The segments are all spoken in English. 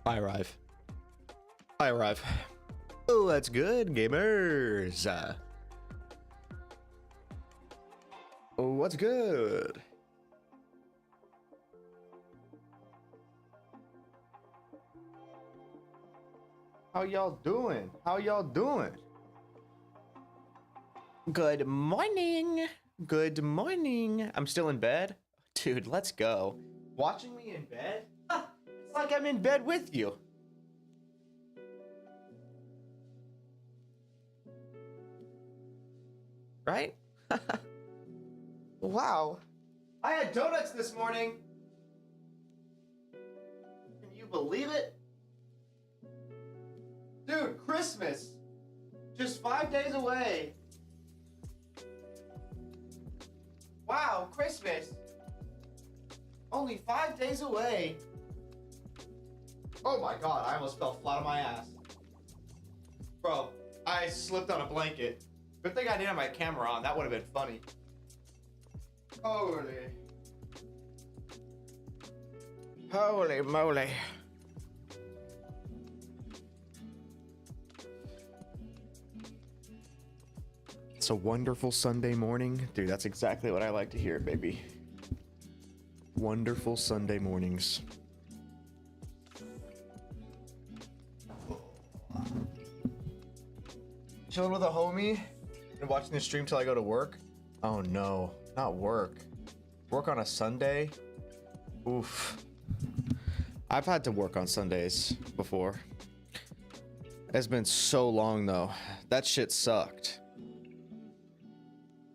I arrive. I arrive. Oh, that's good, gamers. Oh, what's good? How y'all doing? How y'all doing? Good morning. Good morning. I'm still in bed. Dude, let's go. Watching me in bed? It's like I'm in bed with you. Right? Wow. I had donuts this morning. Can you believe it? Dude, Christmas. Just 5 days away. Wow, Christmas. Only 5 days away. Oh my god, I almost fell flat on my ass. Bro, I slipped on a blanket. Good thing I didn't have my camera on. That would have been funny. Holy. Holy moly. It's a wonderful Sunday morning. Dude, that's exactly what I like to hear, baby. Wonderful Sunday mornings. Chilling with a homie and watching the stream till I go to work. Oh no, not work. Work on a Sunday? Oof. I've had to work on Sundays before. It's been so long though. That shit sucked.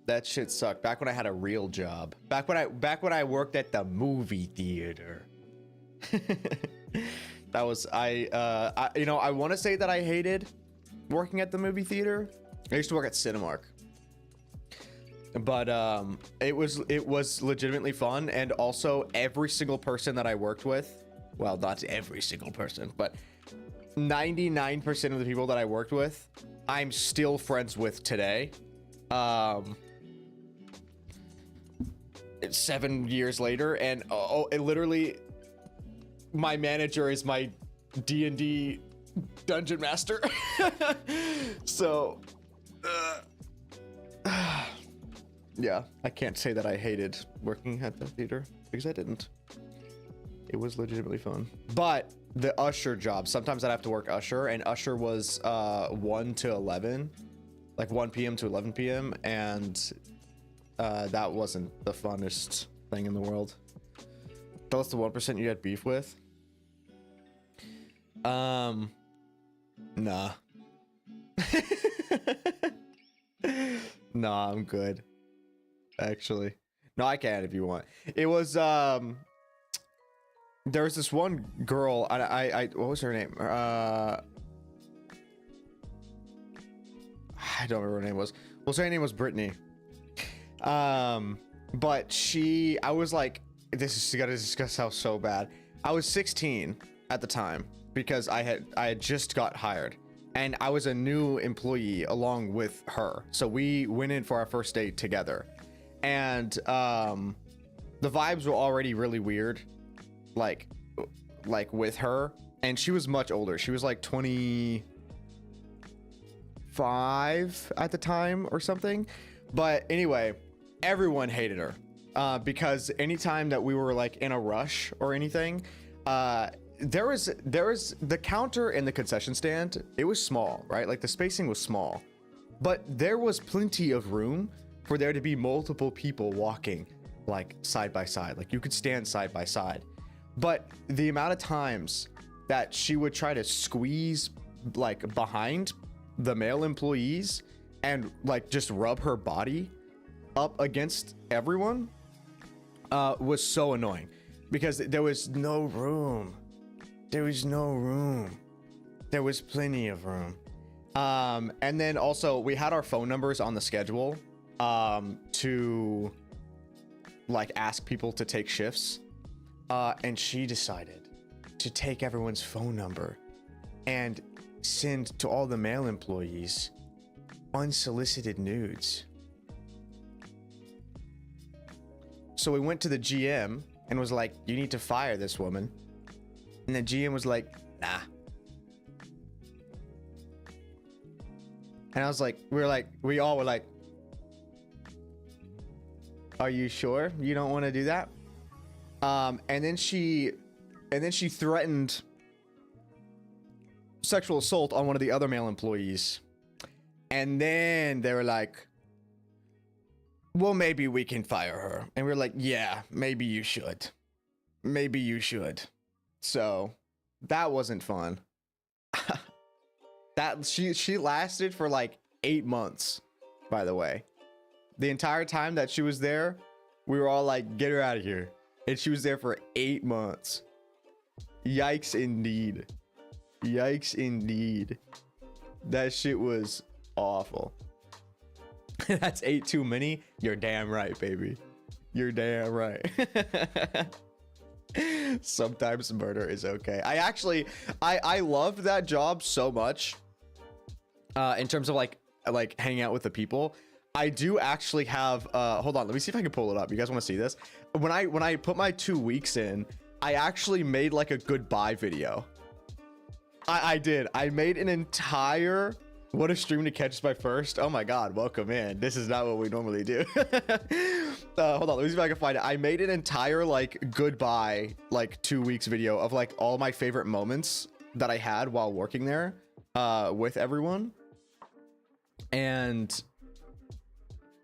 That shit sucked. Back when I had a real job. Back when I worked at the movie theater. That was I want to say that I hated working at the movie theater. I used to work at Cinemark. But it was legitimately fun, and also every single person that I worked with, well, not every single person, but 99% of the people that I worked with, I'm still friends with today. 7 years later, and it literally, my manager is my D&D dungeon master. So yeah, I can't say that I hated working at the theater, because I didn't. It was legitimately fun. But the usher job, sometimes I'd have to work usher, and usher was 1 to 11, like 1 p.m. to 11 p.m. and that wasn't the funnest thing in the world. Tell us the 1% you had beef with. Nah. Nah, I'm good. Actually. No, I can if you want. It was there was this one girl, I what was her name? I don't remember what her name was. Well, her name was Brittany. But I was like, this is gotta discuss how so bad. I was 16 at the time because I had just got hired, and I was a new employee along with her. So we went in for our first date together, and the vibes were already really weird, like with her, and she was much older. She was like 25 at the time or something. But anyway, everyone hated her because anytime that we were like in a rush or anything, there was the counter in the concession stand. It was small, right? Like the spacing was small, but there was plenty of room for there to be multiple people walking like side by side. Like you could stand side by side. But the amount of times that she would try to squeeze like behind the male employees and like just rub her body up against everyone was so annoying, because there was no room. There was no room. There was plenty of room. And then also we had our phone numbers on the schedule to like ask people to take shifts. And she decided to take everyone's phone number and send to all the male employees unsolicited nudes. So we went to the GM and was like, you need to fire this woman. And the GM was like, nah. And I was like, we all were like, are you sure you don't want to do that? And then she threatened sexual assault on one of the other male employees. And then they were like, well, maybe we can fire her. And we were like, yeah, maybe you should. Maybe you should. So that wasn't fun. That she lasted for like 8 months, by the way. The entire time that she was there, we were all like, get her out of here. And she was there for 8 months. Yikes indeed. Yikes indeed. That shit was awful. That's 8 too many. You're damn right, baby. You're damn right. Sometimes murder is okay. I loved that job so much. In terms of like hanging out with the people. I do actually have hold on, let me see if I can pull it up. You guys want to see this? When I put my 2 weeks in, I actually made like a goodbye video. I did. I made an entire what a stream to catch us by first. Oh my god, welcome in. This is not what we normally do. Hold on, let me see if I can find it. I made an entire like goodbye like 2 weeks video of like all my favorite moments that I had while working there with everyone. And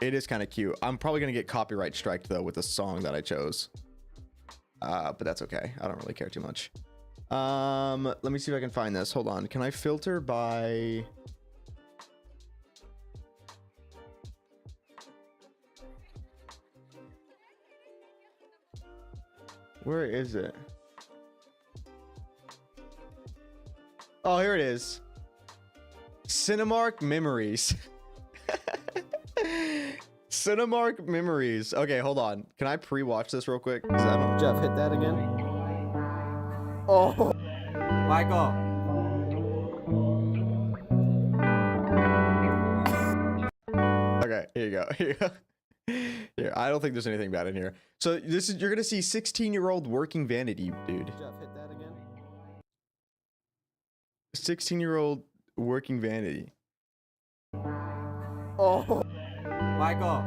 it is kind of cute. I'm probably gonna get copyright striked though with the song that I chose. But that's okay. I don't really care too much. Let me see if I can find this. Hold on. Can I filter by... Where is it? Oh, here it is. Cinemark Memories. Cinemark Memories. Okay, hold on. Can I pre-watch this real quick? Jeff, hit that again. Oh, Michael. Okay, here you go. Here you go. Here, I don't think there's anything bad in here. So this is, you're gonna see 16-year-old working vanity, dude. Jeff, hit that again. 16-year-old working vanity. Oh, Michael.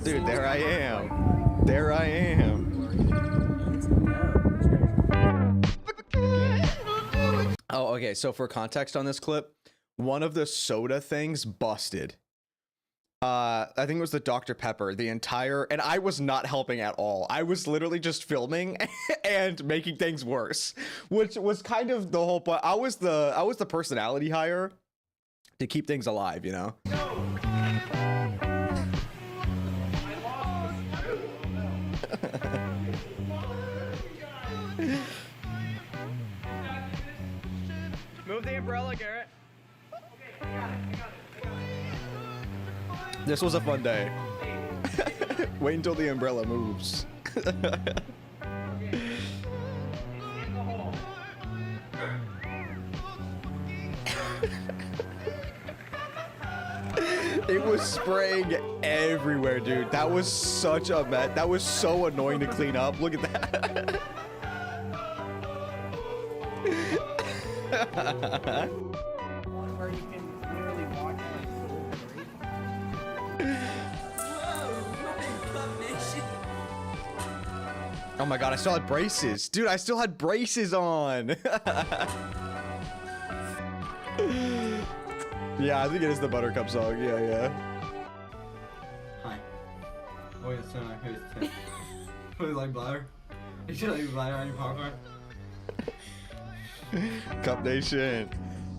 Dude, there I am. There I am. Oh, okay. So for context on this clip, one of the soda things busted. I think it was the Dr. Pepper. The entire, and I was not helping at all. I was literally just filming and making things worse, which was kind of the whole point. I was the personality hire to keep things alive, you know. Move the umbrella, Garrett. This was a fun day. Wait until the umbrella moves. It was spraying everywhere, dude. That was such a mess. That was so annoying to clean up. Look at that. Where you can literally watch Oh my god, I still had braces. Dude, I still had braces on. Yeah, I think it is the Buttercup song. Yeah, yeah. Hi. Oh, it's Tim. Would you like bladder? You should like bladder on your popcorn. Cup Nation.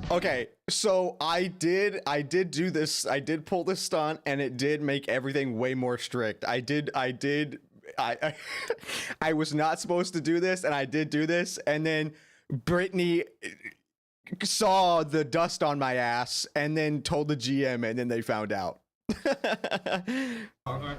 Okay, so I did do this. I did pull this stunt, and it did make everything way more strict. I I was not supposed to do this, and I did do this, and then Brittany saw the dust on my ass, and then told the GM, and then they found out. Popcorn.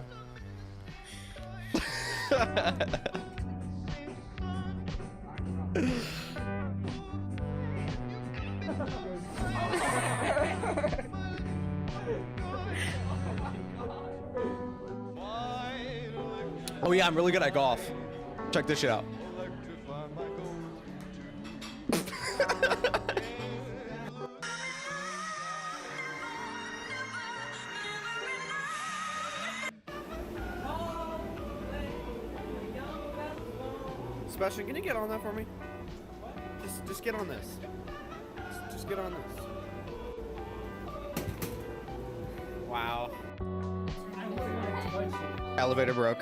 Oh yeah, I'm really good at golf. Check this shit out. Sebastian, can you get on that for me? Just get on this. Just get on this. Wow. Elevator broke.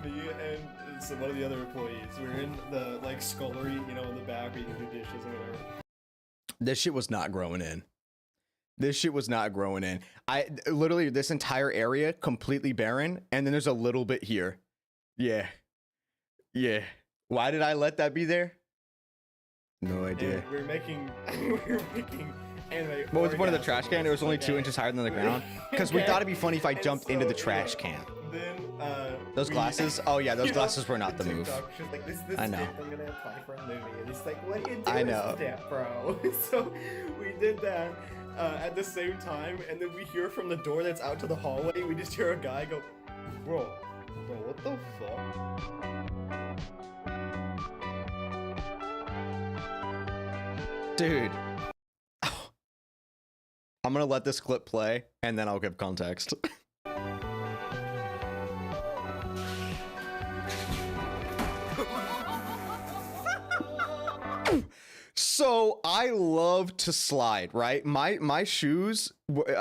Me and some of the other employees, we're in the like scullery, you know, in the back where you can do dishes or whatever. This shit was not growing in. This shit was not growing in. I literally, this entire area completely barren, and then there's a little bit here. Yeah. Yeah. Why did I let that be there? No idea. And we're making anime. What was the point of the trash can? It was only 2 inches higher than the ground. Because we thought it'd be funny if I jumped into the trash can. Then, those glasses? Oh yeah, those glasses were not the move. She's like, this I know. I'm gonna apply for a movie. And he's like, what are you doing? I know. Step, bro. So we did that at the same time, and then we hear from the door that's out to the hallway, we just hear a guy go, bro, what the fuck? Dude. I'm gonna let this clip play, and then I'll give context. So I love to slide, right? My shoes,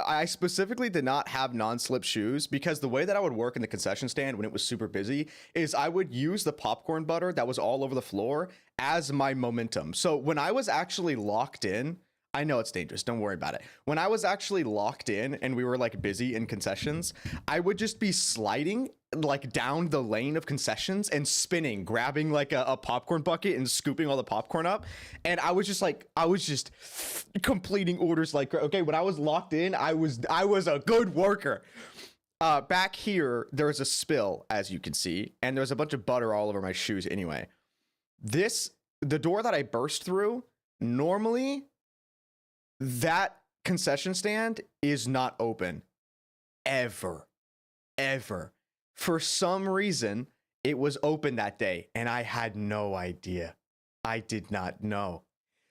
I specifically did not have non-slip shoes because the way that I would work in the concession stand when it was super busy is I would use the popcorn butter that was all over the floor as my momentum. So when I was actually locked in, I know it's dangerous, don't worry about it. When I was actually locked in and we were like busy in concessions, I would just be sliding like down the lane of concessions and spinning, grabbing like a popcorn bucket and scooping all the popcorn up. And I was just completing orders like, okay, when I was locked in, I was a good worker. Back here, there was a spill, as you can see, and there's a bunch of butter all over my shoes anyway. The door that I burst through, normally that concession stand is not open ever. For some reason, it was open that day, and I had no idea. I did not know.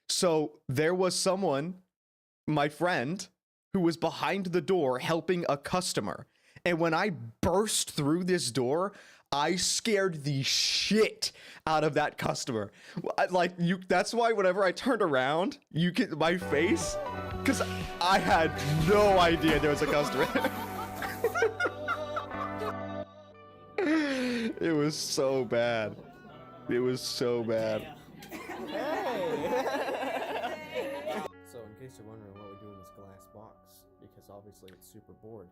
So there was someone, my friend, who was behind the door helping a customer. And when I burst through this door, I scared the shit out of that customer. Like, that's why whenever I turned around, you get my face, because I had no idea there was a customer. It was so bad. It was so bad. So in case you're wondering what we do in this glass box, because obviously it's super bored.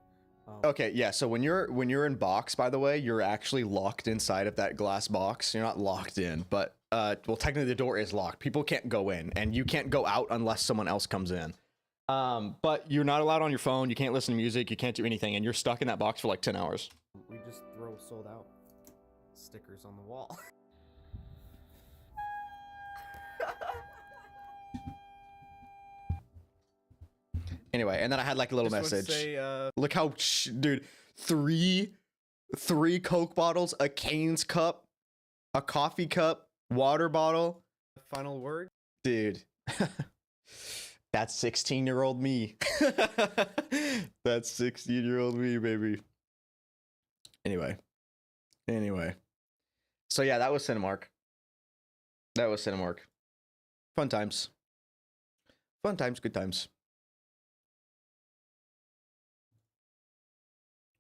Okay, yeah, so when you're in box, by the way, you're actually locked inside of that glass box. You're not locked in, but well, technically the door is locked. People can't go in, and you can't go out unless someone else comes in. But you're not allowed on your phone, you can't listen to music, you can't do anything, and you're stuck in that box for like 10 hours. We just throw sold out stickers on the wall. Anyway, and then I had like a little Just wanna message. say, Look how, dude, three Coke bottles, a Cane's cup, a coffee cup, water bottle. final word. Dude, that's 16-year-old me. That's 16-year-old me, baby. Anyway. So yeah, that was Cinemark. Fun times, good times.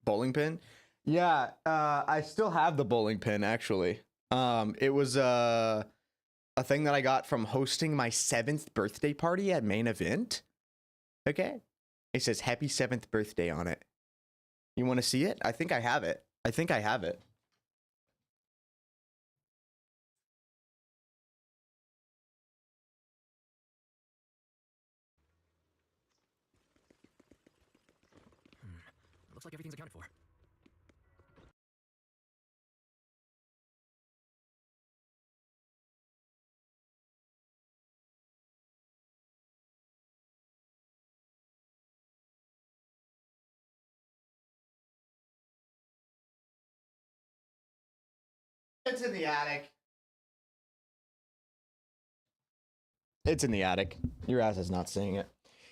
Bowling pin? Yeah, I still have the bowling pin actually. It was a thing that I got from hosting my 7th birthday party at Main Event. Okay. It says happy 7th birthday on it. You want to see it? I think I have it. Looks like everything's accounted for. It's in the attic. It's in the attic. Your ass is not seeing it.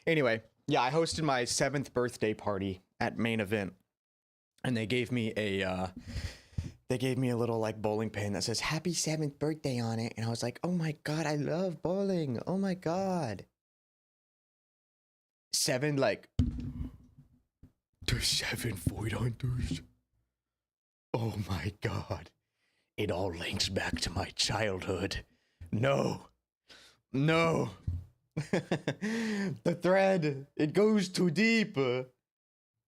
Anyway, yeah, I hosted my 7th birthday party at Main Event, and they gave me a little like bowling pin that says "Happy 7th birthday" on it, and I was like, "Oh my god, I love bowling! Oh my god!" 7 like the 7 void hunters. Oh my god, it all links back to my childhood. No. No. The thread, it goes too deep.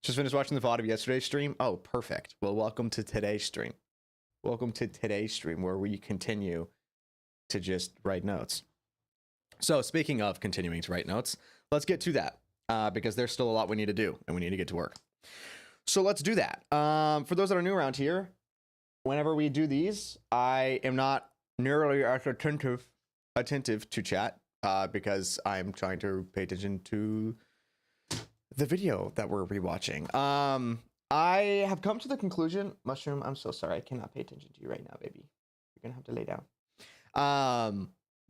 Just finished watching the VOD of yesterday's stream. Oh, perfect. Well, welcome to today's stream. Welcome to today's stream where we continue to just write notes. So speaking of continuing to write notes, let's get to that because there's still a lot we need to do and we need to get to work. So let's do that. For those that are new around here, whenever we do these, I am not nearly as attentive to chat because I'm trying to pay attention to the video that we're rewatching. I have come to the conclusion, Mushroom, I'm so sorry, I cannot pay attention to you right now, baby. You're gonna have to lay down.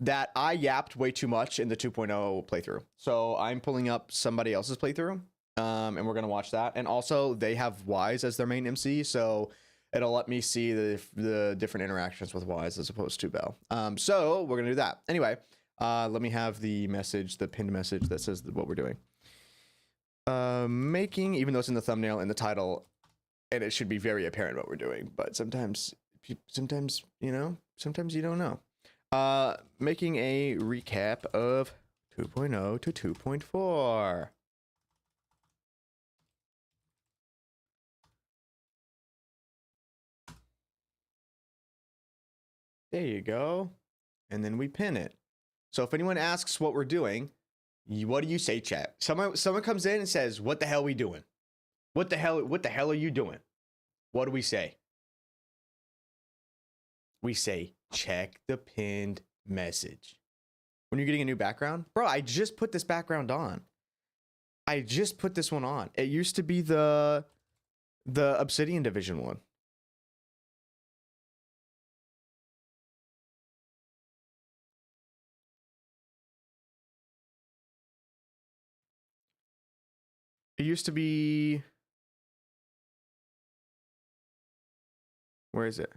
That I yapped way too much in the 2.0 playthrough. So I'm pulling up somebody else's playthrough, and we're gonna watch that. And also, they have Wise as their main MC, so it'll let me see the different interactions with Wise as opposed to Bell. So we're gonna do that. Anyway, let me have the message, the pinned message that says what we're doing. Making, even though it's in the thumbnail and the title, and it should be very apparent what we're doing, but sometimes you don't know. Making a recap of 2.0 to 2.4. There you go. And then we pin it. So if anyone asks what we're doing, what do you say, chat? Someone comes in and says, "What the hell are we doing? What the hell are you doing?" What do we say? We say, "Check the pinned message." When you're getting a new background, bro, I just put this background on. I just put this one on. It used to be the Obsidian Division one. It used to be... Where is it?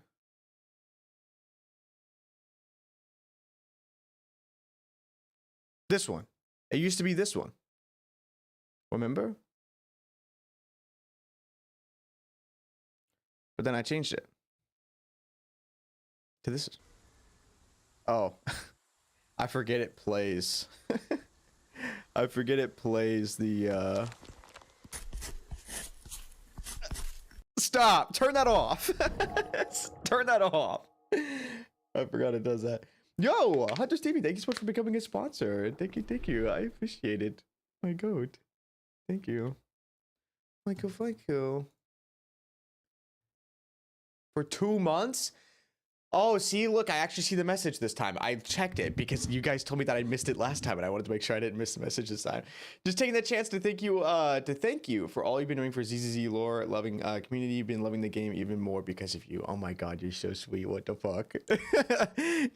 This one. It used to be this one. Remember? But then I changed it to this. Oh, I forget it plays. I forget it plays the Stop! Turn that off! Turn that off! I forgot it does that. Yo, Hunter Stevie, thank you so much for becoming a sponsor. Thank you. I appreciate it. My goat. Thank you. Thank you. For 2 months? Oh, see, look, I actually see the message this time. I checked it because you guys told me that I missed it last time, and I wanted to make sure I didn't miss the message this time. Just taking the chance to thank you for all you've been doing for Lohr, loving community. You've been loving the game even more because of you. Oh my god, you're so sweet. What the fuck?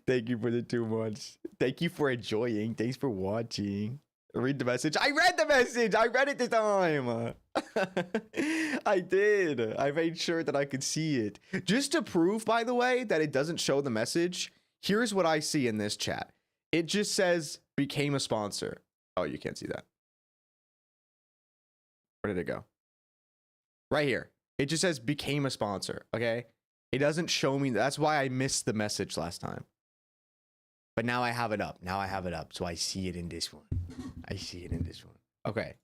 Thank you for the 2 months. Thank you for enjoying. Thanks for watching. Read the message. I read the message. I read it this time. I did. I made sure that I could see it. Just to prove, by the way, that it doesn't show the message, here's what I see in this chat. It just says, became a sponsor. Oh, you can't see that. Where did it go? Right here. It just says, became a sponsor, okay? It doesn't show me. That's why I missed the message last time. But now I have it up. So I see it in this one. Okay.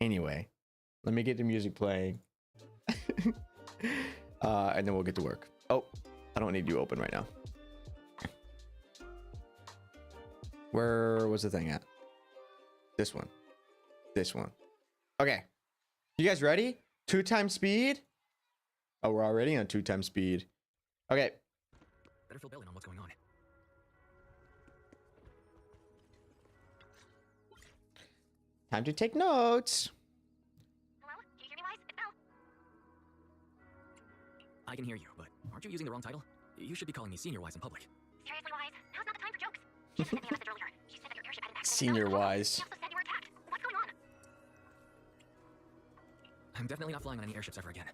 Anyway, let me get the music playing. And then we'll get to work. Oh, I don't need you open right now. Where was the thing at? This one. Okay. You guys ready? 2 times speed? Oh, we're already on 2 times speed. Okay. Better fill Bill in on what's going on. Time to take notes. Hello? Can you hear me, Wise? It's Belle. I can hear you, but aren't you using the wrong title? You should be calling me Senior Wise in public. Seriously, Wise? Now's not the time for jokes. She just sent me a message earlier. She said that your airship had an accident. Senior Wise. She also said you were attacked. What's going on? I'm definitely not flying on any airships ever again.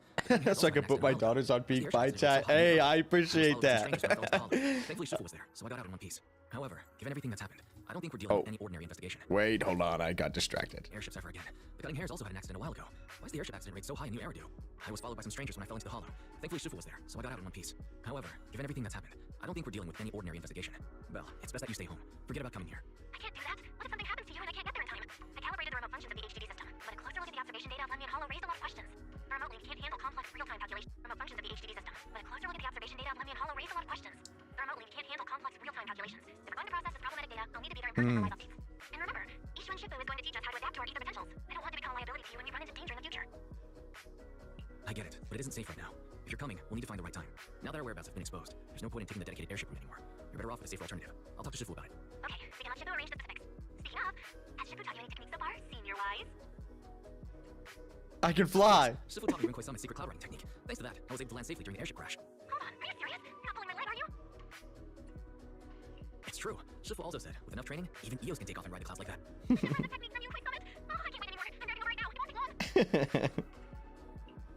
So I can put my daughters on peak by chat. Hey, I appreciate that. Thankfully, Shifu was there, so I got out in one piece. However, given everything that's happened, I don't think we're dealing with any ordinary investigation. Wait, hold on. I got distracted. Airships ever again. The Cutting Hairs also had an accident a while ago. Why is the airship accident rate so high in New Eridu? I was followed by some strangers when I fell into the hollow. Thankfully, Shifu was there, so I got out in one piece. However, given everything that's happened, I don't think we're dealing with any ordinary investigation. Well, it's best that you stay home. Forget about coming here. I can't do that. What if something happens to you and I can't get there in time? I calibrated the remote functions of the HDD system, but a closer look at the observation data of Lemmy and Hollow raised a lot of questions. The remote link can't handle complex real-time calculations. Remote functions of the HDD system, but a closer look at the observation data of Lemmy and Hollow raised a lot of questions. The remote link can't handle complex real-time calculations. If we're going to process this problematic data, I'll need to be there in person for live updates. And remember, each one Shifu is going to teach us how to adapt to our ether potentials. I don't want to become a liability to you when we run into danger in the future. I get it, but it isn't safe right now. If you're coming, we'll need to find the right time. Now that our whereabouts have been exposed, there's no point in taking the dedicated airship route anymore. You're better off with a safer alternative. I'll talk to Shifu about it. Okay, we can let Shifu arrange the specifics. Speaking of, has Shifu taught you any techniques so far, Senior Wise? I can fly. Shifu taught me Rinkwei Summit's secret cloud writing technique. Thanks to that, I was able to land safely during the airship crash. Hold on, are you serious? You're not pulling my leg, are you? It's true. Shifu also said, with enough training, even EOs can take off and ride the clouds like that. I can learn the techniques from you, Quick Summit. Oh, I can't wait anymore. I'm ready to go right now. It won't take long.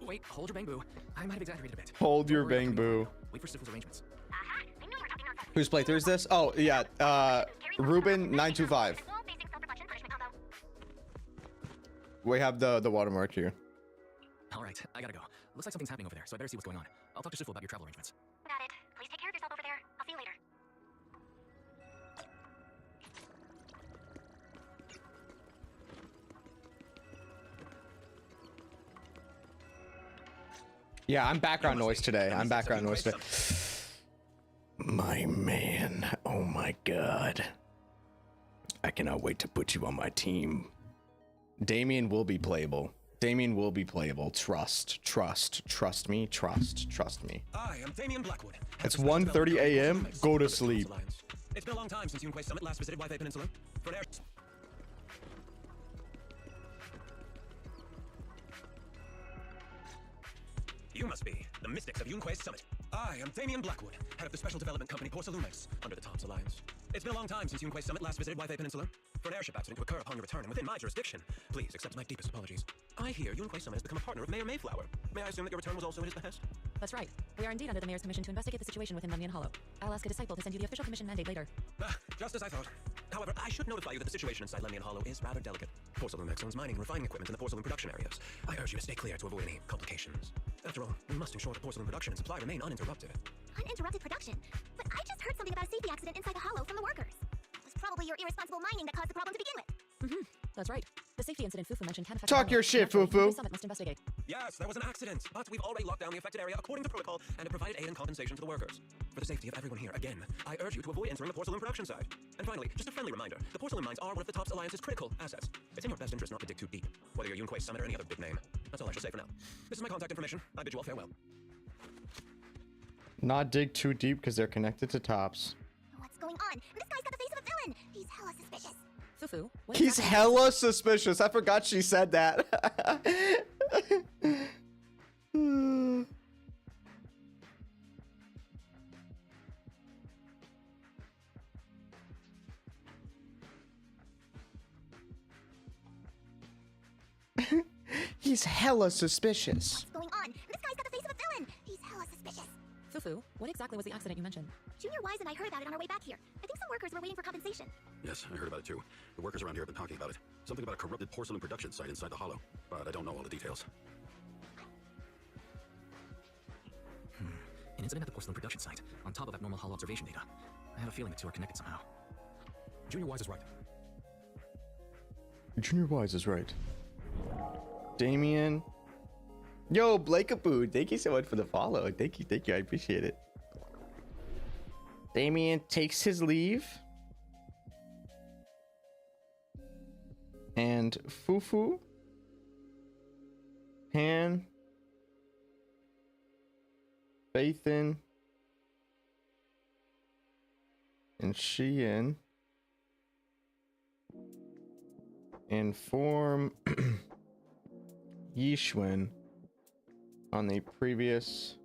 Wait, hold your bang boo. I might have exaggerated a bit. Hold your Don't worry bang about coming boo. tomorrow. Wait for Shifu's arrangements. Aha, I knew you were talking nonsense. Whose playthrough is this? Oh, yeah. Ruben 925. Wall-facing self-reflection punishment combo. We have the watermark here. All right, I gotta go. Looks like something's happening over there, so I better see what's going on. I'll talk to Shifu about your travel arrangements. Got it. Please take care of yourself over there. I'll see you later. Yeah, I'm background noise today. I'm background noise today. My man. Oh my god. I cannot wait to put you on my team. Damien will be playable. Damien will be playable. Trust me. Trust me. I am Damien Blackwood. It's 1:30 a.m. Go to sleep. It's been a long time since Yunquei Summit last visited Wi-Fi Peninsula. For an air... You must be the mystics of Yunquei Summit. I am Damien Blackwood, head of the special development company Porcelainites, under the Tops Alliance. It's been a long time since Yunquei Summit last visited Wi-Fi Peninsula. For an airship accident to occur upon your return and within my jurisdiction, please accept my deepest apologies. I hear Yunquei Summit has become a partner of Mayor Mayflower. May I assume that your return was also at his behest? That's right. We are indeed under the mayor's commission to investigate the situation within Lemmy and Hollow. I'll ask a disciple to send you the official commission mandate later. Just as I thought. However, I should notify you that the situation inside Lemmy and Hollow is rather delicate. Porcelain owns mining and refining equipment in the porcelain production areas. I urge you to stay clear to avoid any complications. After all, we must ensure that porcelain production and supply remain uninterrupted. Uninterrupted production? But I just heard something about a safety accident inside the hollow from the workers. It was probably your irresponsible mining that caused the problem to begin with. That's right. The safety incident Fufu mentioned can affect Talk your shit, Fufu. Summit must investigate. Yes, there was an accident, but we've already locked down the affected area according to protocol and have provided aid and compensation to the workers. For the safety of everyone here, again, I urge you to avoid entering the porcelain production site. And finally, just a friendly reminder, the porcelain mines are one of the Tops Alliance's critical assets. It's in your best interest not to dig too deep, whether you're Yunquei Summit or any other big name. That's all I shall say for now. This is my contact information. I bid you all farewell. Not dig too deep because they're connected to Tops. What's going on? This guy's got the face of a villain. He's hella suspicious. Fufu, what He's exactly- hella suspicious. I forgot she said that. He's hella suspicious. What's going on? This guy's got the face of a villain. He's hella suspicious. Fufu, what exactly was the accident you mentioned? Junior Wise and I heard about it on our way back here. I think some workers were waiting for compensation. Yes, I heard about it too. The workers around here have been talking about it. Something about a corrupted porcelain production site inside the hollow, but I don't know all the details. An incident at the porcelain production site, on top of abnormal hollow observation data. I have a feeling the two are connected somehow. Junior Wise is right. Junior Wise is right. Damien. Yo, Blakeaboo, thank you so much for the follow. Thank you, I appreciate it. Damien takes his leave. And Fufu, Pan, Bathan, and Sheehan inform Yishwin on the previous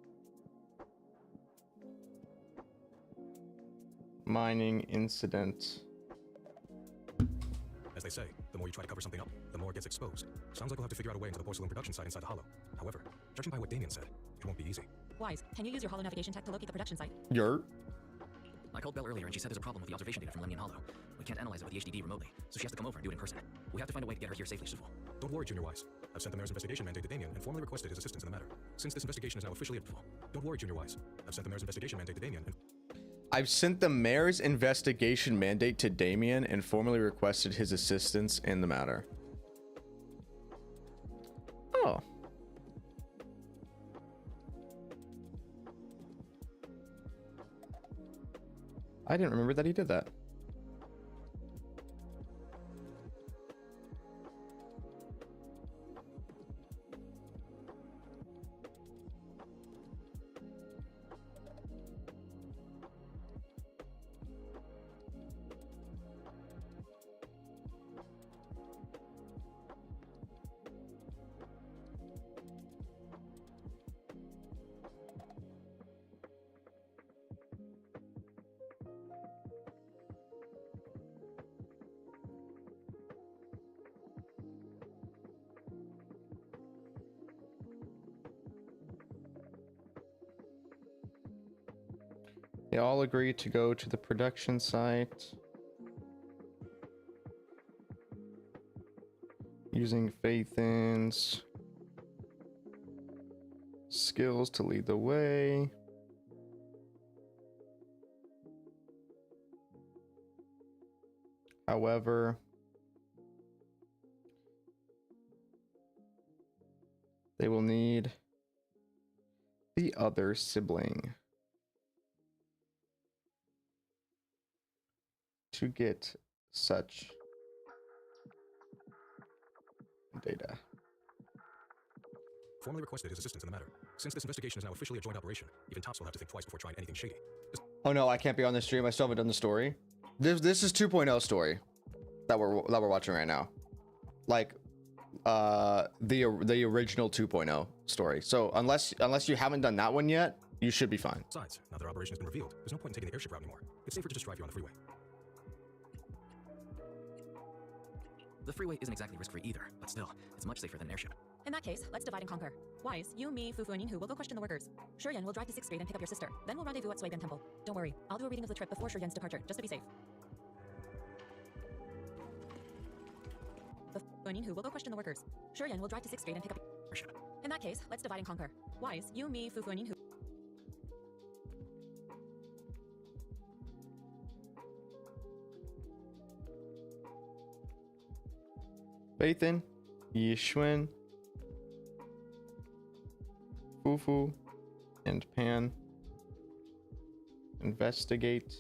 mining incident. As they say, the more you try to cover something up, the more it gets exposed. Sounds like we'll have to figure out a way into the porcelain production site inside the hollow. However, judging by what Damien said, it won't be easy. Wise, can you use your hollow navigation tech to locate the production site? I called Belle earlier and she said there's a problem with the observation data from Lemnian Hollow. We can't analyze it with the HDD remotely, so she has to come over and do it in person. We have to find a way to get her here safely, Civil. Don't worry, Junior Wise. I've sent the mayor's investigation mandate to Damien and formally requested his assistance in the matter. Since this investigation is now officially Don't worry, Junior Wise. I've sent the mayor's investigation mandate to Damien and I've sent the mayor's investigation mandate to Damien and formally requested his assistance in the matter. Oh. I didn't remember that he did that. They all agreed to go to the production site using Faithin's skills to lead the way. However, they will need the other sibling to get such data. formally requested his assistance in the matter. Since this investigation is now officially a joint operation, even Tops will have to think twice before trying anything shady. Oh no, I can't be on this stream. I still haven't done the story. This is 2.0 story that we're watching right now. Like the original 2.0 story. So unless you haven't done that one yet, you should be fine. Besides, now their operation has been revealed, there's no point in taking the airship route anymore. It's safer to just drive you on the freeway. The freeway isn't exactly risk-free either, but still, it's much safer than an airship. In that case, let's divide and conquer. Wise, you, me, Fufu, and Yinhu will go question the workers. Shuryen will drive to 6th Street and pick up your sister. Then we'll rendezvous at Suiban Temple. Don't worry, I'll do a reading of the trip before Shuryen's departure, just to be safe. Fufu and Yinhu will go question the workers. Shuryen will drive to 6th Street and pick up your Airship. In that case, let's divide and conquer. Wise, you, me, Fufu, and Yinhu. Faithin, Yishun, Fufu, and Pan investigate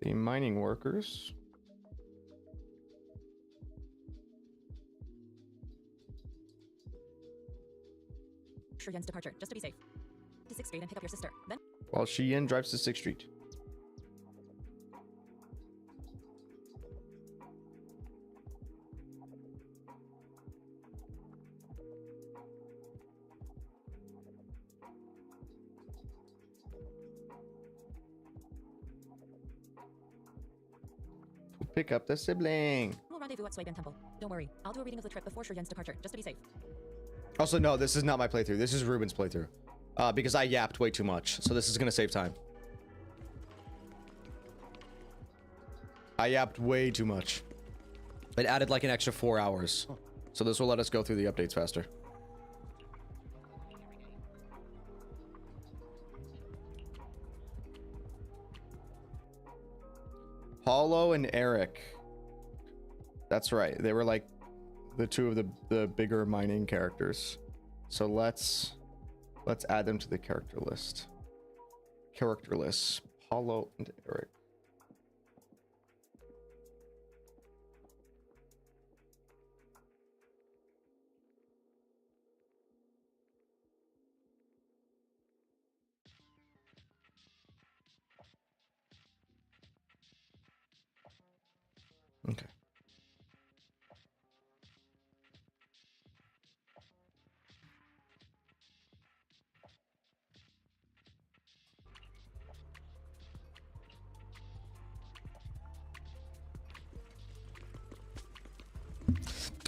the mining workers. Shuryen's departure, just to be safe. To 6th Street and pick up your sister. Then While Shiyin drives to 6th Street. Pick up the sibling. we'll rendezvous at Suiban Temple. Don't worry, I'll do a reading of the trip before Shuryen's departure, just to be safe. Also, no, this is not my playthrough. This is Ruben's playthrough. Because I yapped way too much. So this is going to save time. I yapped way too much. It added like an extra 4 hours. So this will let us go through the updates faster. Paulo and Eric. That's right. They were like the two of the bigger mining characters. So let's add them to the character list. Character list. Paulo and Eric. Okay.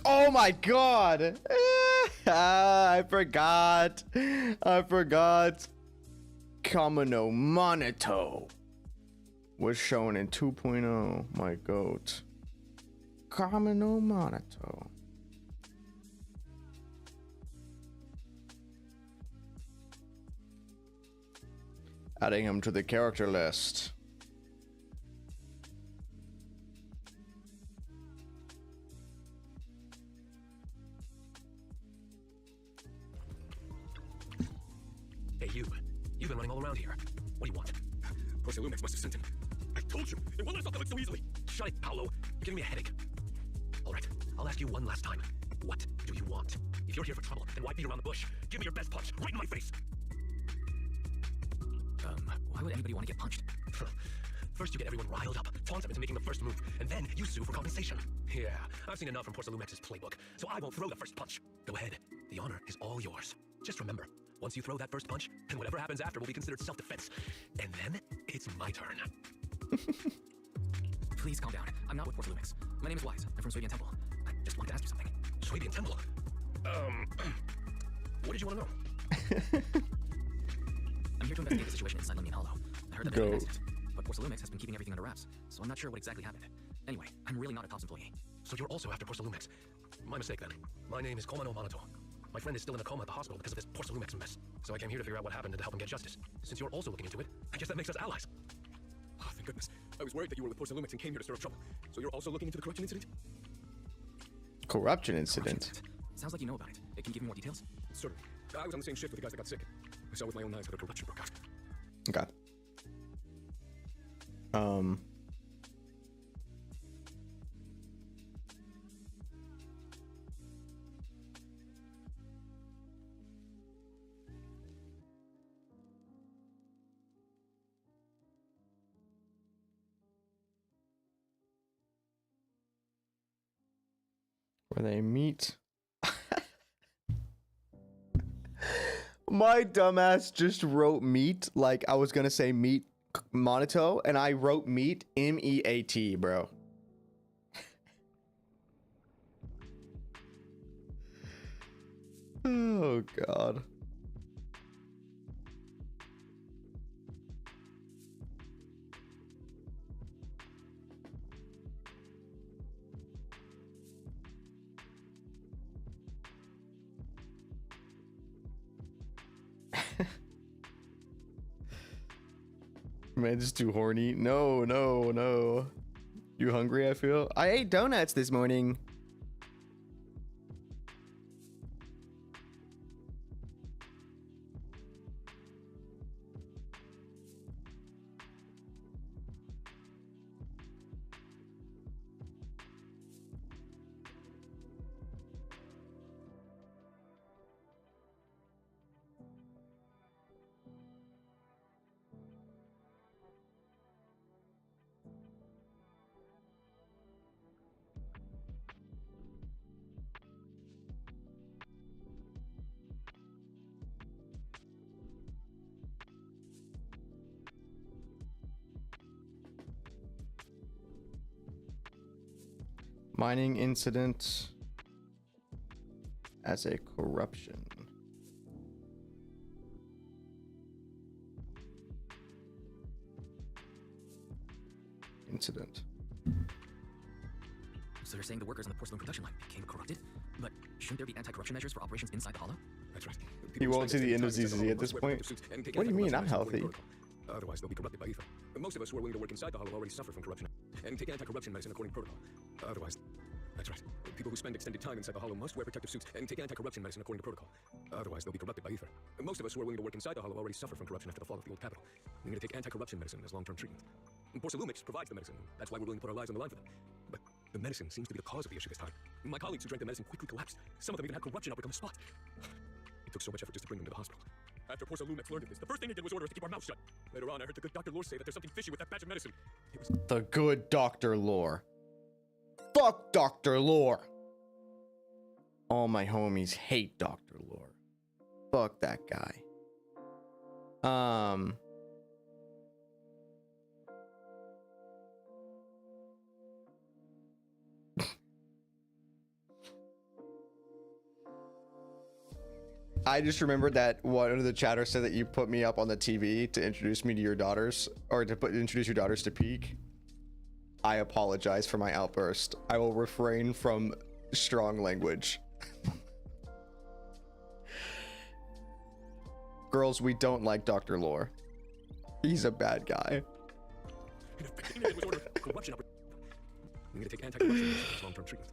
Oh my god! I forgot. Kamino Monito was shown in 2.0. My goat. Kamino Monito. Adding him to the character list. Hey, you. You've been running all around here. What do you want? Porcelumex must have sent him. I told you! It won't let us off the hook so easily! Shut it, Paolo. You're giving me a headache. All right, I'll ask you one last time. What do you want? If you're here for trouble, then why beat around the bush? Give me your best punch, right in my face. Why would anybody want to get punched? First you get everyone riled up, taunt them into making the first move, and then you sue for compensation. Yeah, I've seen enough from Porcelumex's playbook, so I won't throw the first punch. Go ahead. The honor is all yours. Just remember, once you throw that first punch, then whatever happens after will be considered self-defense. And then it's my turn. Please calm down. I'm not with Porcelumex. My name is Wise. I'm from Swabian Temple. I just wanted to ask you something. Swabian Temple? What did you want to know? I'm here to investigate the situation inside Lemnian Hollow. I heard that there was an accident, but Porcelumex has been keeping everything under wraps, so I'm not sure what exactly happened. Anyway, I'm really not a TOPS employee. So you're also after Porcelumex. My mistake then. My name is Komano Monato. My friend is still in a coma at the hospital because of this Porcelumex mess. So I came here to figure out what happened and to help him get justice. Since you're also looking into it, I guess that makes us allies. Oh, thank goodness. I was worried that you were with Porcelumex and came here to stir up trouble. So you're also looking into the corruption incident? Corruption incident. Sounds like you know about it. Can you give me more details? Sort of. I was on the same shift with the guys that got sick. I saw with my own eyes that a corruption broke out. Okay. Where they meet. My dumbass just wrote meat like I was gonna say meat Monito, and I wrote meat MEAT, bro. Oh god. Man, just too horny. No, no, no. You hungry, I feel? I ate donuts this morning. Mining incident as a corruption incident. So you're saying the workers on the porcelain production line became corrupted? But shouldn't there be anti-corruption measures for operations inside the Hollow? That's right. You won't see the end of ZZZ at this point. What do you mean? I'm healthy. Otherwise, they'll be corrupted by ether. Most of us who are willing to work inside the Hollow already suffer from corruption and take anti-corruption medicine according to protocol. Otherwise, that's right. People who spend extended time inside the Hollow must wear protective suits and take anti-corruption medicine according to protocol. Otherwise, they'll be corrupted by ether. Most of us who are willing to work inside the Hollow already suffer from corruption after the fall of the old capital. We need to take anti-corruption medicine as long-term treatment. Porcelumix provides the medicine. That's why we're willing to put our lives on the line for them. But the medicine seems to be the cause of the issue this time. My colleagues who drank the medicine quickly collapsed. Some of them even had corruption outbreak on the spot. It took so much effort just to bring them to the hospital. After Porcelumix learned of this, the first thing he did was order us to keep our mouths shut. Later on, I heard the good Dr. Lohr say that there's something fishy with that batch of medicine. It was The good Dr. Lohr. Fuck Dr. Lohr. All my homies hate Dr. Lohr. Fuck that guy. I just remembered that one of the chatters said that you put me up on the TV to introduce me to your daughters, or to introduce your daughters to Peak. I apologize for my outburst. I will refrain from strong language. Girls, we don't like Dr. Lohr. He's a bad guy. We need to take anti-corruption measures for long-term treatment.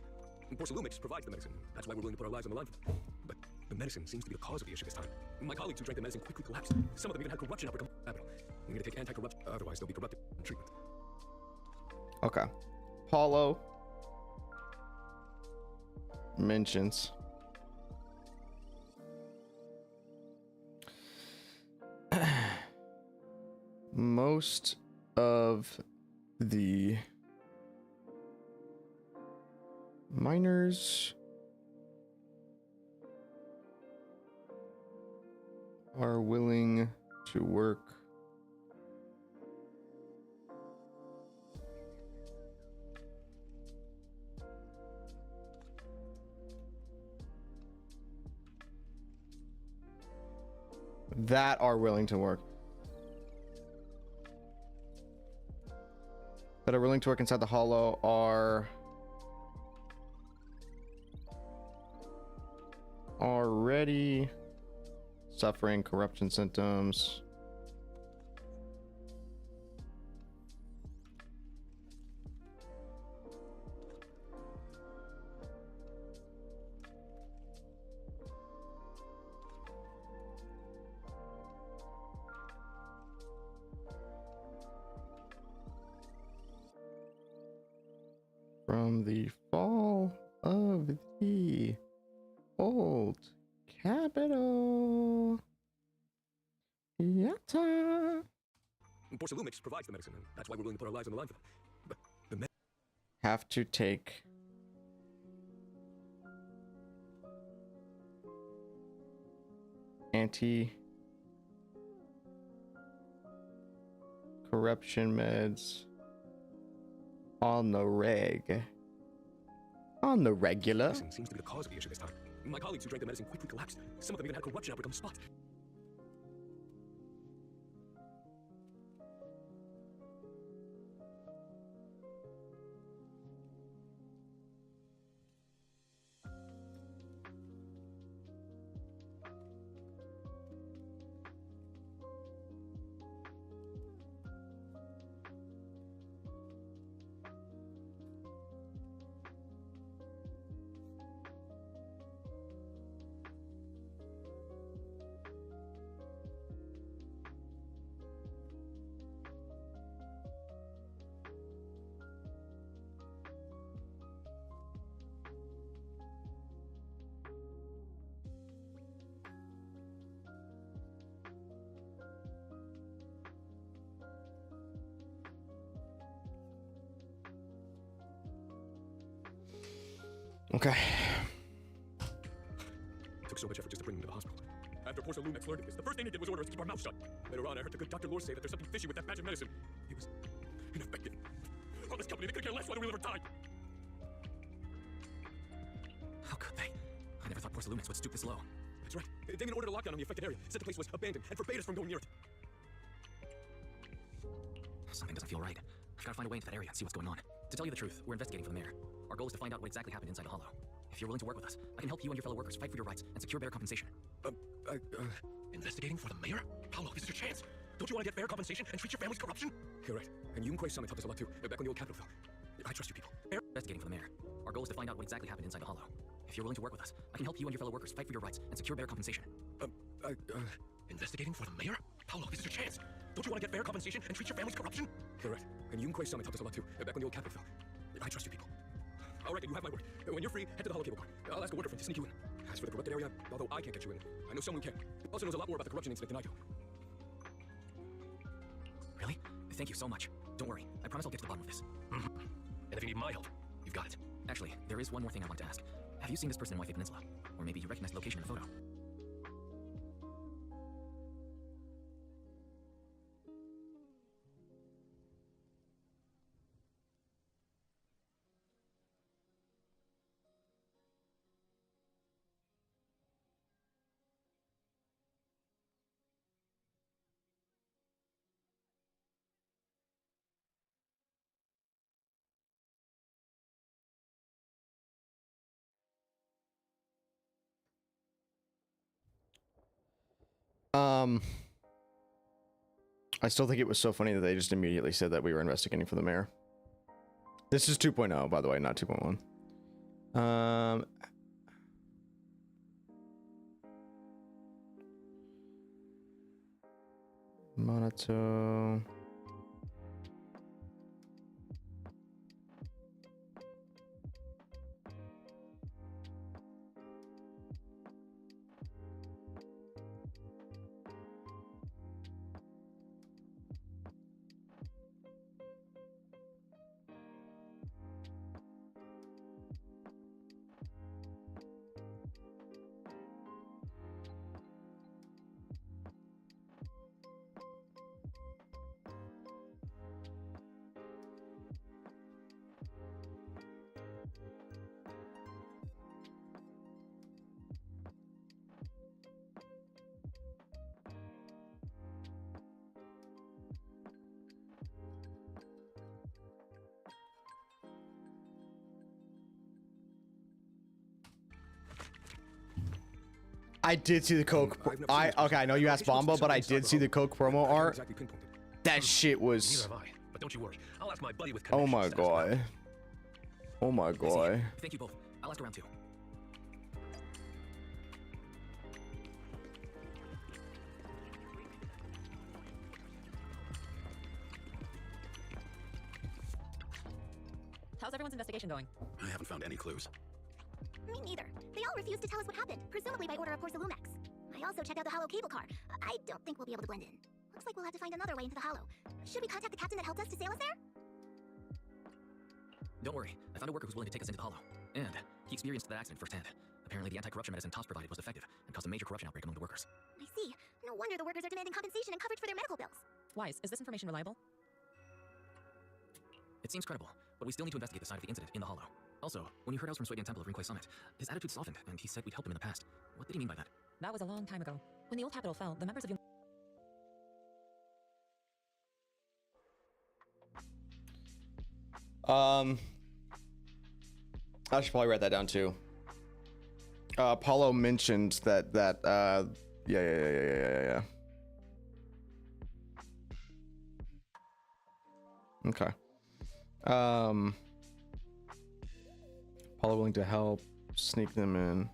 Porcelumix provides the medicine. That's why we're willing to put our lives on the line for them. But the medicine seems to be the cause of the issue this time. My colleagues who drank the medicine quickly collapsed. Some of them even had corruption outbreak capital. We need to take anti-corruption, otherwise they'll be corrupted in treatment. Okay. Paulo mentions most of the miners are willing to work that are willing to work that are willing to work inside the hollow are already suffering corruption symptoms. From the fall of the old capital. Yatta. Porcelumix provides the medicine, and that's why we're willing to put our lives on the line for them. But the Have to take anti-corruption meds on the regular. medicine seems to be the cause of the issue this time. My colleagues who drank the medicine quickly collapsed. Some of them even had corruption outbreak on the spot. Okay. Took so much effort just to bring him to the hospital. After Porcelumix learned of this, the first thing he did was order us to keep our mouths shut. Later on, I heard the good Dr. Lohr say that there's something fishy with that magic medicine. It was ineffective. On this company, they could care less whether we live or die. How could they? I never thought Porcelumix would stoop this low. That's right. They even ordered a lockdown on the affected area, said the place was abandoned, and forbade us from going near it. Something doesn't feel right. I've got to find a way into that area and see what's going on. To tell you the truth, we're investigating for the mayor. Our goal is to find out what exactly happened inside the hollow. If you're willing to work with us, I can help you and your fellow workers fight for your rights and secure better compensation. Investigating for the mayor? Paulo, this is your chance. Don't you want to get fair compensation and treat your family's corruption? Correct. And Yunquei Summit helped us a lot too, back when the old capital fell. I trust you people. Investigating for the mayor. Our goal is to find out what exactly happened inside the hollow. If you're willing to work with us, I can help you and your fellow workers fight for your rights and secure better compensation. Investigating for the mayor? Paulo, this is your chance. Don't you want to get fair compensation and treat your family's corruption? Correct. And Yunquei Summit helped us a lot too, back when the old capital fell. I trust you people. All right, then you have my word. When you're free, head to the hollow cable car. I'll ask a worker friend to sneak you in. As for the corrupted area, although I can't get you in, I know someone who can. Also knows a lot more about the corruption incident than I do. Really? Thank you so much. Don't worry. I promise I'll get to the bottom of this. And if you need my help, you've got it. Actually, there is one more thing I want to ask. Have you seen this person in White Peninsula? Or maybe you recognize the location in the photo? I still think it was so funny that they just immediately said that we were investigating for the mayor. This is 2.0, by the way, not 2.1. Monato. I did see the Coke. Okay, I know you asked Bomba, but I did see the Coke promo art. That shit was. Neither have I, but don't you worry. I'll ask my buddy with Oh my connections to ask around. god. Oh my god. Thank you both. I'll ask around too. How's everyone's investigation going? I haven't found any clues. Me neither. They all refused to tell us what happened, presumably by order of Porcelumex. I also checked out the Hollow cable car. I don't think we'll be able to blend in. Looks like we'll have to find another way into the Hollow. Should we contact the captain that helped us to sail us there? Don't worry. I found a worker who's willing to take us into the Hollow. And he experienced that accident firsthand. Apparently the anti-corruption medicine Tops provided was effective and caused a major corruption outbreak among the workers. I see. No wonder the workers are demanding compensation and coverage for their medical bills. Wise, is this information reliable? It seems credible, but we still need to investigate the side of the incident in the Hollow. Also, when you heard us from Swabian Temple of Rinquay Summit, his attitude softened, and he said we'd helped him in the past. What did he mean by that? That was a long time ago. When the old capital fell, the members of I should probably write that down too. Paulo mentioned that yeah. Okay. Paulo willing to help sneak them in.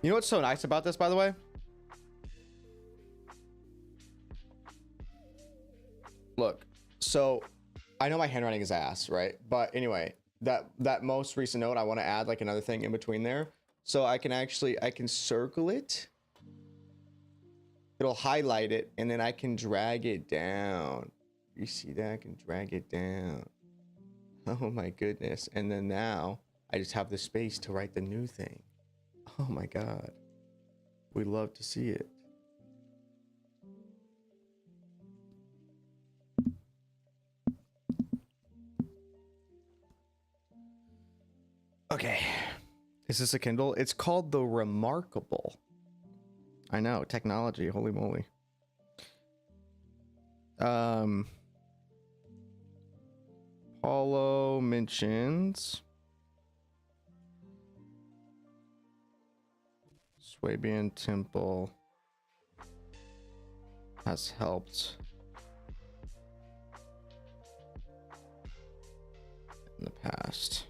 You know what's so nice about this, by the way? Look, so I know my handwriting is ass, right? But anyway, that most recent note, I want to add like another thing in between there. So I can circle it. It'll highlight it, and then I can drag it down. You see that? I can drag it down. Oh my goodness. And then now I just have the space to write the new thing. Oh my god. We love to see it. Okay. Is this a Kindle? It's called the Remarkable. I know, technology, holy moly. Paulo mentions Swabian Temple has helped in the past.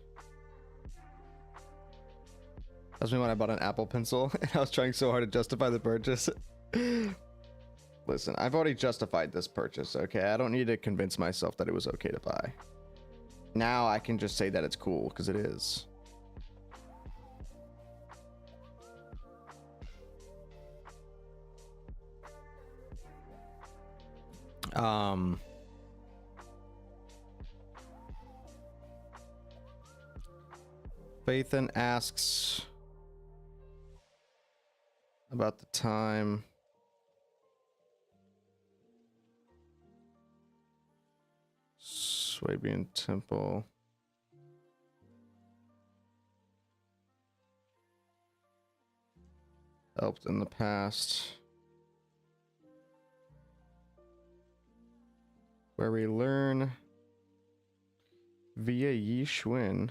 That's me when I bought an Apple Pencil and I was trying so hard to justify the purchase. Listen, I've already justified this purchase, okay? I don't need to convince myself that it was okay to buy. Now I can just say that it's cool, because it is. Faithan asks about the time Swabian Temple helped in the past, where we learn via Yi Xuan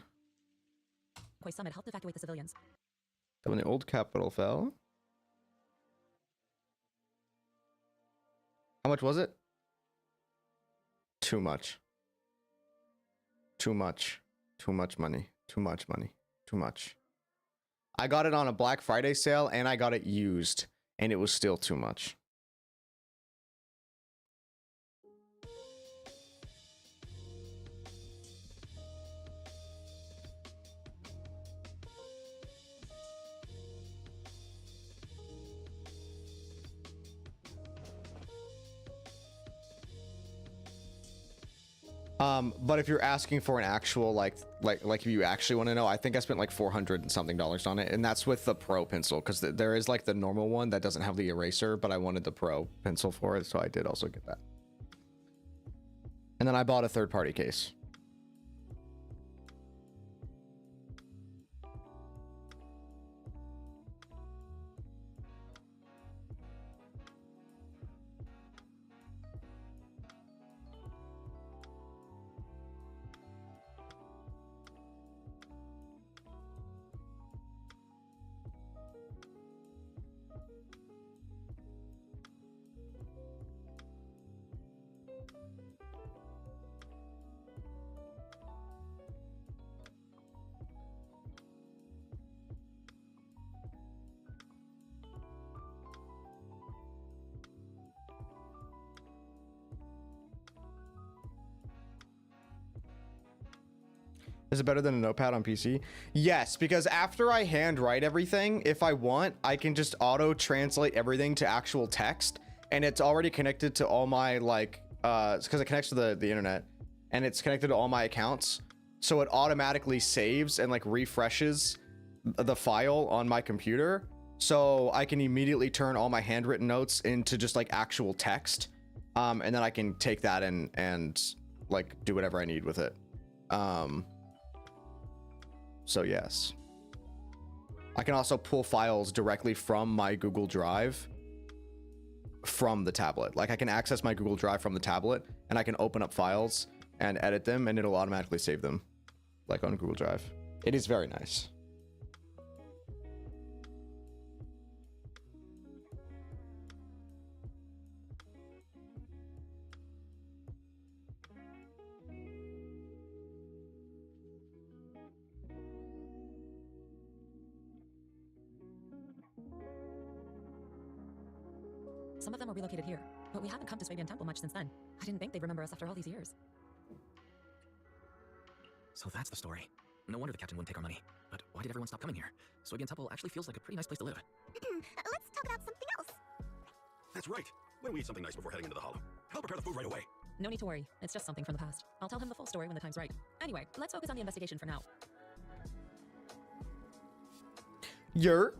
Iroquois summit helped evacuate the civilians. When the old capital fell. How much was it? Too much. Too much. Too much money. Too much money. Too much. I got it on a Black Friday sale and I got it used, and it was still too much. But if you're asking for an actual like if you actually want to know, I think I spent like $400 and something on it, and that's with the Pro pencil, because there is like the normal one that doesn't have the eraser, but I wanted the Pro pencil for it, so I did also get that. And then I bought a third-party case. Is it better than a notepad on PC? Yes, because after I handwrite everything, if I want, I can just auto translate everything to actual text, and it's already connected to all my like it's because it connects to the internet, and it's connected to all my accounts, so it automatically saves and like refreshes the file on my computer, so I can immediately turn all my handwritten notes into just like actual text, and then I can take that and like do whatever I need with it. So yes, I can also pull files directly from my Google Drive from the tablet. Like I can access my Google Drive from the tablet, and I can open up files and edit them, and it'll automatically save them like on Google Drive. It is very nice. Some of them are relocated here, but we haven't come to Swabian Temple much since then. I didn't think they'd remember us after all these years. So that's the story. No wonder the captain wouldn't take our money. But why did everyone stop coming here? Swabian Temple actually feels like a pretty nice place to live. Let's talk about something else. That's right. When we eat something nice before heading into the hollow, I'll prepare the food right away. No need to worry. It's just something from the past. I'll tell him the full story when the time's right. Anyway, let's focus on the investigation for now. Yer.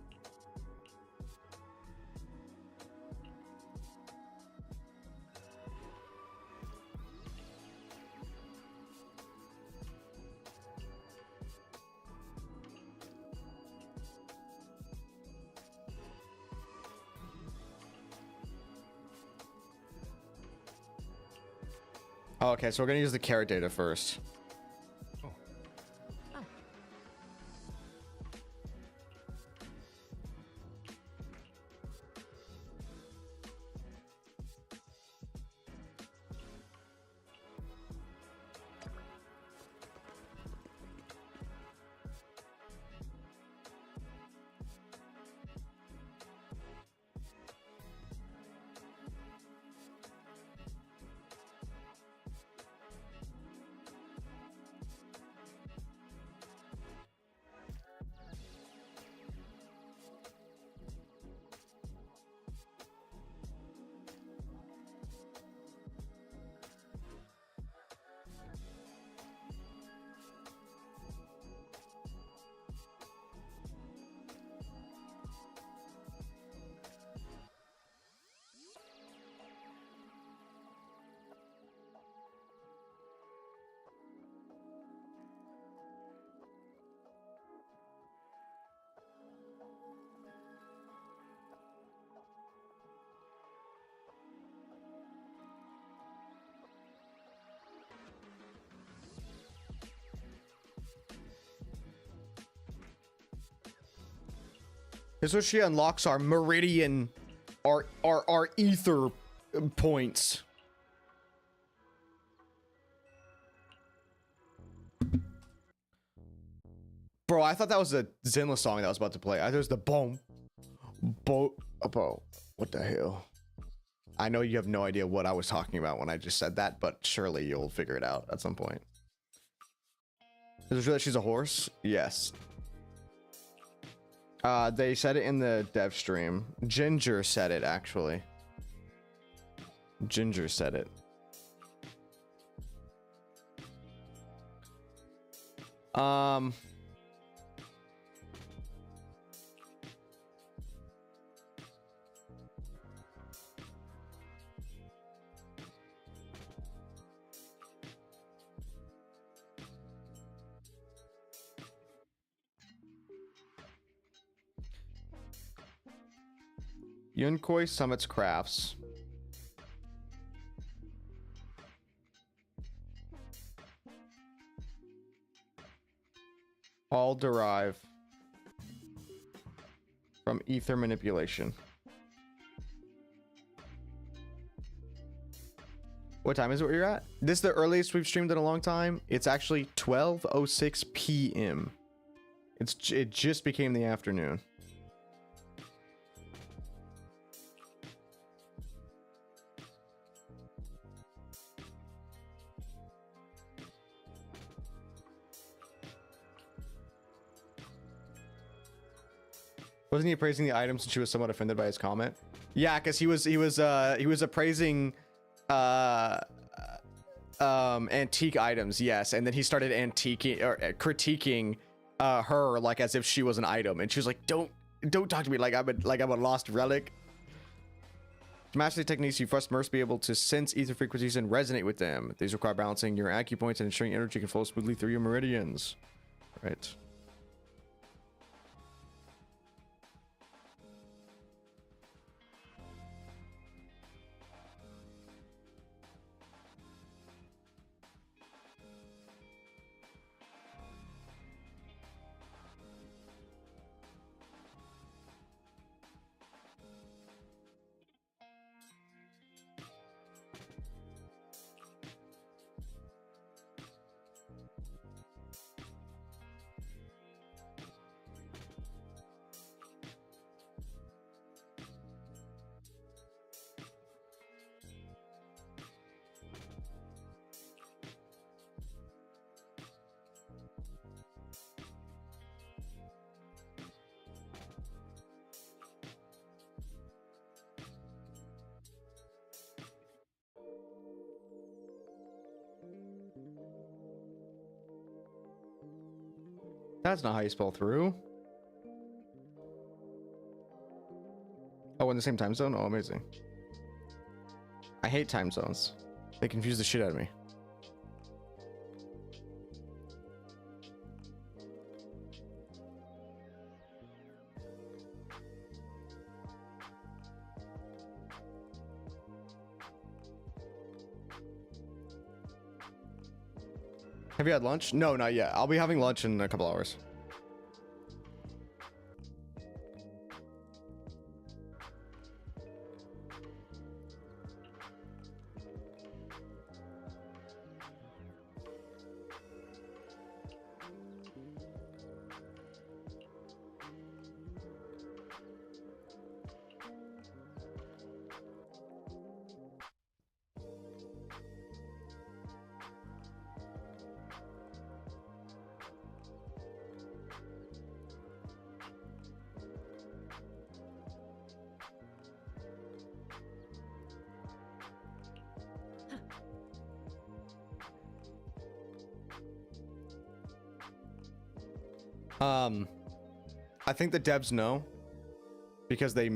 Oh, okay, so we're gonna use the carrot data first. Oh. This is where she unlocks our meridian, our ether points. Bro, I thought that was a Zinla song that was about to play. I thought it was the boom. Bro, what the hell? I know you have no idea what I was talking about when I just said that, but surely you'll figure it out at some point. Is it true that she's a horse? Yes. They said it in the dev stream. Ginger said it, actually. Ginger said it. Yunkoi Summits Crafts. All derive from ether manipulation. What time is it where you're at? This is the earliest we've streamed in a long time. It's actually 12:06 p.m. It just became the afternoon. Wasn't he appraising the items and she was somewhat offended by his comment? Yeah, because he was appraising antique items, yes, and then he started antiquing or critiquing her like as if she was an item, and she was like, don't talk to me like I'm a lost relic. To master the techniques, you must be able to sense ether frequencies and resonate with them. These require balancing your acupoints and ensuring energy can flow smoothly through your meridians. Right. That's not how you spell through. Oh, in the same time zone? Oh, amazing. I hate time zones. They confuse the shit out of me. Have you had lunch? No, not yet. I'll be having lunch in a couple hours. I think the devs know because they've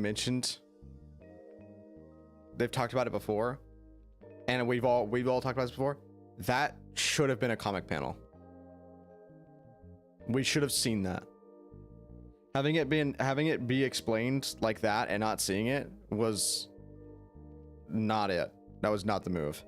talked about it before, and we've all talked about this before. That should have been a comic panel. We should have seen that. Having it be explained like that and not seeing it was not it. That was not the move.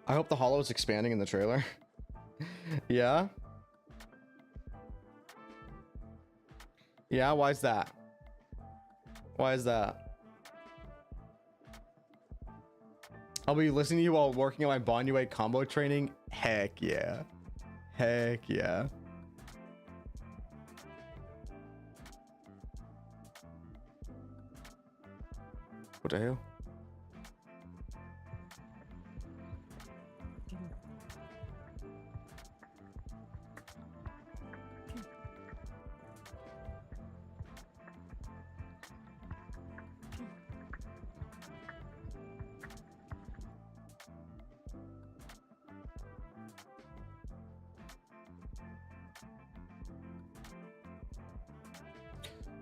I hope the hollow is expanding in the trailer. Yeah. Yeah, why is that? Why is that? I'll be listening to you while working on my Bonyue combo training. Heck yeah. Heck yeah. What the hell?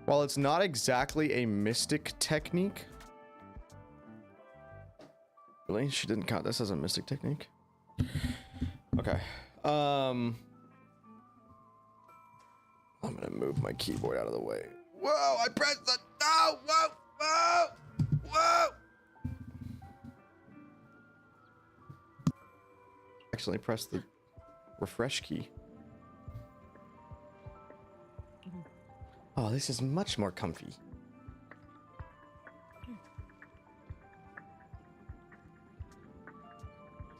While it's not exactly a mystic technique. Really? She didn't count this as a mystic technique? Okay. I'm gonna move my keyboard out of the way. Whoa, I pressed the no! Whoa! Whoa! Whoa! Actually press the refresh key. Oh, this is much more comfy.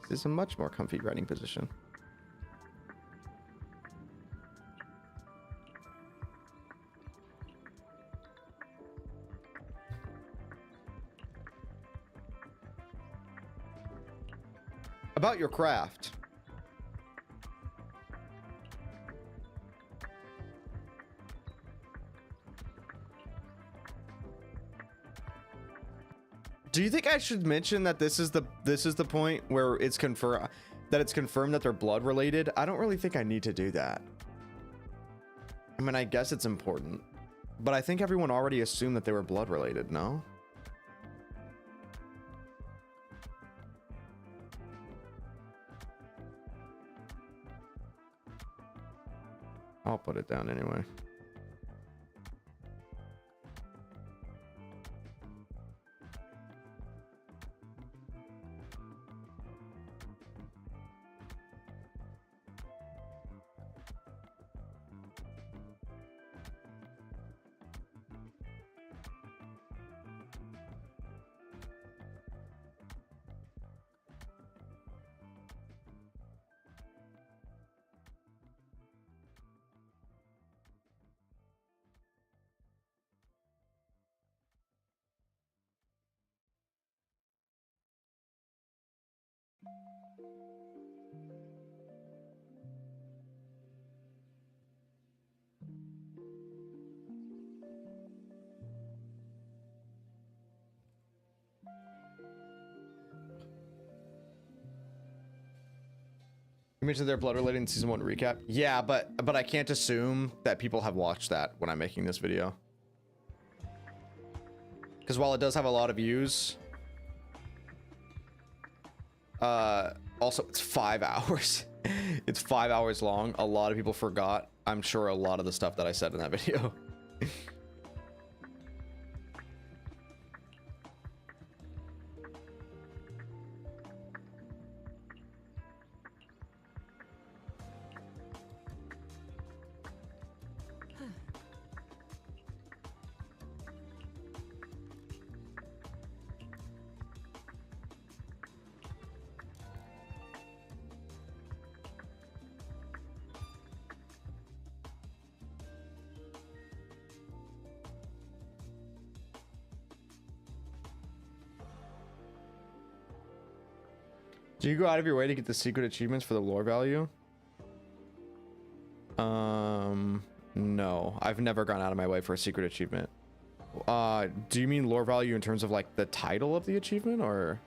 This is a much more comfy writing position. About your craft. Do you think I should mention that this is the point where it's confirmed that they're blood related? I don't really think I need to do that. I mean, I guess it's important, but I think everyone already assumed that they were blood related, no? I'll put it down anyway. You mentioned they're blood related in season 1 recap. Yeah, but I can't assume that people have watched that when I'm making this video. Because while it does have a lot of views, also it's 5 hours. It's 5 hours long. A lot of people forgot, I'm sure, a lot of the stuff that I said in that video. Do you go out of your way to get the secret achievements for the lore value? No, I've never gone out of my way for a secret achievement. Do you mean lore value in terms of like the title of the achievement, or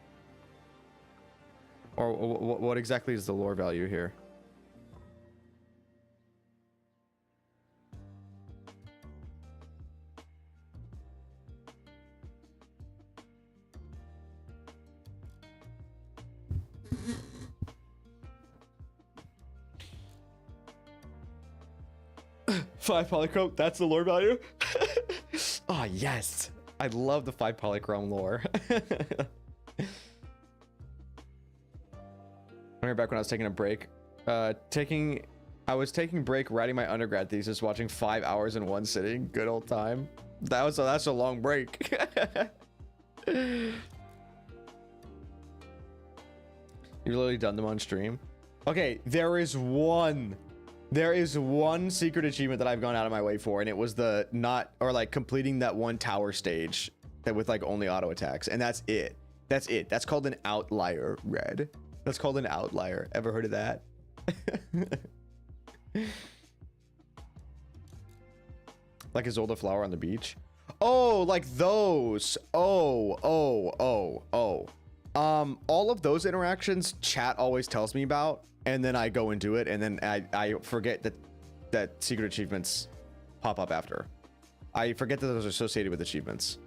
what exactly is the lore value here? Five polychrome, that's the lore value. Oh yes, I love the 5 polychrome lore. here back when I was taking a break. I was taking break writing my undergrad thesis, watching 5 hours in one sitting. Good old time. That's a long break. You literally done them on stream. Okay, there is one secret achievement that I've gone out of my way for, and it was completing that one tower stage that with like only auto attacks, and that's it. That's called an outlier, Red. That's called an outlier. Ever heard of that? Like Isolde flower on the beach. Oh, like those. Oh. All of those interactions chat always tells me about, and then I go and do it, and then I forget that secret achievements pop up after. I forget that those are associated with achievements.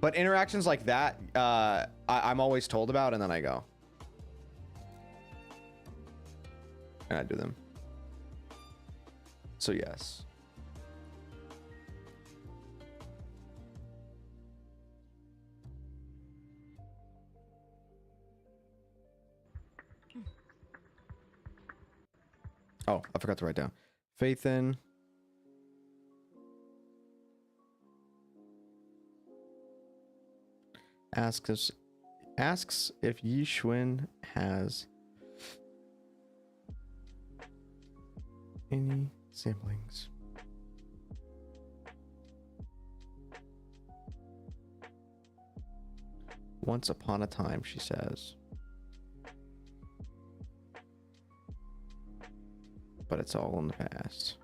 But interactions like that, I'm always told about, and then I go. And I do them. So yes. Oh, I forgot to write down. Faith in. Asks if Yishun has any siblings. Once upon a time, she says. But it's all in the past.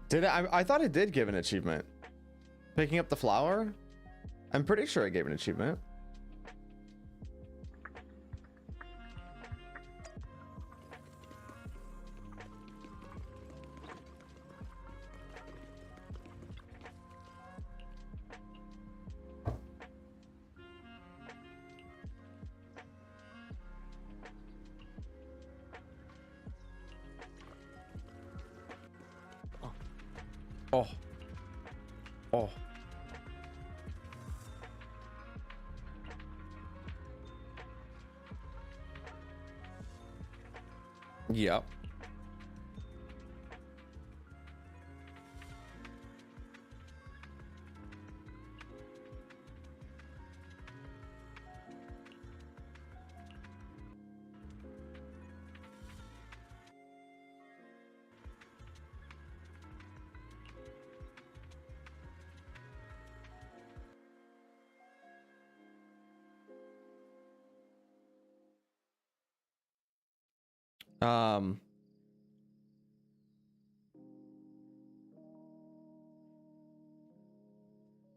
Did I thought it did give an achievement. Picking up the flower? I'm pretty sure it gave an achievement. Oh. Yep.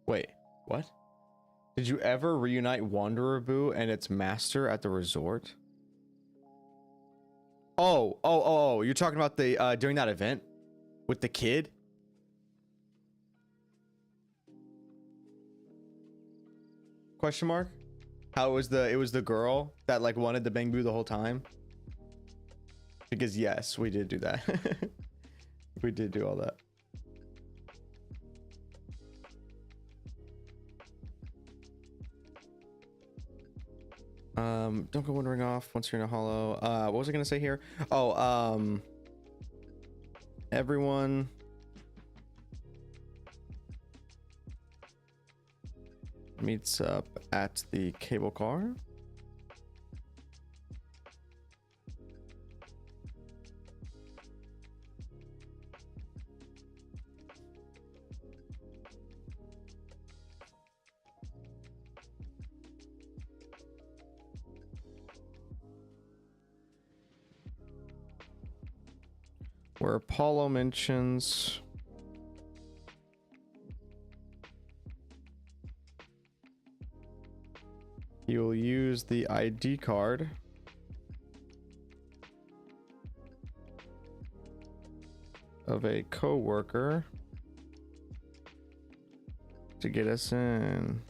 Wait, what? Did you ever reunite Wanderer Boo and its master at the resort? Oh, you're talking about the during that event with the kid? Question mark? How it was the girl that like wanted the Bang Boo the whole time? Because yes, we did do that. We did do all that. Don't go wandering off once you're in a hollow. What was I gonna say here? Oh, everyone meets up at the cable car. Where Apollo mentions He will use the ID card of a coworker to get us in.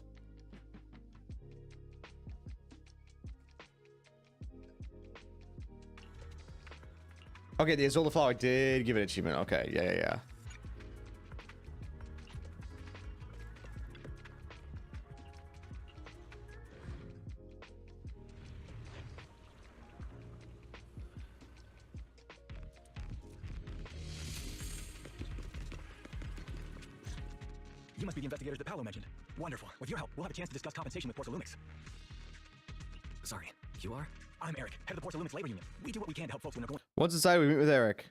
Okay, the Azola Flower did give it an achievement. Okay, yeah. You must be the investigators that Paolo mentioned. Wonderful. With your help, we'll have a chance to discuss compensation with Porcelumix. Sorry, you are? I'm Eric, head of the Porcelumix labor union. We do what we can to help folks when they're going. Once inside, we meet with Eric.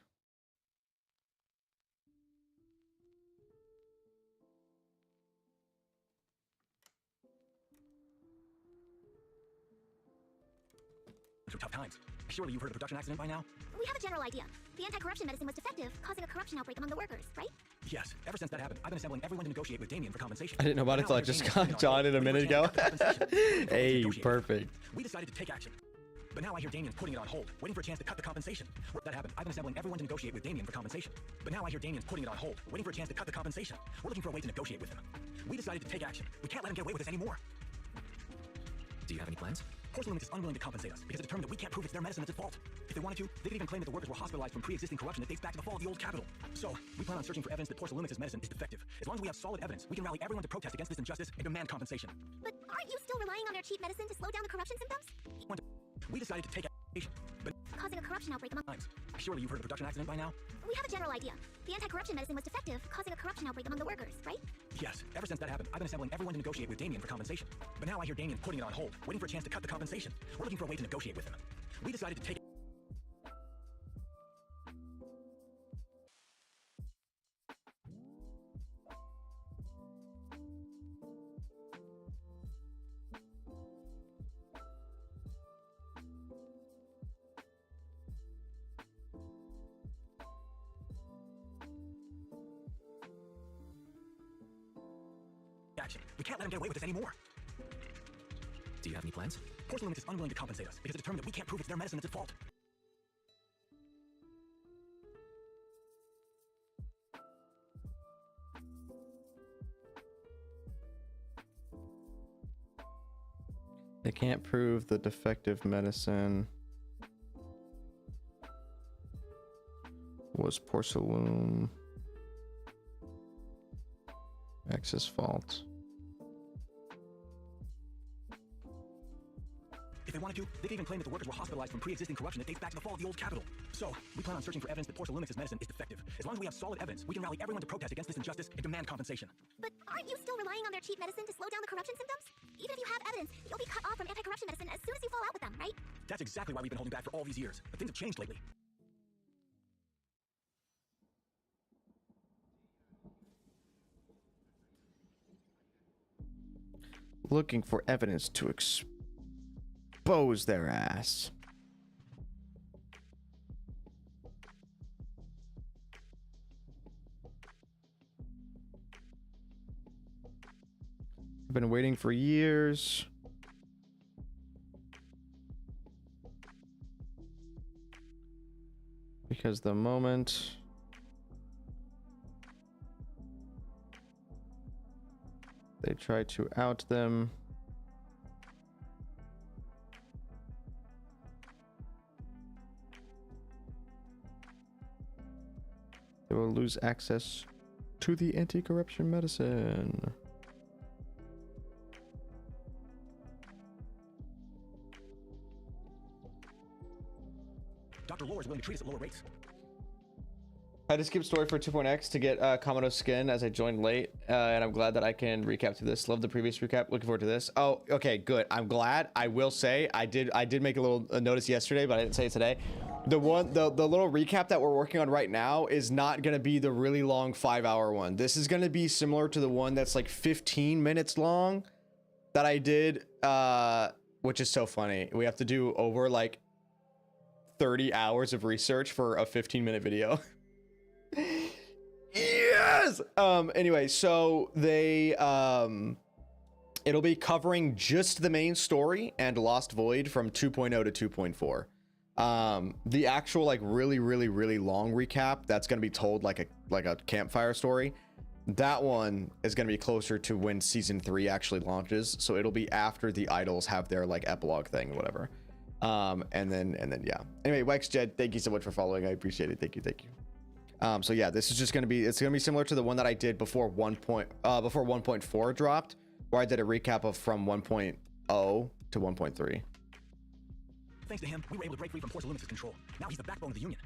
Through tough times. Surely you've heard of the production accident by now? We have a general idea. The anti-corruption medicine was defective, causing a corruption outbreak among the workers, right? Yes. Ever since that happened, I've been assembling everyone to negotiate with Damien for compensation. I didn't know about it until I just got John in a minute ago. Hey, perfect. We decided to take action. But now I hear Damien's putting it on hold, waiting for a chance to cut the compensation. That happened. I've been assembling everyone to negotiate with Damien for compensation. But now I hear Damien's putting it on hold, waiting for a chance to cut the compensation. We're looking for a way to negotiate with him. We decided to take action. We can't let him get away with this anymore. Do you have any plans? Porcelumix is unwilling to compensate us because it's determined that we can't prove it's their medicine that's at fault. If they wanted to, they could even claim that the workers were hospitalized from pre-existing corruption that dates back to the fall of the old capital. So, we plan on searching for evidence that Porcelumix's medicine is defective. As long as we have solid evidence, we can rally everyone to protest against this injustice and demand compensation. But aren't you still relying on their cheap medicine to slow down the corruption symptoms? We decided to take action, but causing a corruption outbreak among... Surely you've heard of the production accident by now? We have a general idea. The anti-corruption medicine was defective, causing a corruption outbreak among the workers, right? Yes. Ever since that happened, I've been assembling everyone to negotiate with Damien for compensation. But now I hear Damien putting it on hold, waiting for a chance to cut the compensation. We're looking for a way to negotiate with him. We decided to take... action. We can't let him get away with this anymore. Do you have any plans? Porcelumix is unwilling to compensate us because it's determined that we can't prove it's their medicine that's at fault. They can't prove the defective medicine was Porcelum X's fault. If they wanted to, they could even claim that the workers were hospitalized from pre-existing corruption that dates back to the fall of the old capital. So, we plan on searching for evidence that Porcelumix's medicine is defective. As long as we have solid evidence, we can rally everyone to protest against this injustice and demand compensation. But aren't you still relying on their cheap medicine to slow down the corruption symptoms? Even if you have evidence, you'll be cut off from anti-corruption medicine as soon as you fall out with them, right? That's exactly why we've been holding back for all these years. But things have changed lately. Looking for evidence to expose their ass. I've been waiting for years. Because the moment they try to out them, they will lose access to the anti-corruption medicine. Dr. Lohr is willing to treat us at lower rates. I just skipped story for 2.x to get Kamado skin as I joined late, and I'm glad that I can recap to this. Love the previous recap. Looking forward to this. Oh, okay, good. I'm glad. I will say I did make a little notice yesterday, but I didn't say it today. The little recap that we're working on right now is not gonna be the really long 5-hour one. This is gonna be similar to the one that's like 15 minutes long that I did, which is so funny. We have to do over like 30 hours of research for a 15-minute video. Yes. Anyway, so they It'll be covering just the main story and Lost Void from 2.0 to 2.4. The actual like really long recap that's going to be told like a campfire story, that one is going to be closer to when season 3 actually launches, so it'll be after the idols have their like epilogue thing or whatever. And then yeah, anyway, WexJed, thank you so much for following. I appreciate it. Thank you. So yeah, this is just going to be, it's going to be similar to the one that I did before 1.4 dropped, where I did a recap of from 1.0 to 1.3. Thanks to him, we were able to break free from Porcel Lumix's control. Now he's the backbone of the Union.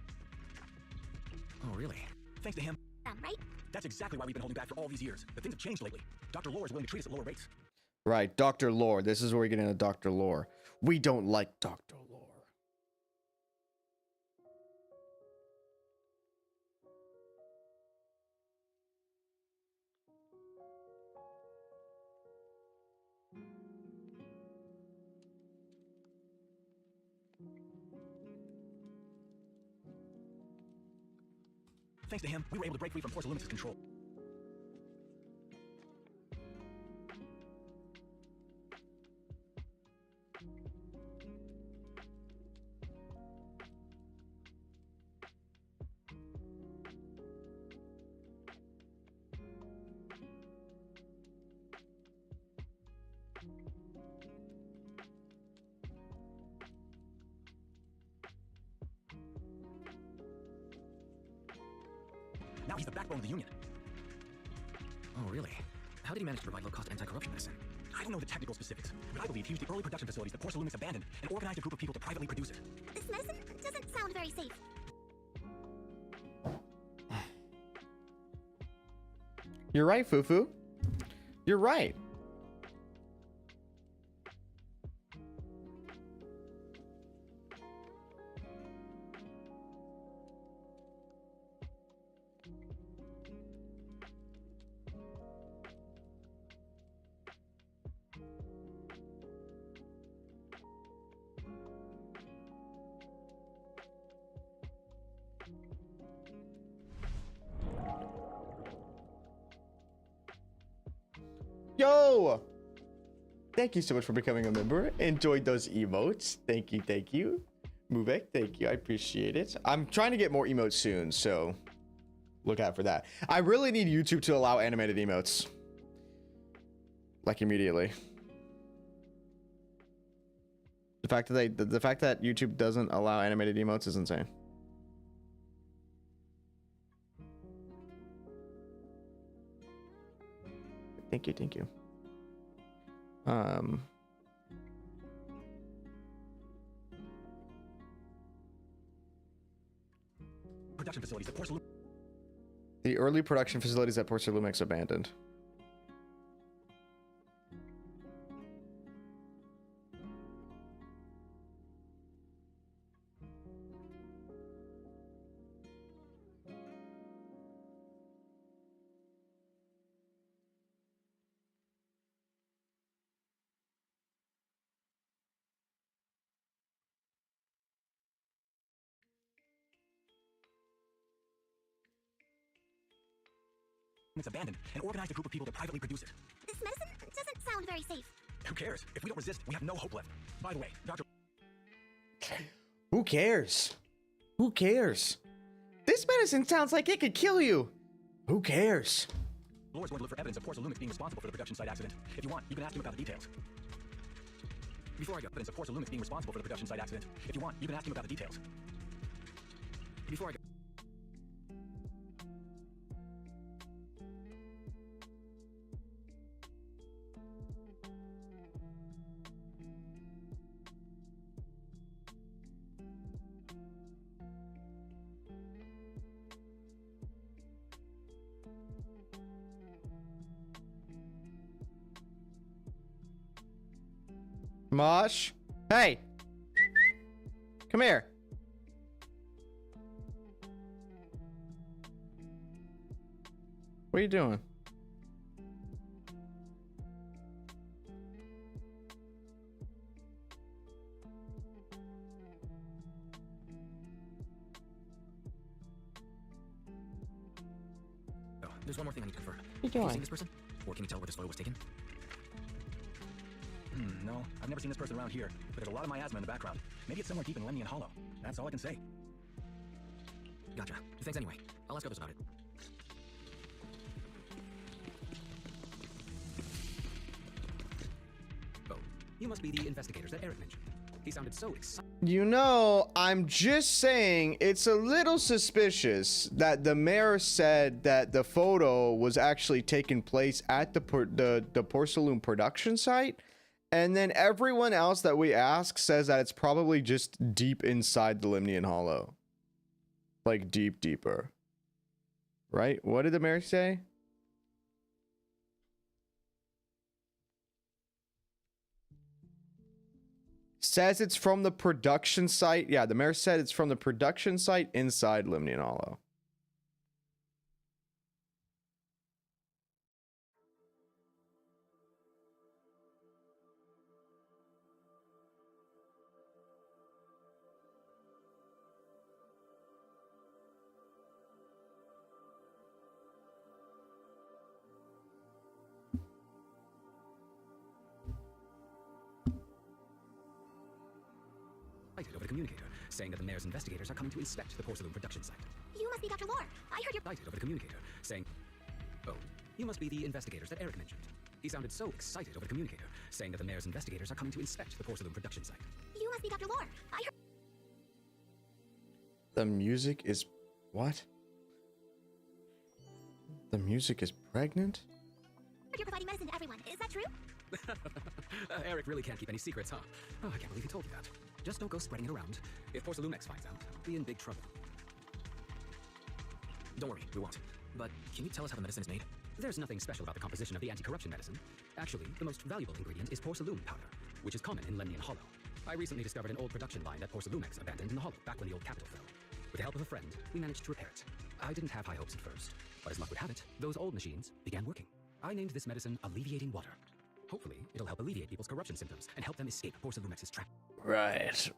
Oh, really? Thanks to him. Right? That's exactly why we've been holding back for all these years. But things have changed lately. Dr. Lohr is willing to treat us at lower rates. Right, Dr. Lohr. This is where we get into Dr. Lohr. We don't like Dr. Lohr. Thanks to him, we were able to break free from Porcel Lumix's control. Now he's the backbone of the Union. Oh, really? How did he manage to provide low-cost anti-corruption medicine? I don't know the technical specifics, but I believe he used the early production facilities that Porcel Lumix abandoned and organized a group of people to privately produce it. This medicine doesn't sound very safe. You're right, Fufu. You're right. Yo! Thank you so much for becoming a member. Enjoyed those emotes. Thank you, thank you. Mubek, thank you. I appreciate it. I'm trying to get more emotes soon, so look out for that. I really need YouTube to allow animated emotes. Like immediately. The fact that the fact that YouTube doesn't allow animated emotes is insane. Thank you, thank you. Production facilities at Porcel. The early production facilities at Porcel Lumix abandoned. It's abandoned and organized a group of people to privately produce it. This medicine doesn't sound very safe. Who cares? If we don't resist, we have no hope left. By the way, Dr. Who cares? Who cares? This medicine sounds like it could kill you. Who cares? Lohr is going to look for evidence of Porcel Lumix being responsible for the production site accident. If you want, you can ask him about the details. Before I go, evidence of Porcel Lumix being responsible for the production site accident. If you want, you can ask him about the details. Before I go. Mosh, hey, come here. What are you doing? Oh, there's one more thing I need to confirm. What are you Have you doing? seen this person? Or can you tell where this photo was taken? No, I've never seen this person around here, but there's a lot of miasma in the background. Maybe it's somewhere deep in Lemnian Hollow. That's all I can say. Gotcha. Thanks anyway. I'll ask others about it. Oh, you must be the investigators that Eric mentioned. He sounded so excited. You know, I'm just saying it's a little suspicious that the mayor said that the photo was actually taking place at the porcelain production site, and then everyone else that we ask says that it's probably just deep inside the Lemnian Hollow. Like deeper. Right? What did the mayor say? Says it's from the production site. Yeah, the mayor said it's from the production site inside Lemnian Hollow. Over the communicator, saying that the mayor's investigators are coming to inspect the porcelain production site. You must be Dr. Lohr. I heard your... Over the communicator, saying... Oh, you must be the investigators that Eric mentioned. He sounded so excited over the communicator, saying that the mayor's investigators are coming to inspect the porcelain production site. You must be Dr. Lohr. I heard... The music is... What? The music is pregnant? You're providing medicine to everyone. Is that true? Eric really can't keep any secrets, huh? Oh, I can't believe he told you that. Just don't go spreading it around. If Porcelumex finds out, we'll be in big trouble. Don't worry, we won't. But can you tell us how the medicine is made? There's nothing special about the composition of the anti-corruption medicine. Actually, the most valuable ingredient is porcelain powder, which is common in Lemnian Hollow. I recently discovered an old production line that Porcelumex abandoned in the Hollow back when the old capital fell. With the help of a friend, we managed to repair it. I didn't have high hopes at first, but as luck would have it, those old machines began working. I named this medicine Alleviating Water. Hopefully, it'll help alleviate people's corruption symptoms and help them escape Porcelumex's trap. Right.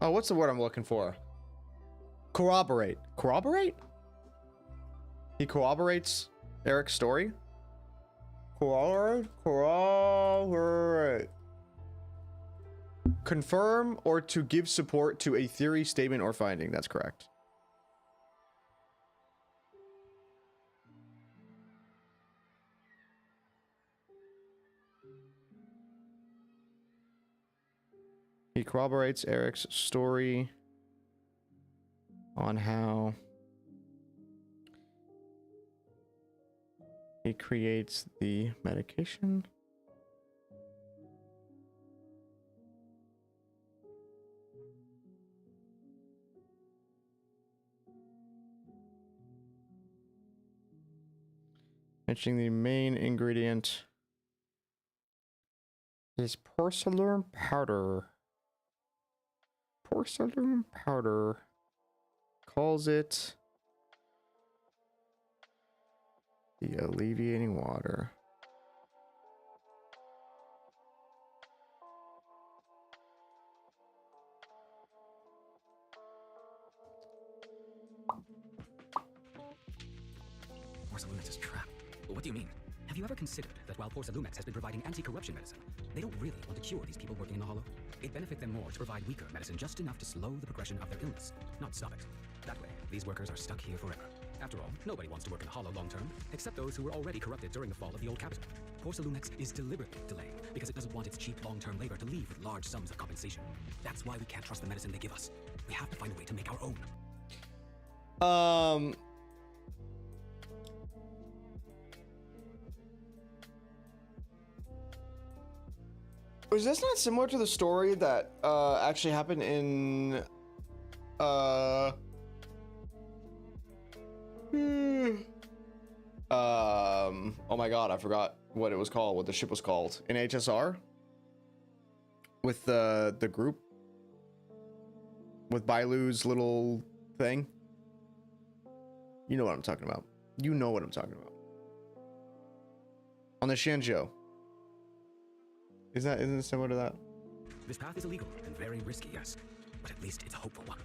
Oh, what's the word I'm looking for? Corroborate. Corroborate? He corroborates Eric's story? Corroborate. Confirm or to give support to a theory, statement, or finding. That's correct. He corroborates Eric's story on how he creates the medication. Mentioning the main ingredient is porcelain powder. Porcelain powder. Calls it the alleviating water. Porcelumex's trap. What do you mean? Have you ever considered that while Porcelumex has been providing anti-corruption medicine, they don't really want to cure these people working in the Hollow? It'd benefit them more to provide weaker medicine just enough to slow the progression of their illness, not stop it. That way, these workers are stuck here forever. After all, nobody wants to work in the Hollow long term, except those who were already corrupted during the fall of the old capital. Porcelumex is deliberately delaying because it doesn't want its cheap long-term labor to leave with large sums of compensation. That's why we can't trust the medicine they give us. We have to find a way to make our own. Was this not similar to the story that actually happened in oh my god, I forgot what it was called, what the ship was called in HSR with the group with Bailu's little thing. You know what I'm talking about. You know what I'm talking about. on the Shinjo. Isn't it similar to that? This path is illegal and very risky, yes. But at least it's a hopeful one.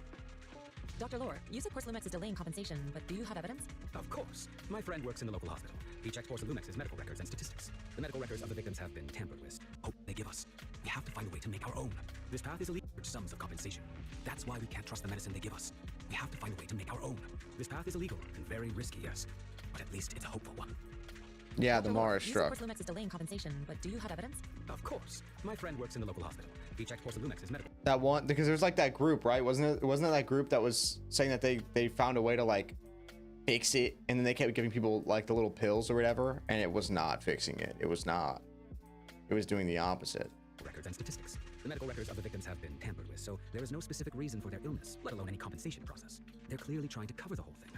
Dr. Lohr, you said Porcelumex is delaying compensation, but do you have evidence? Of course. My friend works in the local hospital. He checks Porcelumex's medical records and statistics. The medical records of the victims have been tampered with. Hope they give us. We have to find a way to make our own. This path is illegal for sums of compensation. That's why we can't trust the medicine they give us. We have to find a way to make our own. This path is illegal and very risky, yes. But at least it's a hopeful one. Yeah, the Dr. Lohr, Mars you struck. said Porcelumex is delaying compensation, but do you have evidence? Of course. My friend works in the local hospital. He checks Porcelumex's medical. That one, because there's like that group, right? Wasn't it that group that was saying that they found a way to like fix it, and then they kept giving people like the little pills or whatever, and it was not fixing it. It was not. It was doing the opposite. Records and statistics. The medical records of the victims have been tampered with, so there is no specific reason for their illness, let alone any compensation process. They're clearly trying to cover the whole thing.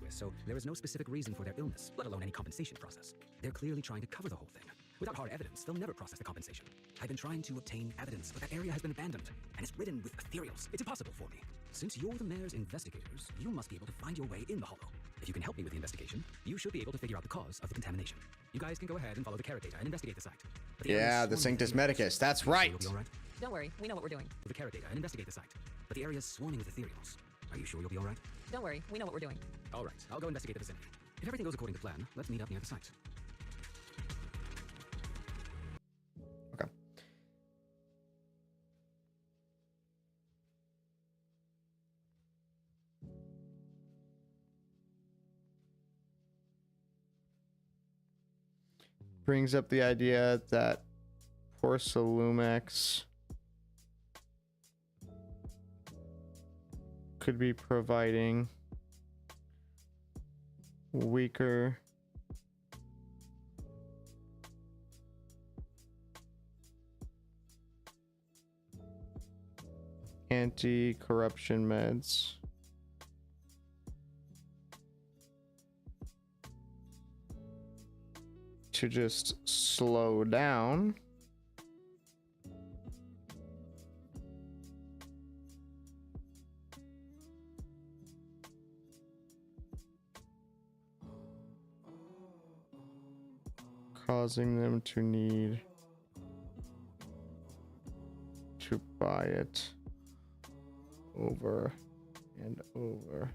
So there is no specific reason for their illness, let alone any compensation process. They're clearly trying to cover the whole thing. Without hard evidence, they'll never process the compensation. I've been trying to obtain evidence, but that area has been abandoned, and it's ridden with ethereals. It's impossible for me. Since you're the mayor's investigators, you must be able to find your way in the hollow. If you can help me with the investigation, you should be able to figure out the cause of the contamination. You guys can go ahead and follow the carrot data and investigate the site. But the Yeah, the area is swarming Sanctus with ethereals. Medicus. That's Are you sure right. you'll be all right? Don't worry, we know what we're doing. The carrot data and investigate the site. But the area is swarming with ethereals. Are you sure you'll be all right? Don't worry, we know what we're doing. All right, I'll go investigate the vicinity. If everything goes according to plan, let's meet up near the site. Okay. Brings up the idea that Porcelumex could be providing weaker anti-corruption meds to just slow down causing them to need to buy it over and over.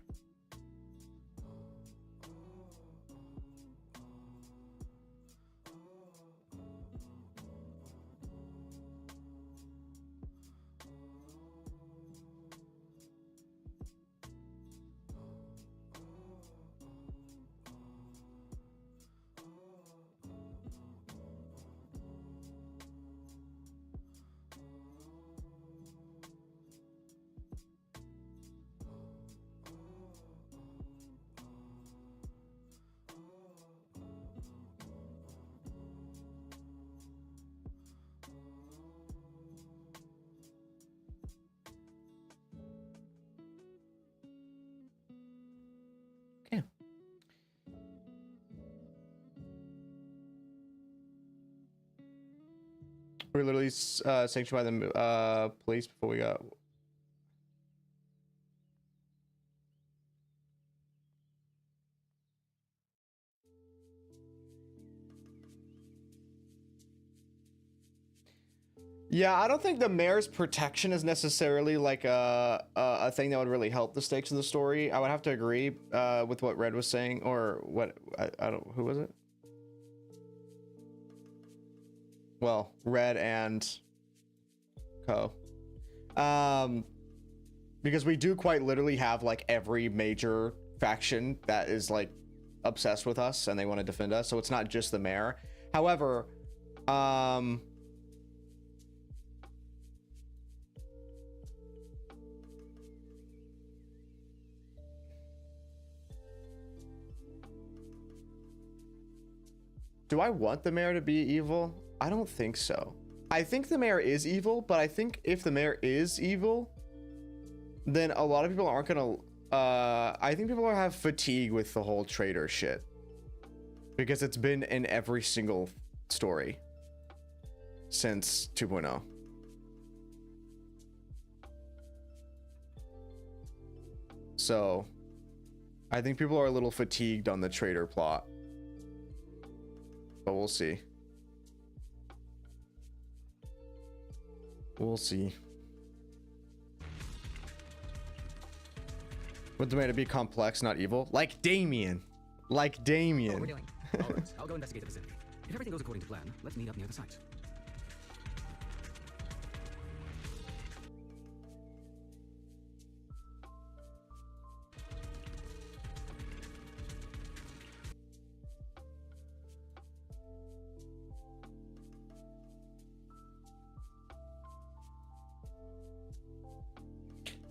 We were literally sanctioned by the police before we got. Yeah, I don't think the mayor's protection is necessarily like a thing that would really help the stakes of the story. I would have to agree with what Red was saying, or what I don't. Who was it? Well, Red and Co. Because we do quite literally have like every major faction that is like obsessed with us and they want to defend us, so it's not just the mayor. However, do I want the mayor to be evil? I don't think so. I think the mayor is evil, but I think if the mayor is evil, then a lot of people aren't gonna I think people have fatigue with the whole traitor shit, because it's been in every single story since 2.0. So I think people are a little fatigued on the traitor plot. but we'll see. We'll see. Want the mayor to be complex, not evil, like Damien. Like Damien. What we're doing. All right, I'll go investigate the vicinity. If everything goes according to plan, let's meet up near the site.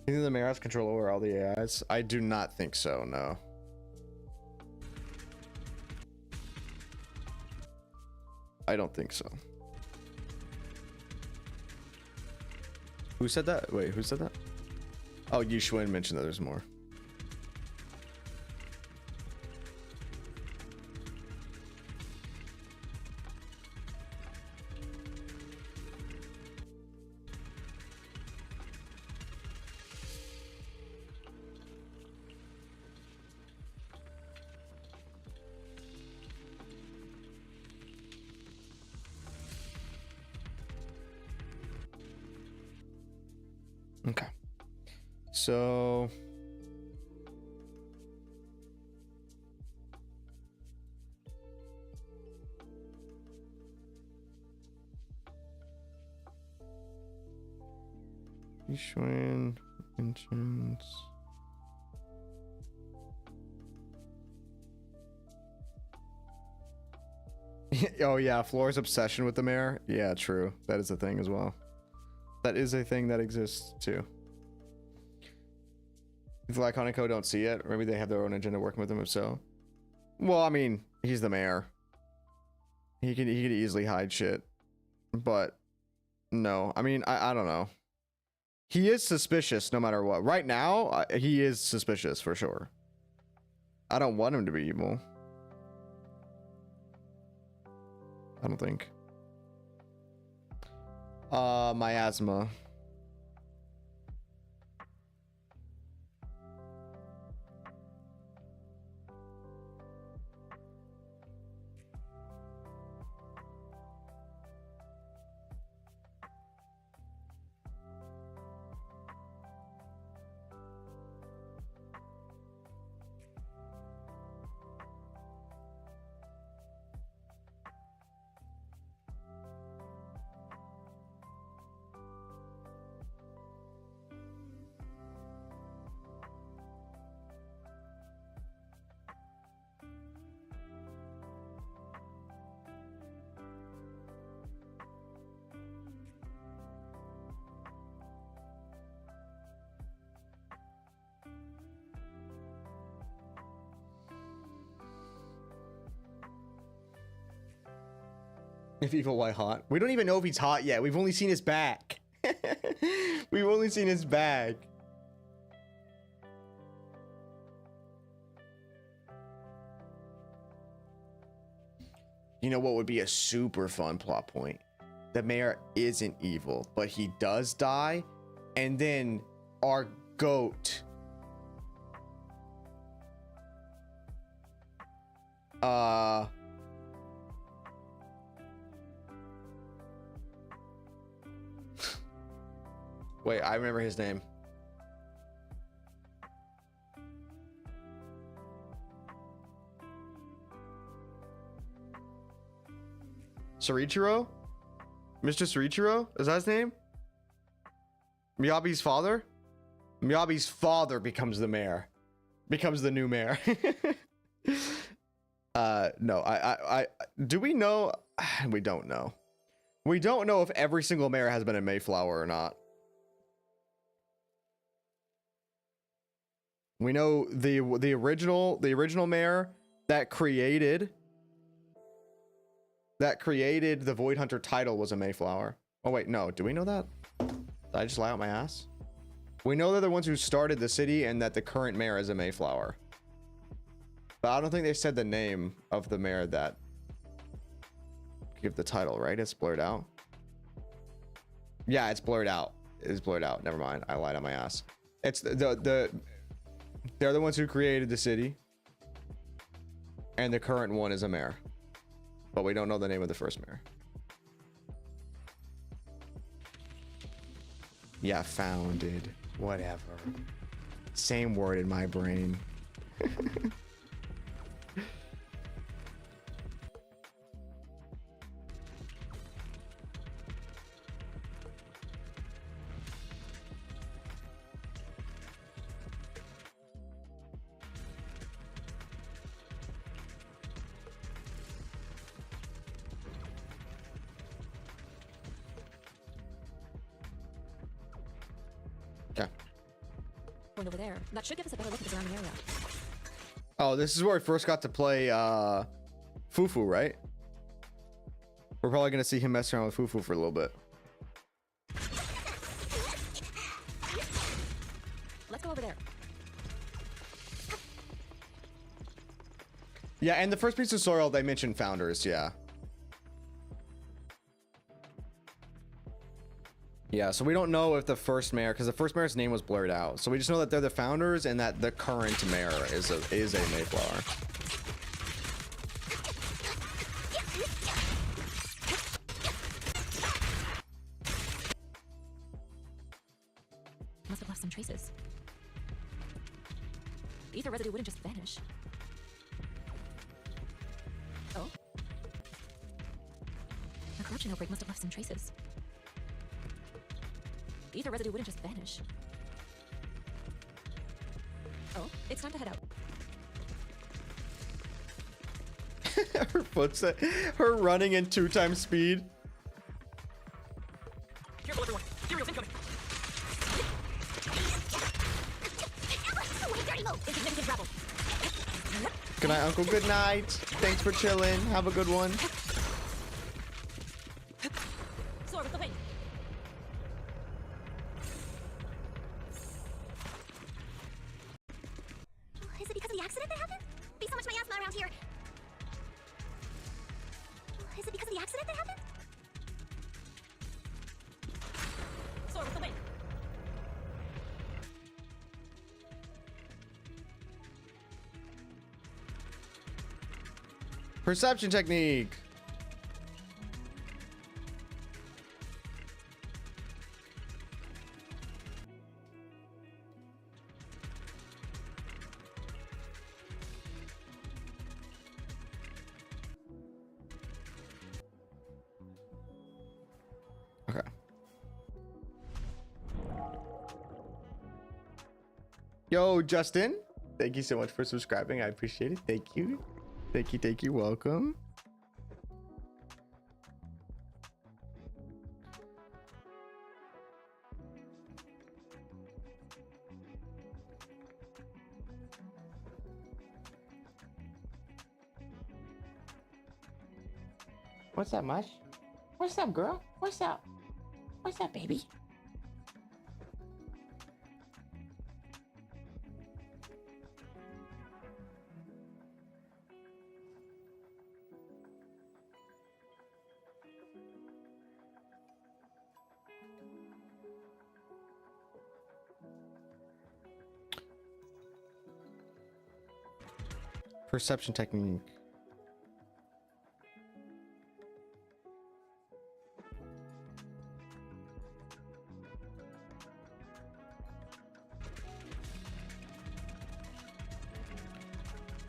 You think the mayor has control over all the AIs? I do not think so, no. I don't think so. Who said that? Wait, who said that? Oh, Yushwin mentioned that there's more. Okay. So Yushwin mentions oh yeah, Floor's obsession with the mayor. Yeah, true. That is a thing as well. That is a thing that exists too. If the Lyconico don't see it, or maybe they have their own agenda working with him. If so, well, I mean, he's the mayor. He could easily hide shit, but no, I mean, I don't know. He is suspicious no matter what. Right now, he is suspicious for sure. I don't want him to be evil. I don't think. Myasma. If evil, why hot? We don't even know if he's hot yet. We've only seen his back. We've only seen his back. You know what would be a super fun plot point? The mayor isn't evil, but he does die, and then our goat wait, I remember his name. Zzzero? Mr. Zzzero? Is that his name? Miyabi's father? Miyabi's father becomes the mayor. Becomes the new mayor. No, I do we know? We don't know. We don't know if every single mayor has been a Mayflower or not. We know the original mayor that created the Void Hunter title was a Mayflower. Oh wait, no, do we know that? Did I just lie out my ass? We know they're the ones who started the city and that the current mayor is a Mayflower. But I don't think they said the name of the mayor that give the title, right? It's blurred out. Yeah, it's blurred out. It's blurred out. Never mind. I lied on my ass. It's they're the ones who created the city. And the current one is a mayor. but we don't know the name of the first mayor. Yeah, founded. Whatever. Same word in my brain. Okay. Going over there. That should give us a better look at the surrounding area. Oh, this is where we first got to play Fufu, right? We're probably gonna see him mess around with Fufu for a little bit. Let's go over there. Yeah, and the first piece of soil they mentioned founders, yeah. Yeah, so we don't know if the first mayor, because the first mayor's name was blurred out. So we just know that they're the founders and that the current mayor is a Mayflower. Must have left some traces. The ether residue wouldn't just vanish. Oh? The corruption outbreak must have left some traces. The ether residue wouldn't just vanish. Oh, it's time to head out. Her footstep, her running in 2 times speed. Careful, everyone. Cereal's incoming. Insignificant rebel. Good night, Uncle. Good night. Thanks for chilling. Have a good one. Soar with the wind. Is it because of the accident that happened? Be so much miasma around here. Is it because of the accident that happened? Soar with the wind. Perception technique. Okay. Yo, Justin. Thank you so much for subscribing. I appreciate it. Thank you. Thank you. Thank you. Welcome. What's up, Mush? What's up, girl? What's up? What's up, baby? Perception technique.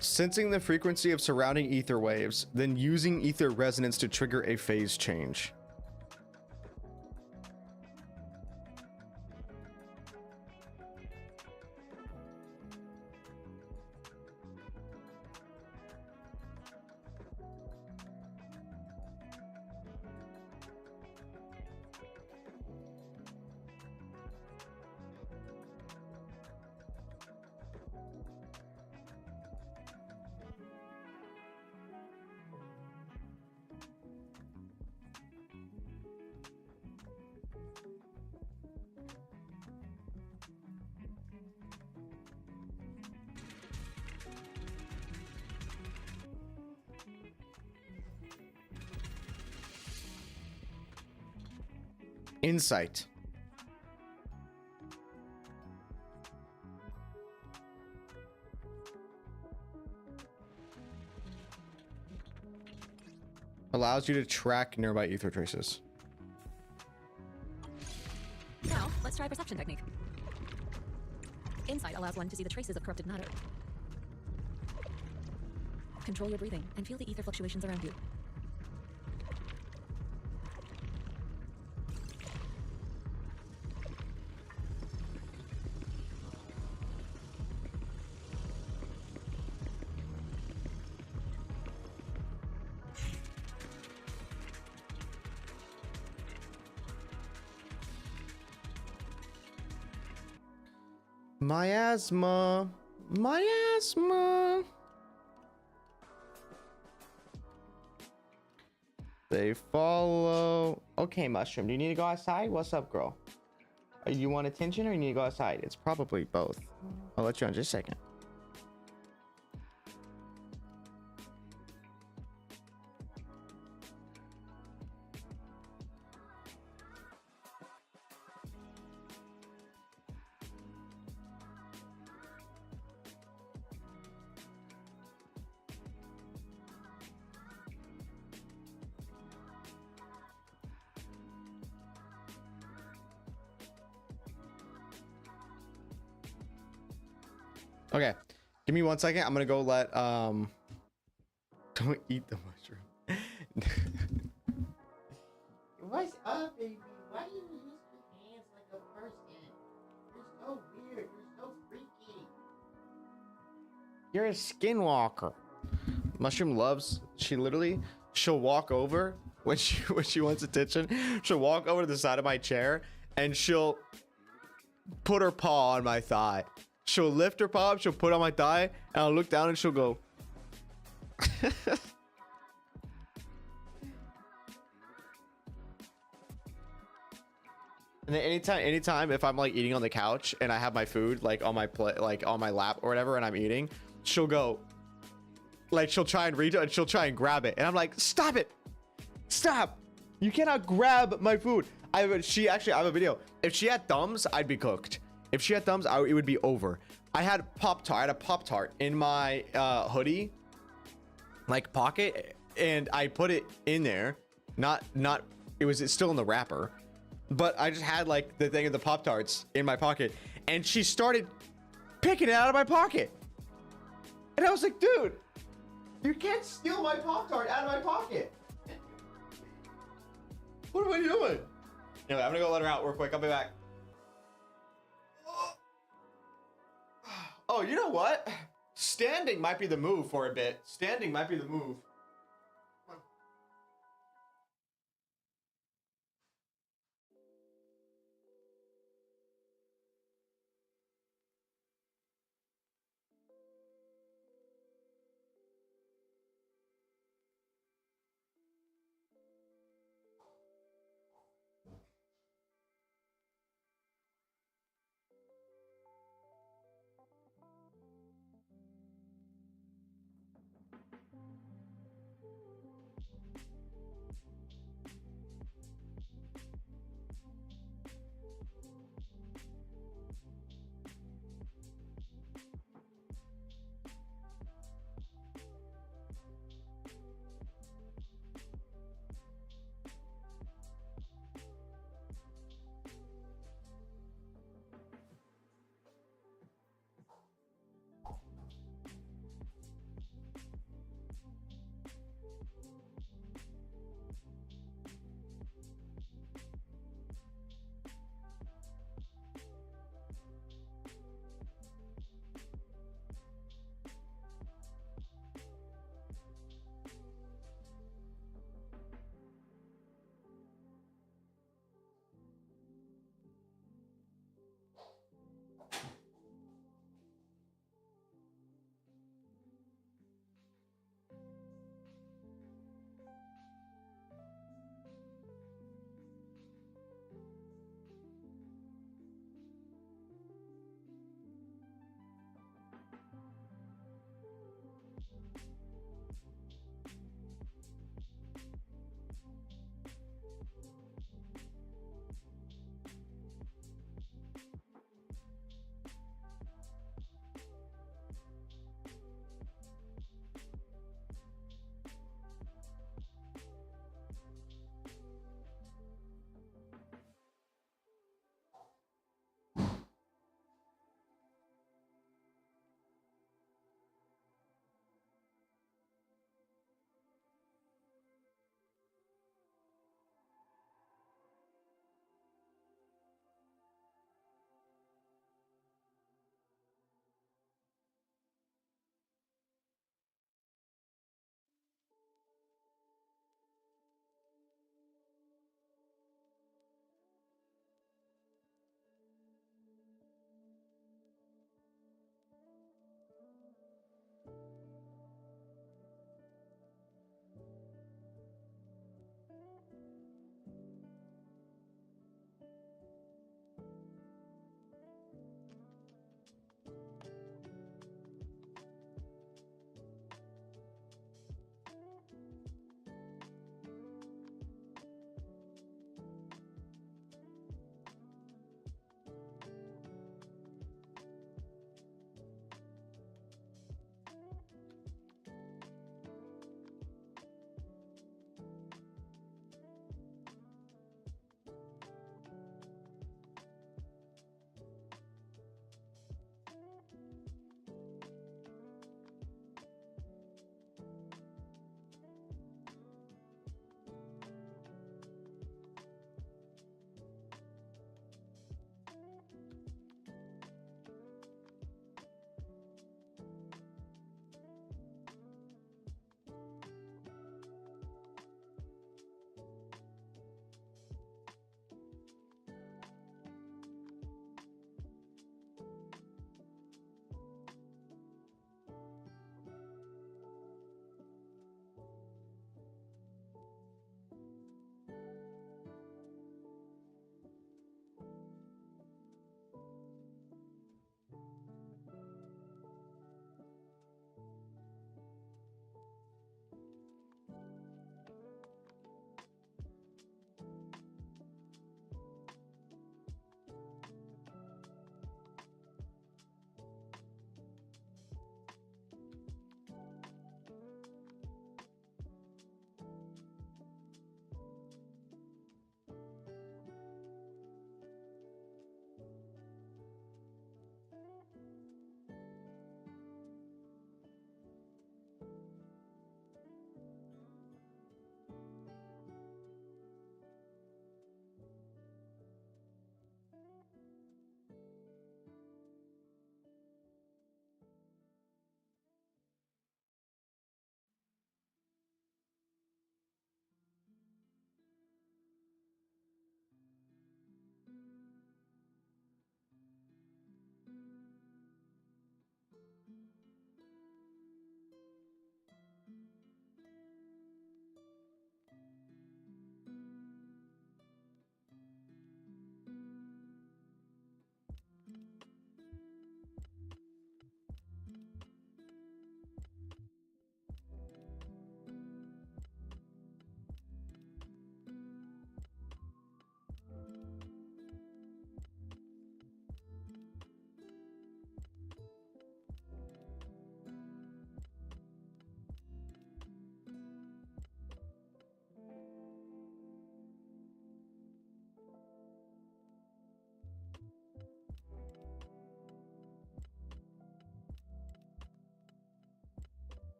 Sensing the frequency of surrounding ether waves, then using ether resonance to trigger a phase change. Insight. Allows you to track nearby ether traces. Now, let's try a perception technique. Insight allows one to see the traces of corrupted matter. Control your breathing and feel the ether fluctuations around you. Myasma. Myasma. They follow. Okay, Mushroom, do you need to go outside? What's up, girl? You want attention or you need to go outside? It's probably both. I'll let you on just a second. Okay, give me 1 second. I'm gonna go let don't eat the mushroom. What's up, baby? Why do you use your hands like a person? You're so weird. You're so freaky. You're a skinwalker. Mushroom loves. She'll walk over when she wants attention. She'll walk over to the side of my chair and she'll put her paw on my thigh. She'll lift her paw up, she'll put it on my thigh, and I'll look down and she'll go. And then anytime if I'm like eating on the couch and I have my food like on my plate, like on my lap or whatever, and I'm eating, she'll go. Like she'll try and reach it and she'll try and grab it, and I'm like, stop it, stop! You cannot grab my food. I have a video. If she had thumbs, I'd be cooked. If she had thumbs, it would be over. I had a Pop-Tart in my hoodie, like pocket, and I put it in there. It's still in the wrapper, but I just had like the thing of the Pop-Tarts in my pocket, and she started picking it out of my pocket. And I was like, dude, you can't steal my Pop-Tart out of my pocket. What am I doing? Anyway, I'm gonna go let her out real quick. I'll be back. Oh, you know what? Standing might be the move for a bit. Standing might be the move.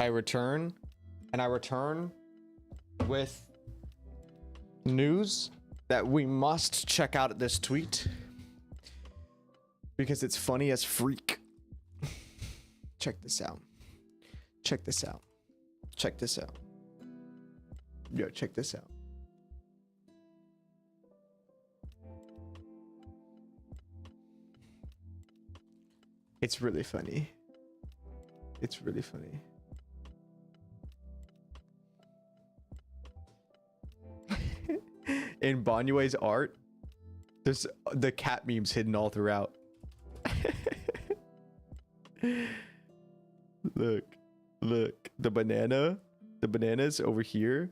I return, and I return with news that we must check out this tweet because it's funny as freak. Check this out. Check this out. Check this out. Yo, check this out. It's really funny. It's really funny. In Banyue's art, there's the cat memes hidden all throughout. Look, look, the banana's over here.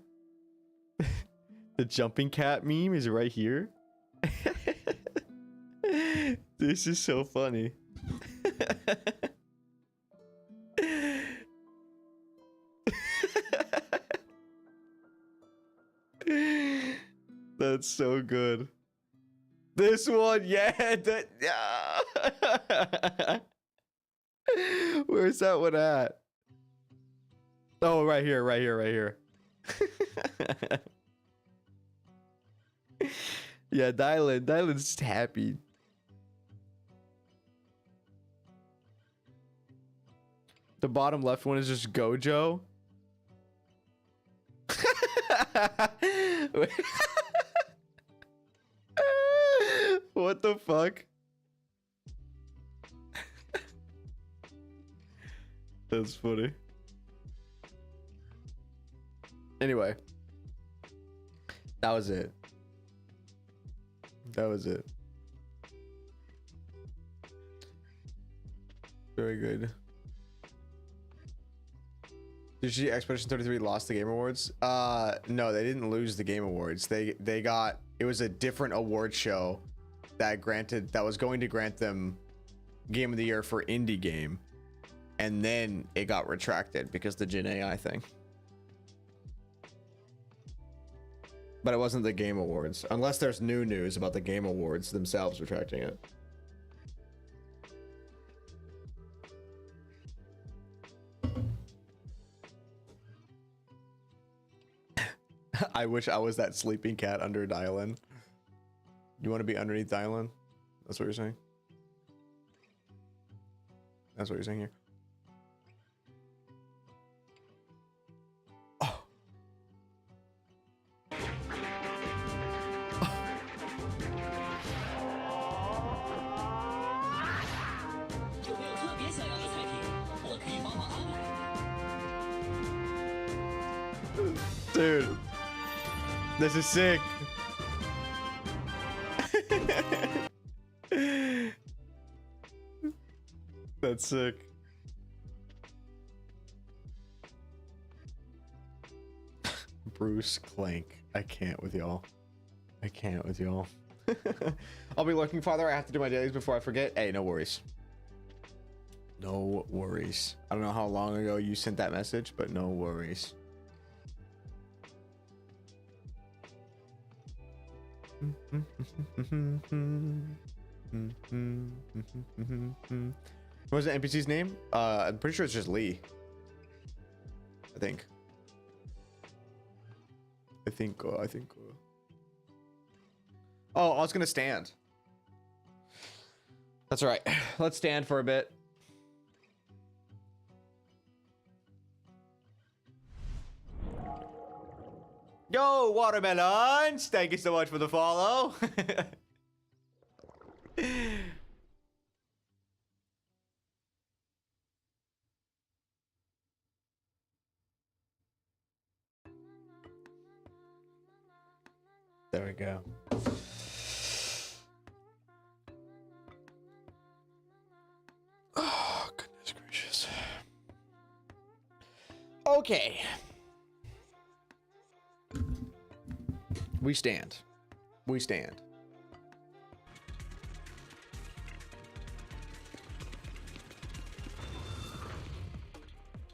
The jumping cat meme is right here. This is so funny. That's so good. This one, yeah, where's that one at? Oh, right here, right here, right here. Yeah, Dylan's just happy. The bottom left one is just Gojo. What the fuck? That's funny. Anyway, that was it. That was it. Very good. Did you see Expedition 33 lost the Game Awards? No, they didn't lose the Game Awards. They got, it was a different award show that was going to grant them Game of the Year for indie game, and then it got retracted because the Gen AI thing. But it wasn't the Game Awards, unless there's new news about the Game Awards themselves retracting it. I wish I was that sleeping cat under Dylan. You want to be underneath Dylan? That's what you're saying? That's what you're saying here? Oh. Dude, this is sick. That's sick. Bruce Clank. I can't with y'all. I can't with y'all. I'll be looking farther. I have to do my dailies before I forget. Hey, no worries. No worries. I don't know how long ago you sent that message, but no worries. What was the NPC's name? I'm pretty sure it's just Lee. I think. Oh, I was gonna stand. That's right. Let's stand for a bit. Yo, watermelons! Thank you so much for the follow. There we go. Oh, goodness gracious. Okay. We stand. We stand.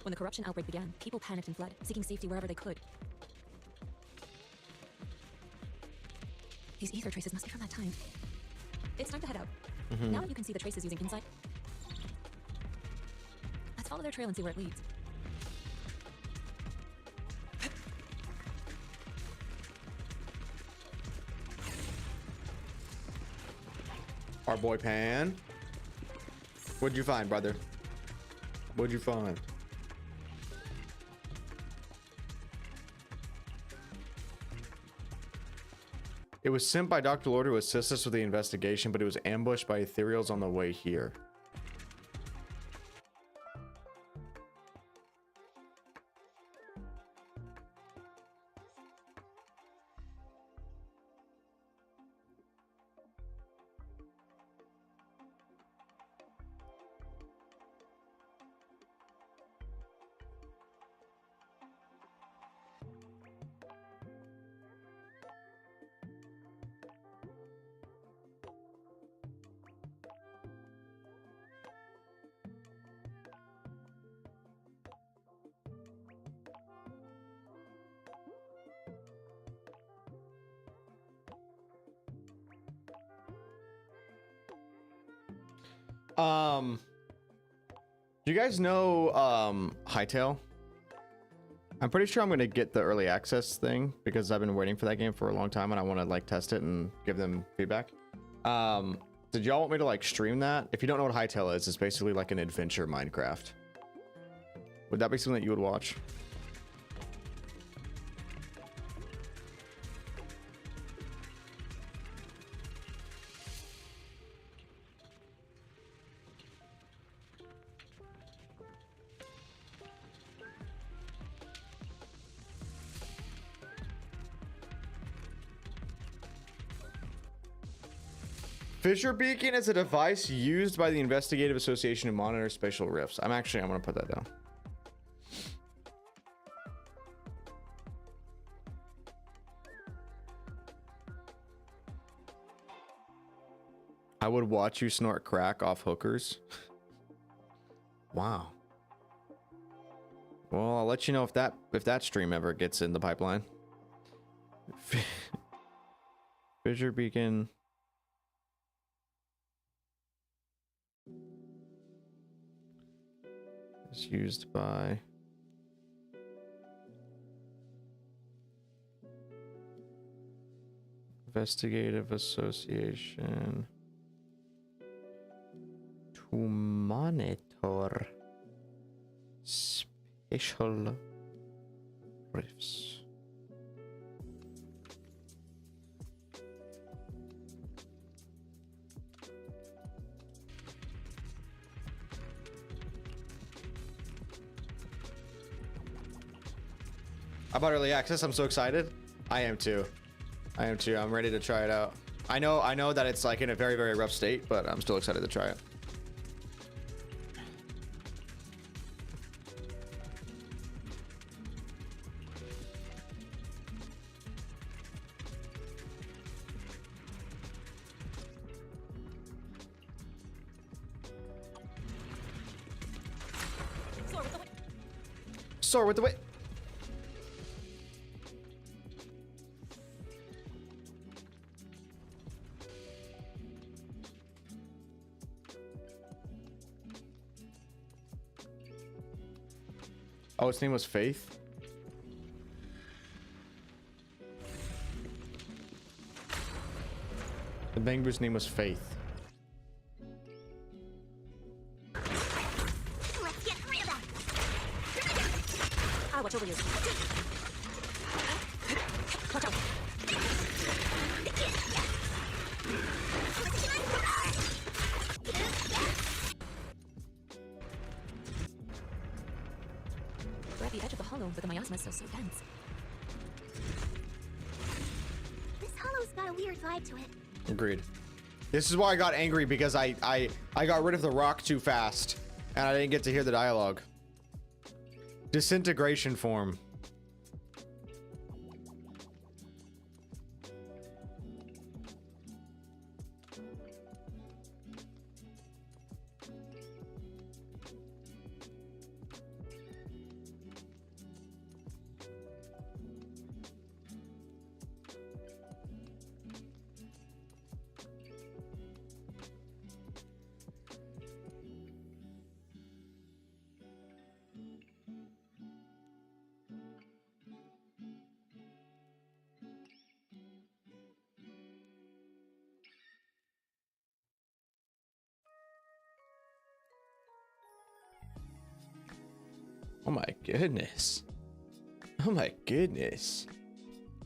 When the corruption outbreak began, people panicked and fled, seeking safety wherever they could. These ether traces must be from that time. It's time to head out. Now that you can see the traces using insight, let's follow their trail and see where it leads. Our boy Pan. What'd you find, brother? What'd you find? It was sent by Dr. Lohr to assist us with the investigation, but it was ambushed by ethereals on the way here. Do you guys know Hightail? I'm pretty sure I'm gonna get the early access thing because I've been waiting for that game for a long time and I want to like test it and give them feedback. Did y'all want me to like stream that? If you don't know what Hightail is, it's basically like an adventure Minecraft. Would that be something that you would watch? Fissure Beacon is a device used by the Investigative Association to monitor spatial rifts. I'm gonna put that down. I would watch you snort crack off hookers. Wow. Well, I'll let you know if that stream ever gets in the pipeline. Fissure Beacon. Is used by Investigative Association to monitor spatial rifts. About early access, I'm so excited. I am too. I'm ready to try it out. I know that it's like in a very, very rough state, but I'm still excited to try it. Soar with the wind. Oh, its name was Faith? The Bangbu's name was Faith. Let's get rid of them. I'll watch over you. Watch out. We're at the edge of the hollow, but the Myasma is so dense. This hollow's got a weird vibe to it. Agreed. This is why I got angry, because I got rid of the rock too fast and I didn't get to hear the dialogue. Disintegration form. Oh my goodness. Oh my goodness.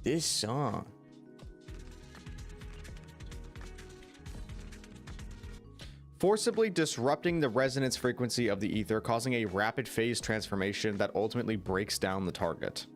This song. Forcibly disrupting the resonance frequency of the ether, causing a rapid phase transformation that ultimately breaks down the target.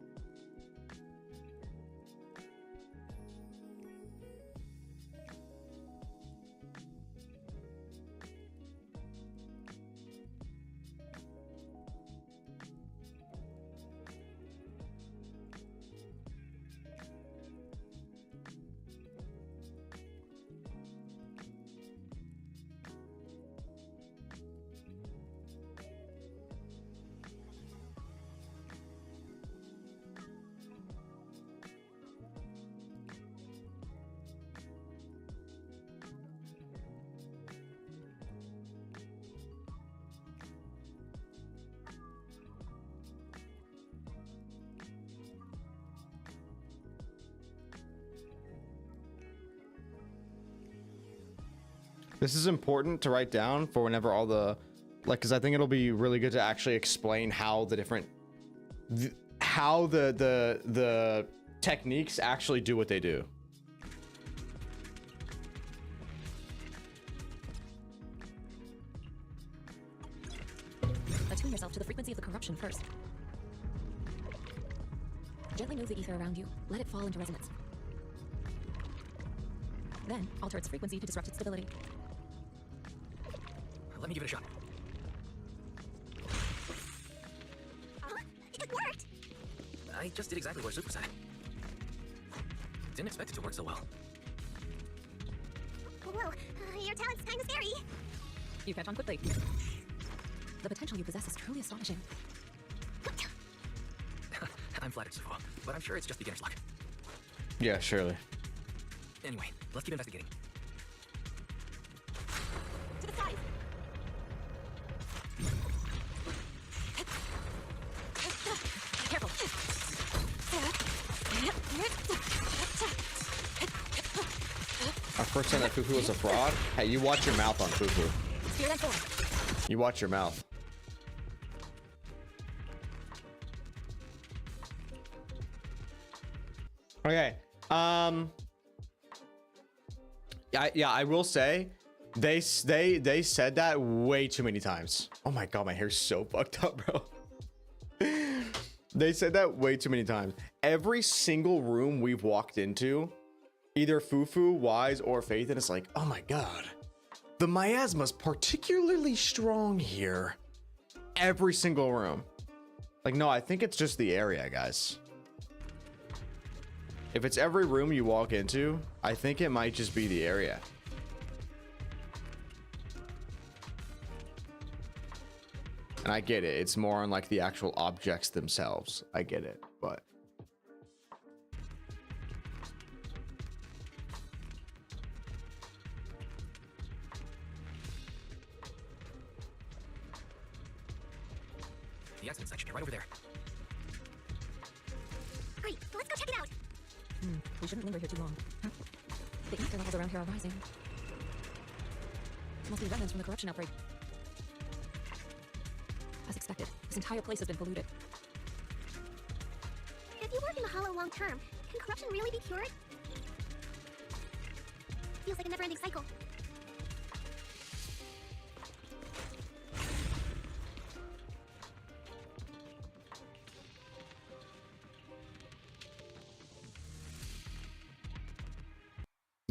This is important to write down for whenever all the, like, because I think it'll be really good to actually explain how the different, how the techniques actually do what they do. Attune yourself to the frequency of the corruption first. Gently move the ether around you. Let it fall into resonance. Then, alter its frequency to disrupt its stability. Let me give it a shot. It worked! I just did exactly what Super said. Didn't expect it to work so well. Whoa, your talent's kinda scary. You catch on quickly. The potential you possess is truly astonishing. I'm flattered, Zzzero, but I'm sure it's just beginner's luck. Yeah, surely. Anyway, let's keep investigating. To the side! Careful. Our first time that Fufu was a fraud. Hey, you watch your mouth on Fufu. Spear and forward. You watch your mouth. Okay. Yeah, I will say they said that way too many times. Oh my god, my hair's so fucked up, bro. They said that way too many times. Every single room we've walked into, either Fufu, Wise, or Faith, and it's like, oh my god, the miasma's particularly strong here. Every single room. Like, no, I think it's just the area, guys. If it's every room you walk into, I think it might just be the area. And I get it. It's more on like the actual objects themselves. I get it, but The accident section, right over there. Great, let's go check it out! We shouldn't linger here too long. The ether levels around here are rising. Must be remnants from the corruption outbreak. As expected, this entire place has been polluted. If you work in the Hollow long term, can corruption really be cured? Feels like a never-ending cycle.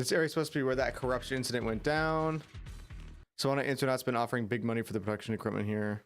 this area is supposed to be where that corruption incident went down. So on internet's been offering big money for the production equipment here.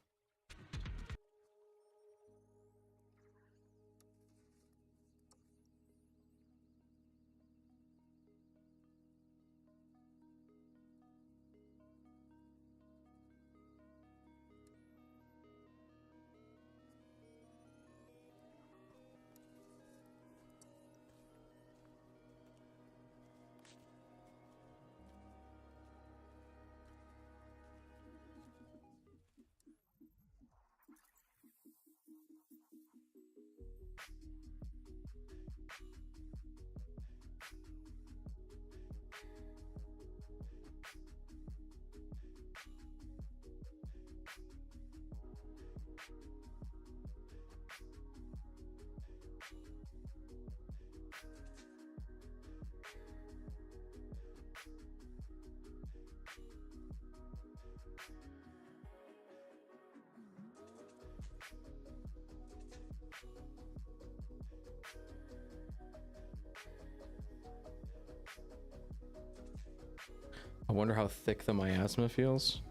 I wonder how thick the miasma feels.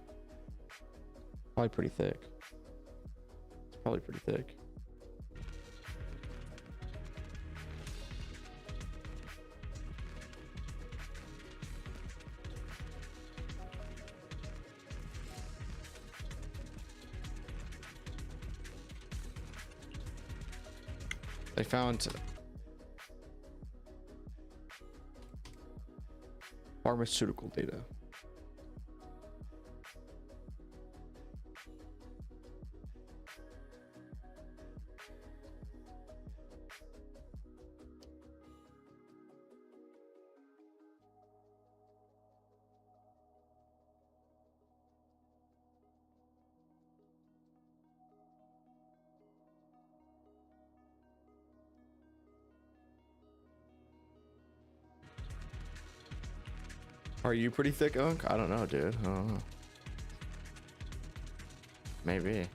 Probably pretty thick. It's probably pretty thick. They found pharmaceutical data. Are you pretty thick, Unk? I don't know, dude. I don't know. Maybe.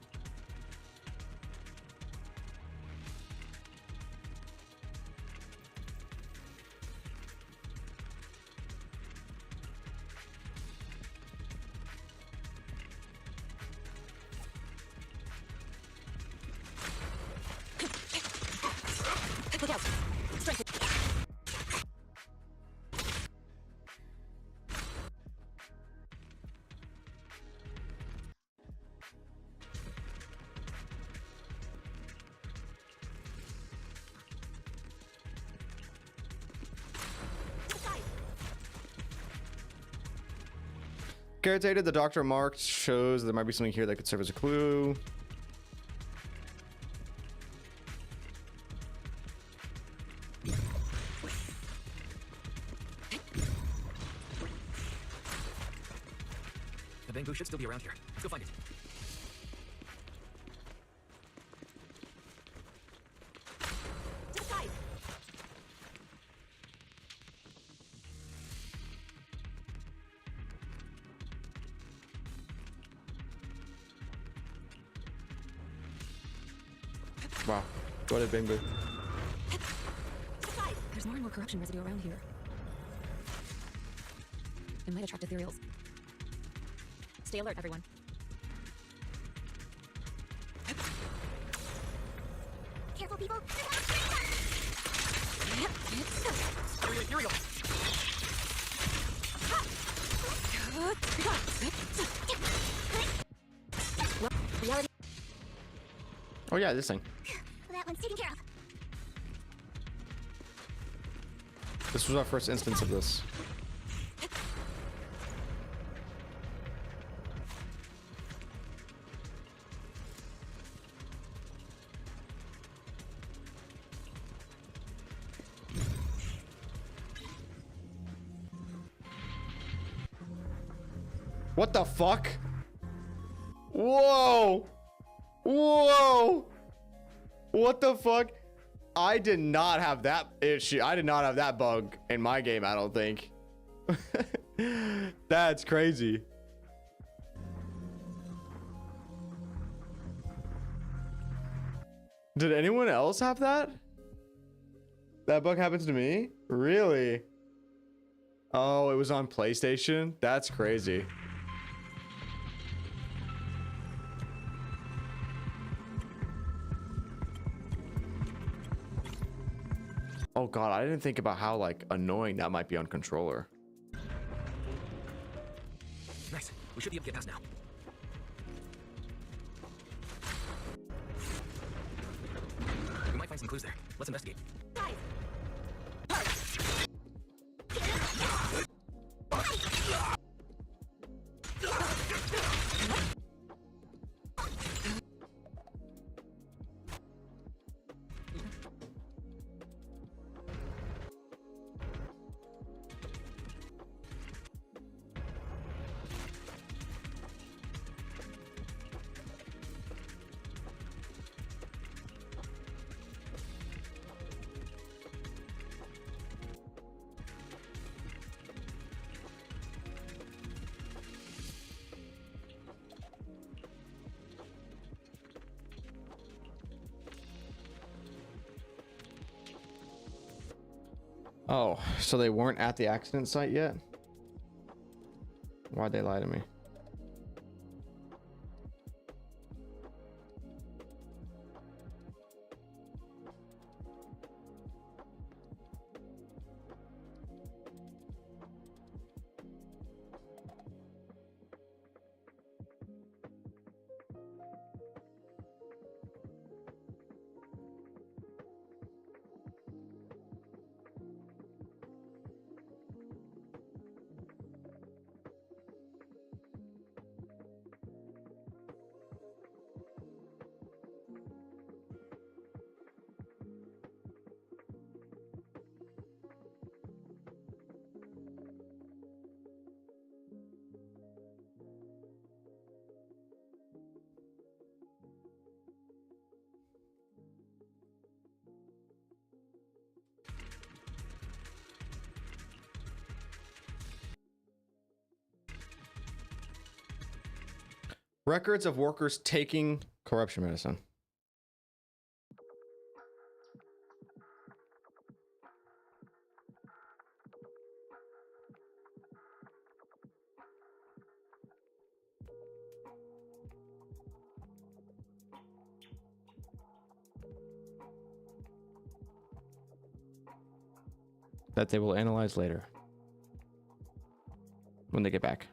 Look out! Strength. Carrot data the doctor marked shows there might be something here that could serve as a clue. The bamboo should still be around here. Let's go find it. Wow. What a bamboo. There's more and more corruption residue around here. It might attract ethereals. Stay alert, everyone. Careful, people. Here we go. Reality. Oh yeah, this thing. That one's taken care of. This was our first instance of this. What the fuck? Whoa! Whoa! What the fuck? I did not have that issue. I did not have that bug in my game, I don't think. That's crazy. Did anyone else have that? That bug happens to me? Really? Oh, it was on PlayStation? That's crazy. Oh god, I didn't think about how like annoying that might be on controller. Nice. We should be able to get past now. We might find some clues there. Let's investigate. Oh, so they weren't at the accident site yet? Why'd they lie to me? Records of workers taking corruption medicine. That they will analyze later when they get back.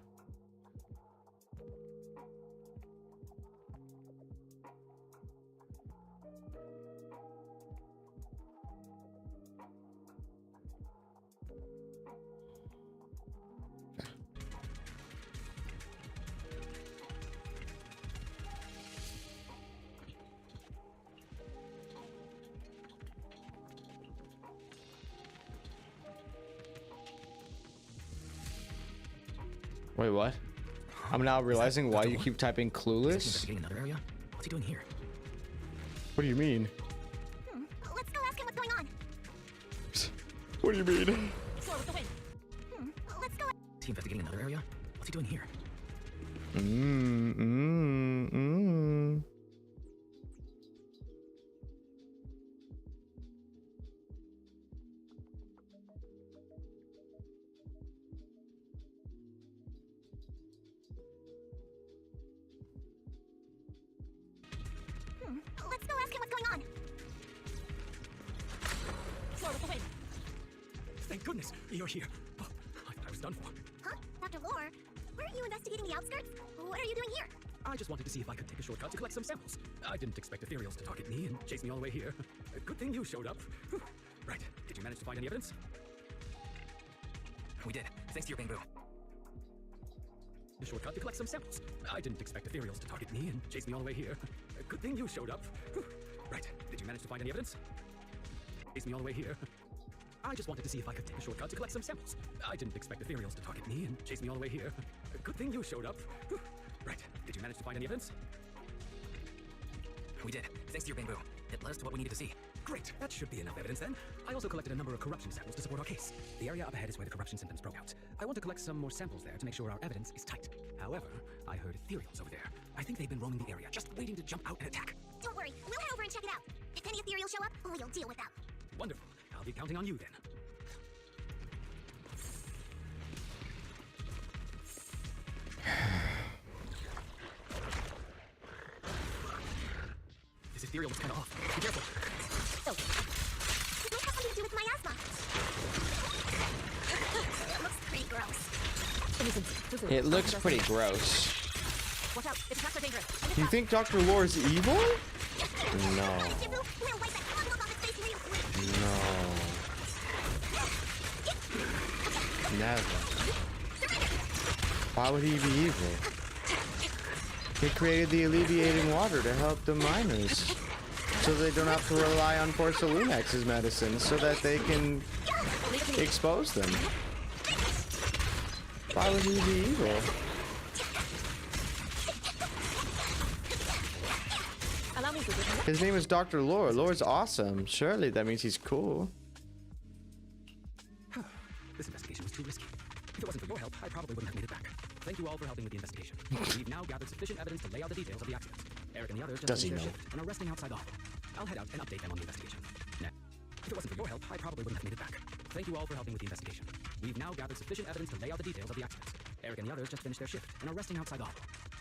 Wait, what? I'm now realizing why you keep typing clueless. Investigating another area? What's he doing here? What do you mean? Let's go ask him what's going on. What do you mean? Let's go. Is he investigating another area? What's he doing here? Let's go ask him what's going on. Thank goodness you're here. Oh, I thought I was done for. Huh? Dr. Lohr? Weren't you investigating the outskirts? What are you doing here? I just wanted to see if I could take a shortcut to collect some samples. I didn't expect ethereals to target me and chase me all the way here. Good thing you showed up. Whew. Right. Did you manage to find any evidence? We did, thanks to your bamboo. A shortcut to collect some samples. I didn't expect ethereals to target me and chase me all the way here. Good thing you showed up. Whew. Right. Did you manage to find any evidence? Chase me all the way here. I just wanted to see if I could take a shortcut to collect some samples. I didn't expect ethereals to target me and chase me all the way here. Good thing you showed up. Whew. Right. Did you manage to find any evidence? We did, thanks to your bamboo. It led us to what we needed to see. Great. That should be enough evidence then. I also collected a number of corruption samples to support our case. The area up ahead is where the corruption symptoms broke out. I want to collect some more samples there to make sure our evidence is tight. However, I heard ethereals over there. I think they've been roaming the area, just waiting to jump out and attack. Don't worry, we'll head over and check it out. If any ethereals show up, we'll deal with them. Wonderful. I'll be counting on you then. This ethereal was kind of off. Be careful. Oh. It might have something to do with Myasma. It looks pretty gross. It looks pretty gross. Watch out, its attacks are dangerous. You think Dr. Lohr is evil? No. We'll wipe that club off his face real quick. No. Never. Why would he be evil? He created the alleviating water to help the miners, so they don't have to rely on Porcelunex's medicine, so that they can expose them. Why would he be evil? Allow me to. His name is Dr. Lohr. Lohr's awesome. Surely that means he's cool. This investigation was too risky. If it wasn't for your help, I probably wouldn't have made it back. Thank you all for helping with the investigation. We've now gathered sufficient evidence to lay out the details of the accident. Eric and the others just finished their shift and are resting outside the hall. I'll head out and update them on the investigation. Now, if it wasn't for your help, I probably wouldn't have made it back. Thank you all for helping with the investigation. We've now gathered sufficient evidence to lay out the details of the accidents. Eric and the others just finished their shift and are resting outside the hollow.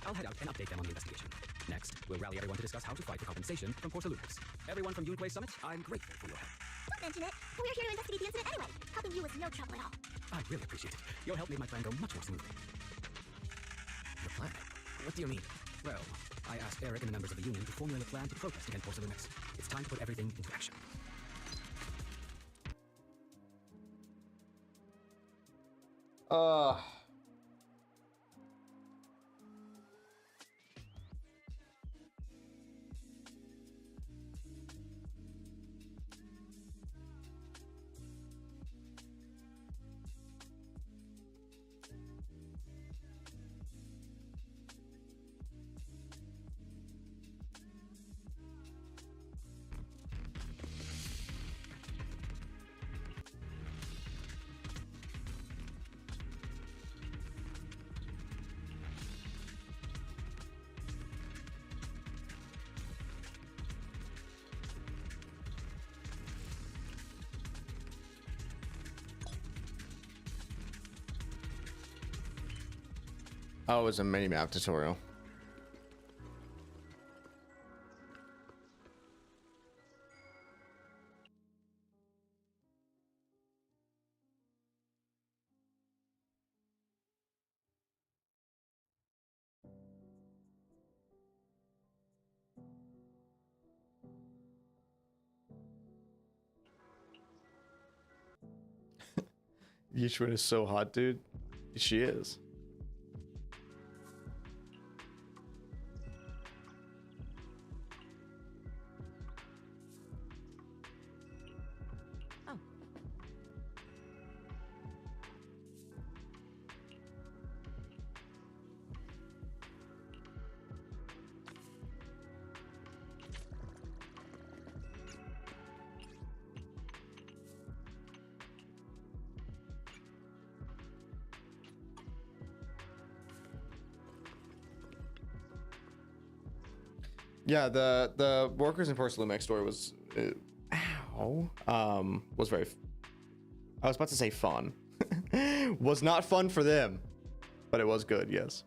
I'll head out and update them on the investigation. Next, we'll rally everyone to discuss how to fight for compensation from Porcelunix. Everyone from Yunquei Summit, I'm grateful for your help. Don't mention it. We're here to investigate the incident anyway. Helping you was no trouble at all. I really appreciate it. Your help made my plan go much more smoothly. Your plan? What do you mean? Well, I asked Eric and the members of the union to formulate a plan to protest against Porcelunix. It's time to put everything into action. Oh, it was a mini map tutorial. Yishwin is so hot, dude. She is. Yeah, the workers in Porcelunix story was was very I was about to say fun. Was not fun for them, but it was good, yes.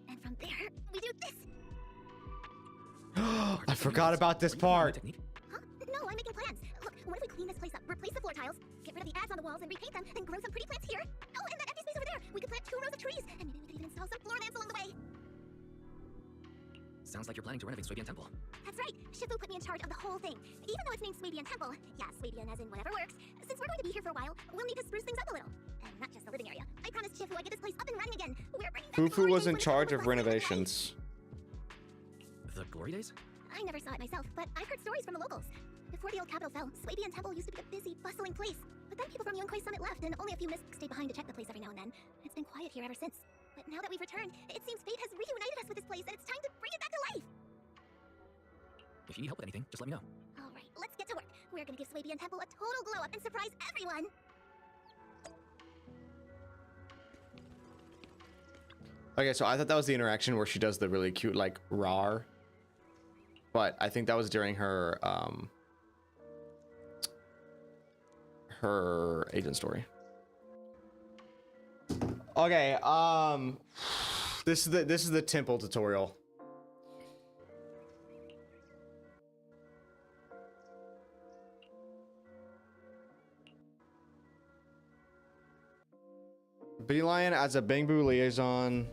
And from there, we do this. I forgot about this part. Huh? No, I'm making plans. Look, what if we clean this place up, replace the floor tiles, get rid of the ads on the walls and repaint them, and grow some pretty plants here? Oh, and that empty space over there, we could plant 2 rows of trees, and maybe we could even install some floor lamps along the way. Sounds like you're planning to renovate Swabian Temple. That's right. Shifu put me in charge of the whole thing. Even though it's named Swabian Temple, yeah, Swabian as in whatever works, since we're going to be here for a while, we'll need to spruce things up a little. And not just the living area. I promised Shifu I'd get this place up and running again. We're bringing back Fufu was in charge of renovations. The glory days? I never saw it myself, but I've heard stories from the locals. Before the old capital fell, Swabian Temple used to be a busy, bustling place. But then people from Yunquei Summit left, and only a few mystics stayed behind to check the place every now and then. It's been quiet here ever since. But now that we've returned, it seems fate has reunited us with this place, and it's time to bring it back to life! If you need help with anything, just let me know. Alright, let's get to work. We're gonna give Swabian Temple a total glow up and surprise everyone! Okay, so I thought that was the interaction where she does the really cute, like, rar. But I think that was during her, her agent story. Okay, this is the temple tutorial. Beeline as a Bangbu liaison.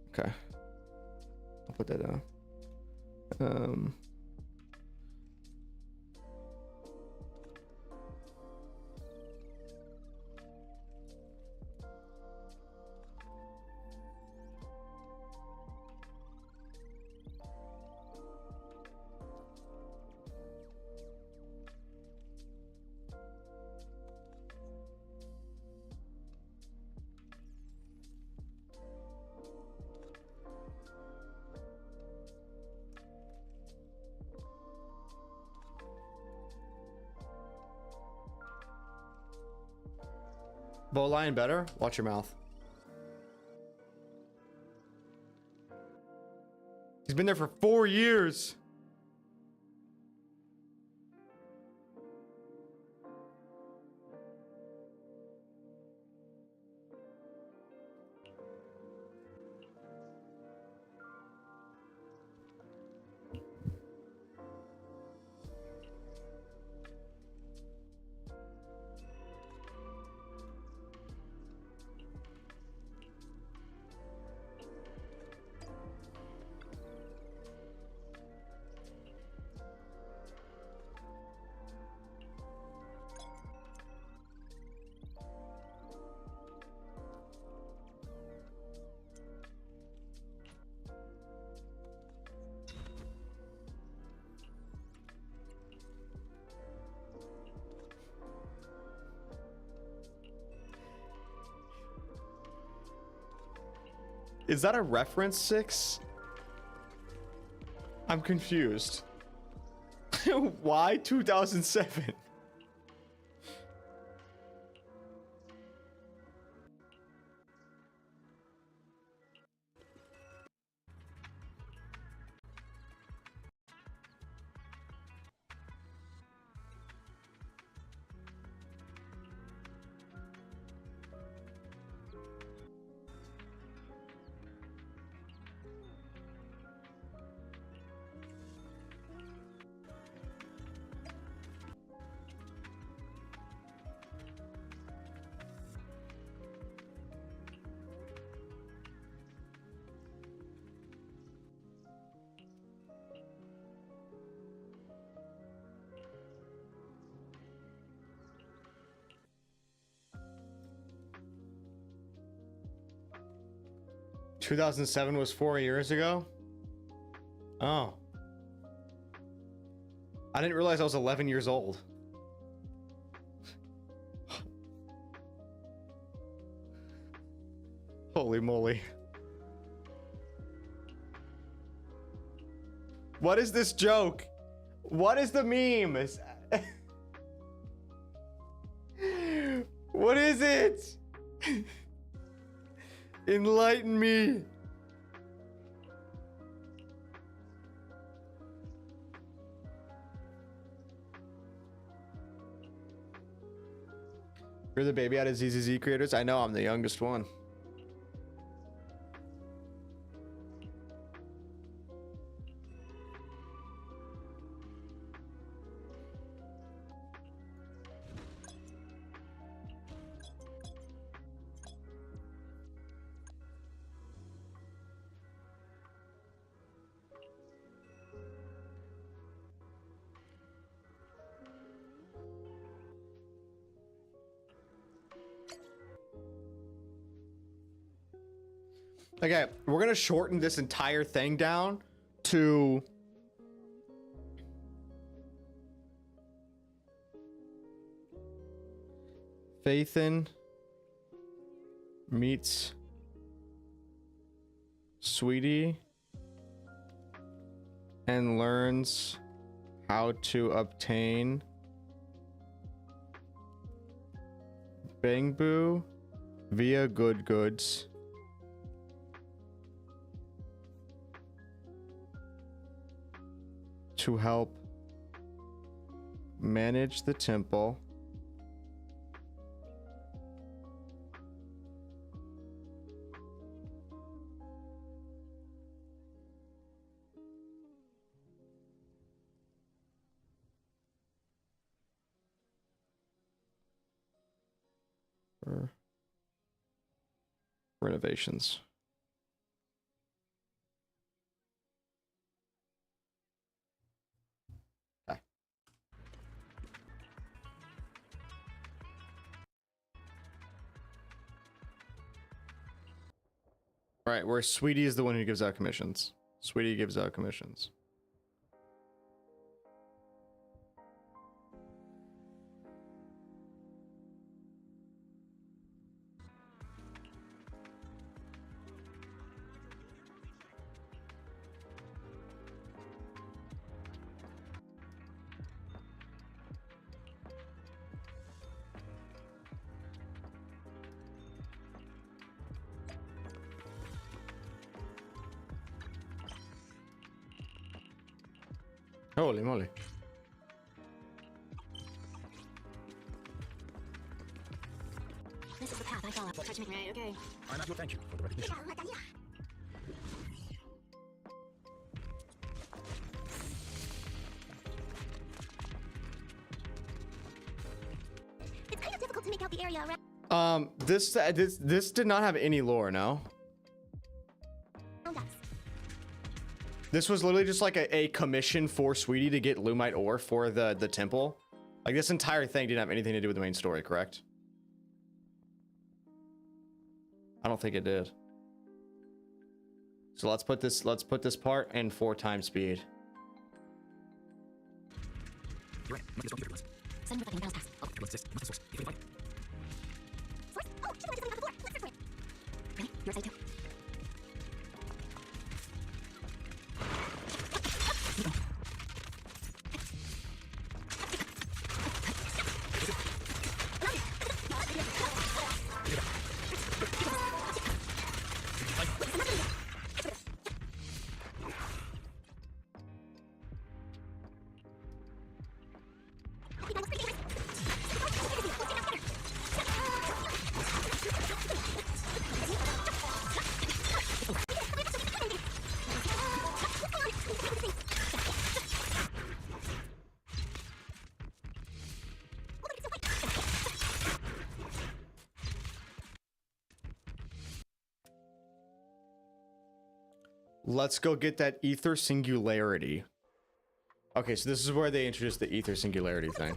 Okay. I'll put that down. Bowline better? Watch your mouth. He's been there for 4 years. Is that a reference 6? I'm confused. Why 2007? ...2007 was 4 years ago? Oh. I didn't realize I was 11 years old. Holy moly. What is this joke? What is the meme? What is it? Enlighten me. You're the baby out of ZZZ creators? I know, I'm the youngest one. Okay, we're gonna shorten this entire thing down to Faithin meets Sweetie and learns how to obtain Bangbu via good goods. To help manage the temple. For renovations. Right, where Sweetie is the one who gives out commissions. Sweetie gives out commissions. Holy moly. This is the path I follow. Try to make me okay. I'm at your thank you for the recognition. It's kind of difficult to make out the area around. This did not have any lore, no? us. This was literally just like a commission for Sweetie to get Lumite ore for the temple. Like this entire thing didn't have anything to do with the main story, correct? I don't think it did. So let's put this part in 4 times speed. You're right. Must be computer. Send with the pass. Oh, what's this? What's the source? You can find it. Source? Oh, she wanted something on the floor. Let's search for it. Really? You're excited too? Let's go get that ether singularity. Okay, so this is where they introduced the ether singularity thing.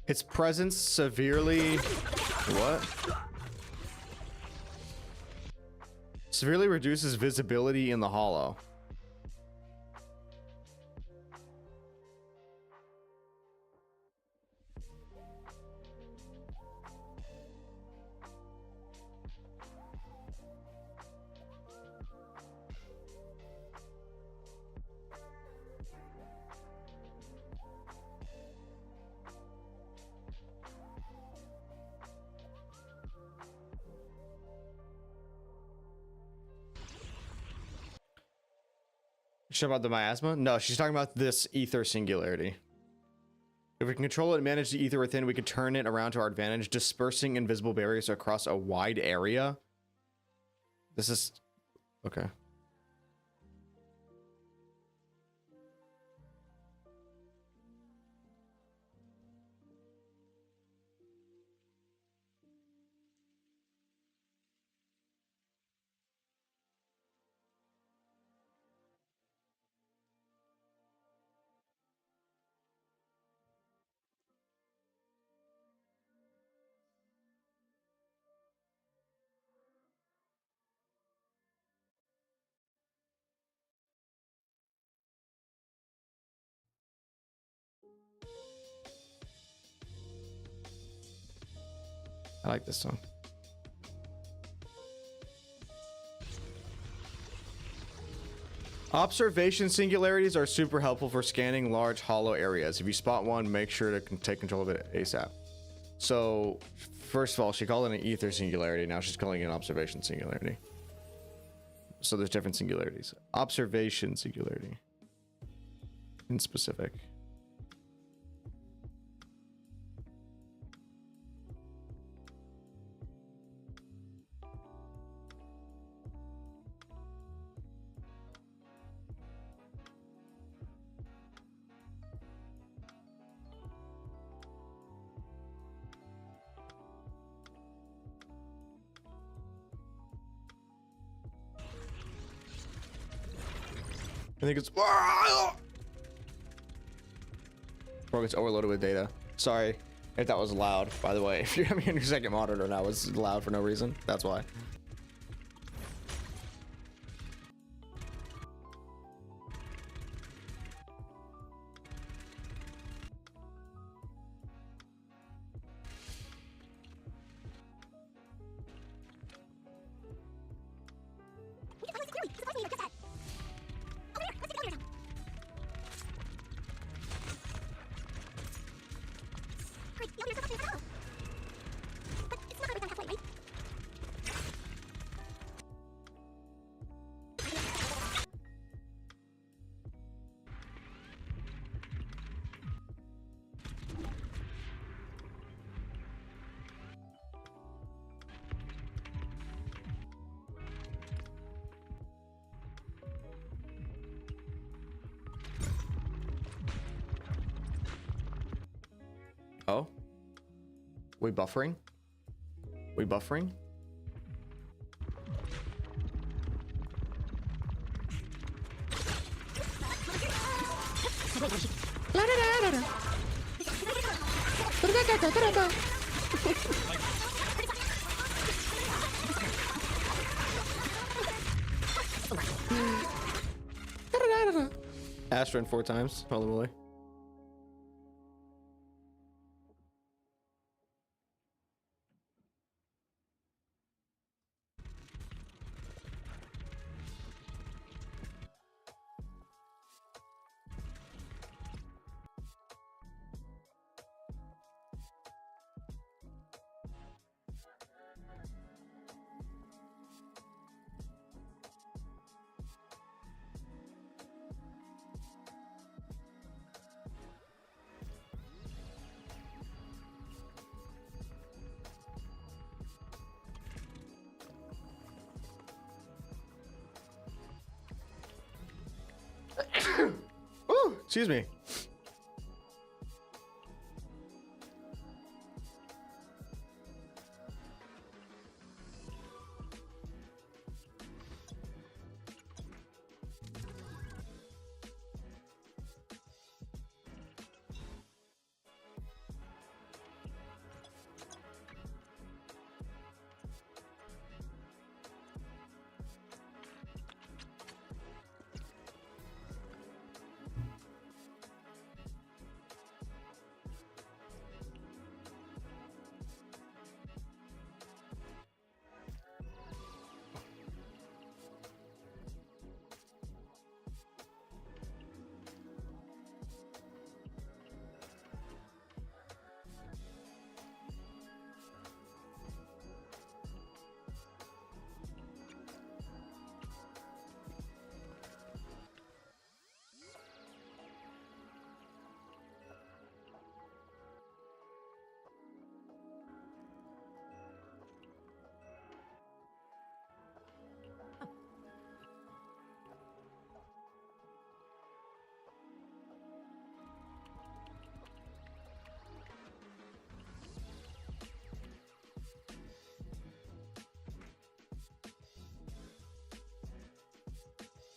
Its presence severely... What? Severely reduces visibility in the hollow. She's talking about the miasma? No, she's talking about this ether singularity. If we can control it and manage the ether within, we can turn it around to our advantage, dispersing invisible barriers across a wide area. This is... Okay. I like this song. Observation singularities are super helpful for scanning large hollow areas. If you spot one, make sure to take control of it ASAP. So, first of all, she called it an ether singularity. Now she's calling it an observation singularity. So there's different singularities. Observation singularity. In specific. I think it's or it's overloaded with data. Sorry if that was loud, by the way. If you're having your second monitor and that was loud for no reason, that's why. Oh, we buffering? We buffering? Astron 4 times. Holy moly. Ooh, excuse me.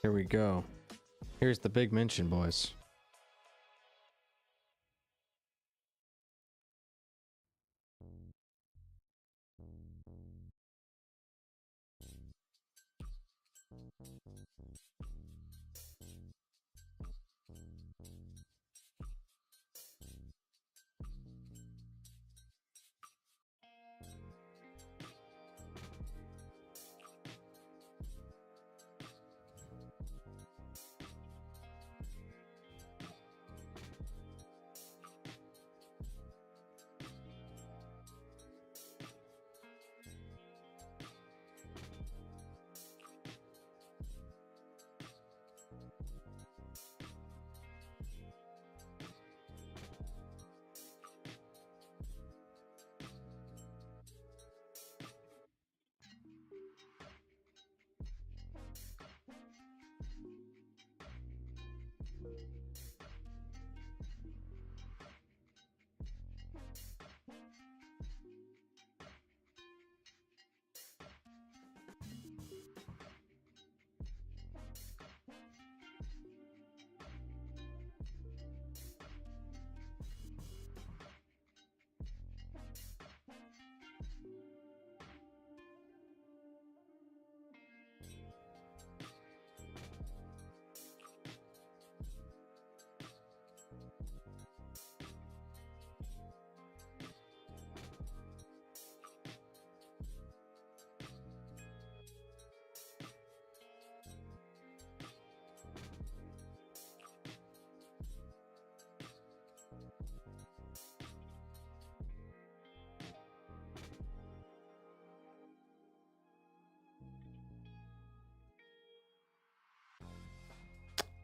Here we go. Here's the big mention, boys.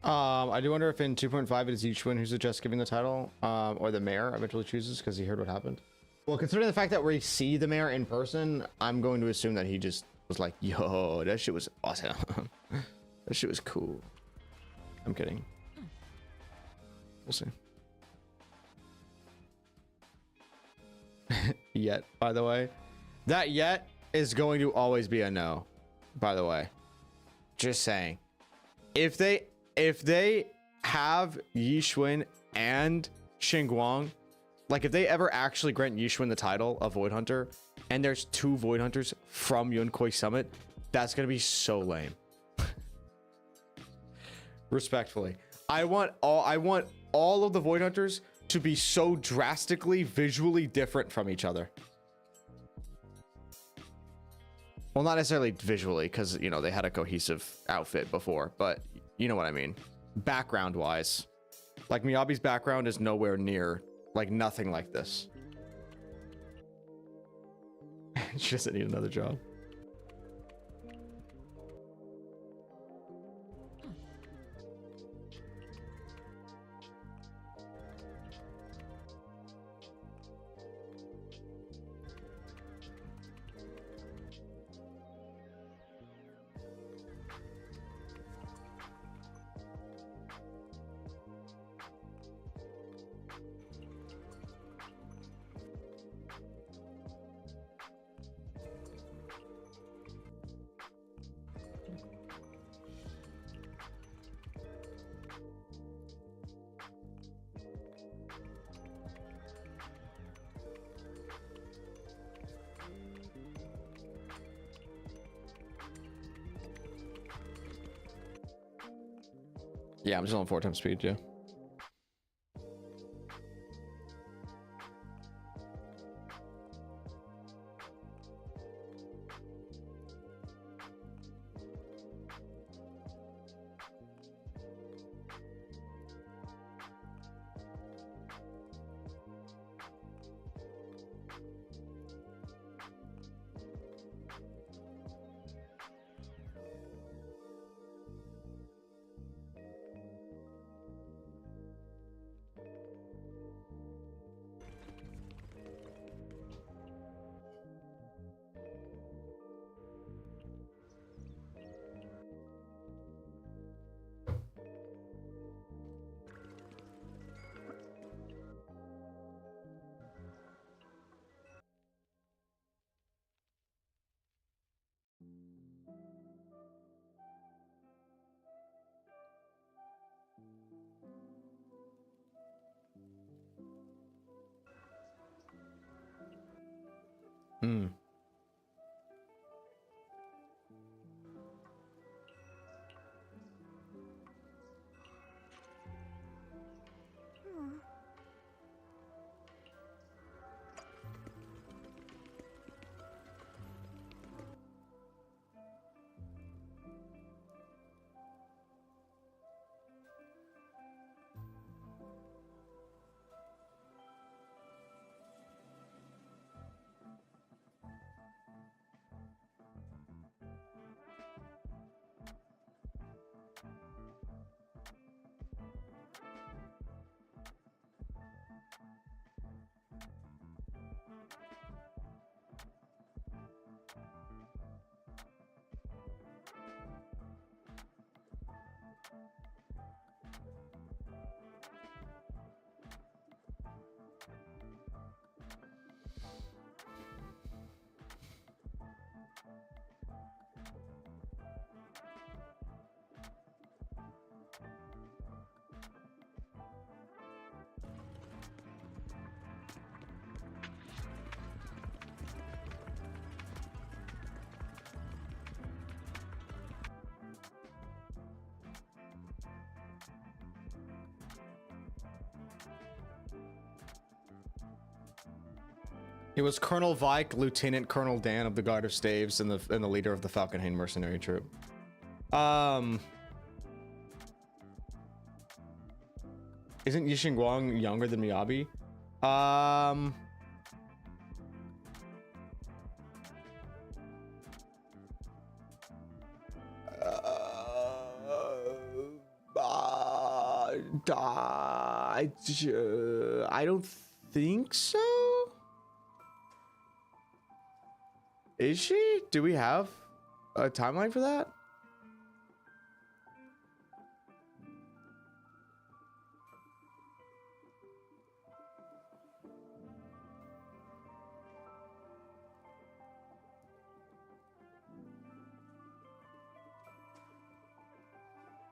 I do wonder if in 2.5 it is Yishun who suggests giving the title, or the mayor eventually chooses because he heard what happened. Well, considering the fact that we see the mayor in person, I'm going to assume that he just was like, yo, that shit was awesome. That shit was cool. I'm kidding. We'll see. Yet, by the way. That yet is going to always be a no, by the way. Just saying. If they have Yishun and Xingguang, like if they ever actually grant Yishun the title of Void Hunter, and there's 2 Void Hunters from Yunkoi Summit, that's gonna be so lame. Respectfully, I want all of the Void Hunters to be so drastically visually different from each other. Well, not necessarily visually, because, you know, they had a cohesive outfit before, but you know what I mean. Background wise, like Miyabi's background is nowhere near, like nothing like this. She doesn't need another job. Yeah, I'm just on 4 times speed, yeah. Hmm. He was Colonel Vike, Lieutenant Colonel Dan of the Guard of Staves, and the leader of the Falconhane mercenary troop. Isn't Yixing Guang younger than Miyabi? I don't think so. Is she? Do we have a timeline for that?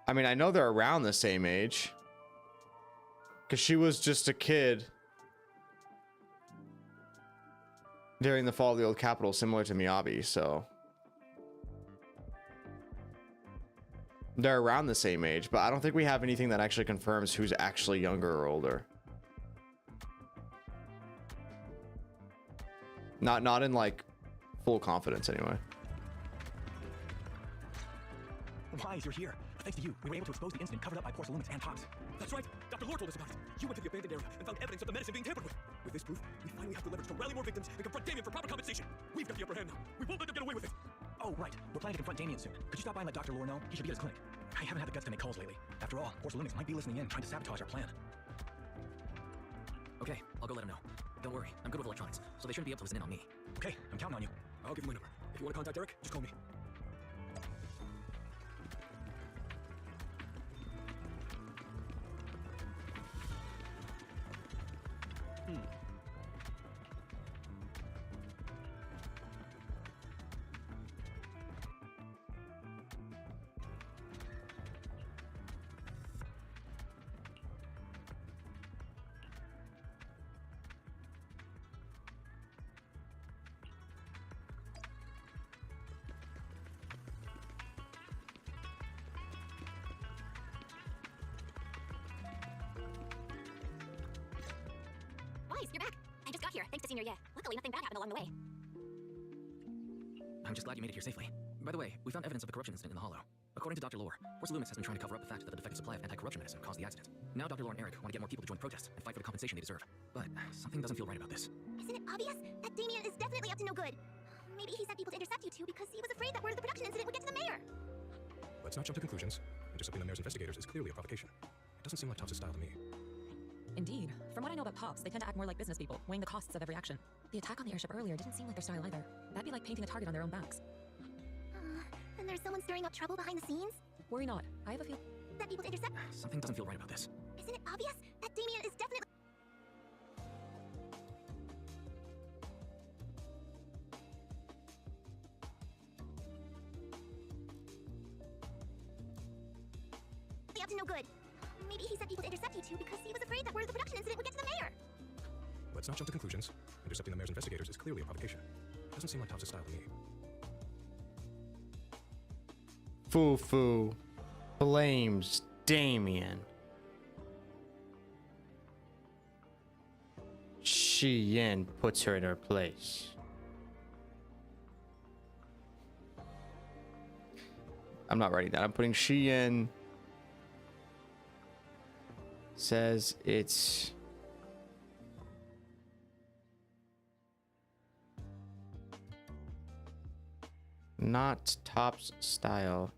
I mean, I know they're around the same age. Because she was just a kid during the fall of the old capital, similar to Miyabi, so. They're around the same age, but I don't think we have anything that actually confirms who's actually younger or older. Not in, like, full confidence, anyway. Wise, you're here. Thanks to you, we were able to expose the incident covered up by porcelains and tox. That's right. Dr. Lohr told us about it. You went to the abandoned area and found evidence of the medicine being tampered with. With this proof, we finally have the leverage to rally more victims and confront Damien for proper compensation. We've got the upper hand now. We won't let them get away with it. Oh, right. We're planning to confront Damien soon. Could you stop by and let Dr. Lohr know? He should be at his clinic. I haven't had the guts to make calls lately. After all, porcelains might be listening in, trying to sabotage our plan. Okay, I'll go let him know. Don't worry, I'm good with electronics, so they shouldn't be able to listen in on me. Okay, I'm counting on you. I'll give you my number. If you want to contact Eric, just call me. Wise, you're back. I just got here, thanks to Senior Ye. Luckily, nothing bad happened along the way. I'm just glad you made it here safely. By the way, we found evidence of the corruption incident in the Hollow. According to Dr. Lohr, Porcelain has been trying to cover up the fact that the defective supply of anti-corruption medicine caused the accident. Now Dr. Lohr and Eric want to get more people to join the protest and fight for the compensation they deserve. But something doesn't feel right about this. Isn't it obvious? That Damien is definitely up to no good. Maybe he sent people to intercept you two because he was afraid that word of the production incident would get to the mayor. Let's not jump to conclusions. Intercepting the mayor's investigators is clearly a provocation. It doesn't seem like Topps' style to me. Indeed. From what I know about Pops, they tend to act more like business people, weighing the costs of every action. The attack on the airship earlier didn't seem like their style either. That'd be like painting a target on their own backs. And there's someone stirring up trouble behind the scenes? Worry not. I have a few. That people to intercept? Something doesn't feel right about this. Isn't it obvious? That Damien is definitely... up to no good. Maybe he sent people to intercept you two because he was afraid that word of the production incident would get to the mayor. Let's not jump to conclusions. Intercepting the mayor's investigators is clearly a provocation. It doesn't seem like Topps' style to me. Fufu blames Damien. Shi Yin puts her in her place. I'm not writing that. I'm putting Shi Yin says it's not Topps style.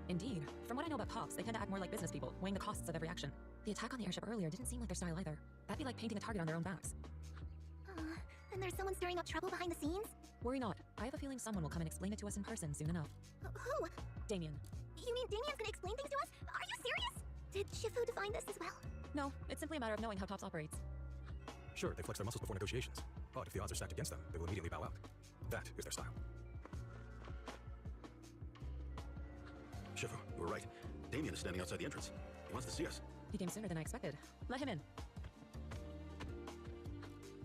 Indeed. From what I know about Pops, they tend to act more like business people, weighing the costs of every action. The attack on the airship earlier didn't seem like their style either. That'd be like painting a target on their own backs. And there's someone stirring up trouble behind the scenes? Worry not. I have a feeling someone will come and explain it to us in person soon enough. Who? Damien. You mean Damien's gonna explain things to us? Are you serious? Did Shifu define this as well? No, it's simply a matter of knowing how Tops operates. Sure, they flex their muscles before negotiations. But if the odds are stacked against them, they will immediately bow out. That is their style. Shifu, you were right. Damien is standing outside the entrance. He wants to see us. He came sooner than I expected. Let him in.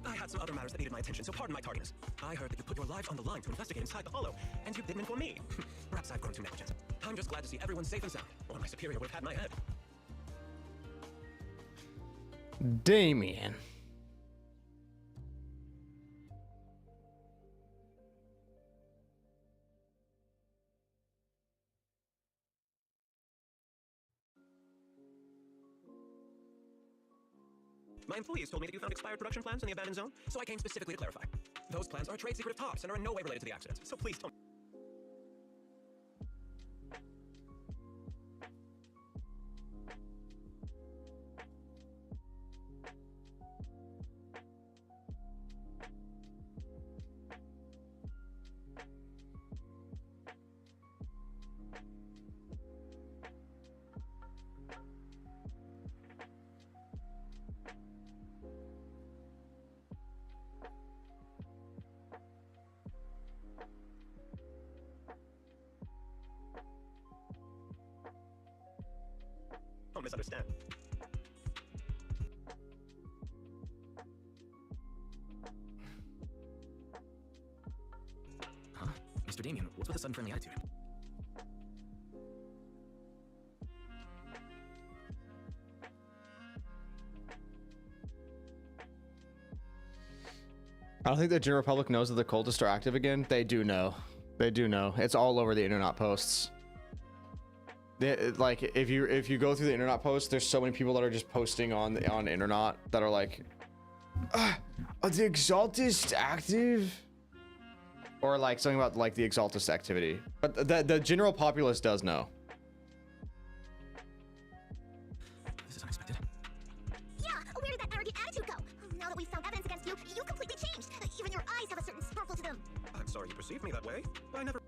I had some other matters that needed my attention, so pardon my tardiness. I heard that you put your lives on the line to investigate inside the Hollow, and you didn't inform me. Perhaps I've grown too negligent. I'm just glad to see everyone safe and sound, or my superior would have had my head. Damien. My employees told me that you found expired production plans in the abandoned zone, so I came specifically to clarify. Those plans are a trade secret of Tops and are in no way related to the accident, so please tell me. Don't misunderstand. Huh? Mr. Damien, what's with this unfriendly attitude? I don't think the general public knows that the cultists are active again. They do know. They do know. It's all over the internet posts. Like if you go through the internet posts, there's so many people that are just posting on internet that are like, are the Exaltists active? Or like something about like the Exaltist activity. But the general populace does know. This is unexpected. Yeah, where did that arrogant attitude go? Now that we've found evidence against you, you completely changed. Even your eyes have a certain sparkle to them. I'm sorry you perceived me that way. I never...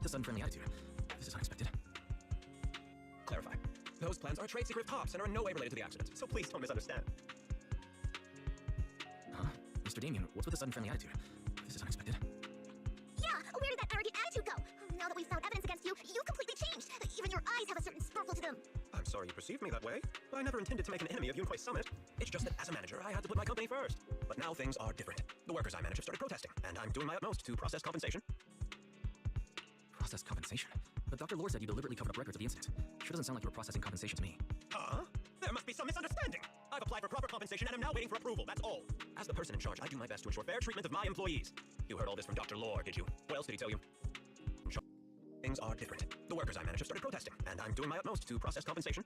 This unfriendly attitude. This is unexpected. Clarify. Those plans are a trade secret of Tops and are in no way related to the accident, so please don't misunderstand. Huh? Mr. Damien, what's with this unfriendly attitude? This is unexpected. Yeah, where did that arrogant attitude go? Now that we've found evidence against you, you completely changed. Even your eyes have a certain sparkle to them. I'm sorry you perceived me that way. I never intended to make an enemy of Yunquai Summit. It's just that as a manager, I had to put my company first. But now things are different. The workers I manage have started protesting, and I'm doing my utmost to process compensation. Process compensation? But Dr. Lohr said you deliberately covered up records of the incident. Sure doesn't sound like you were processing compensation to me. Huh? There must be some misunderstanding. I've applied for proper compensation and am now waiting for approval, that's all. As the person in charge, I do my best to ensure fair treatment of my employees. You heard all this from Dr. Lohr, did you? What else did he tell you? Things are different. The workers I manage have started protesting, and I'm doing my utmost to process compensation.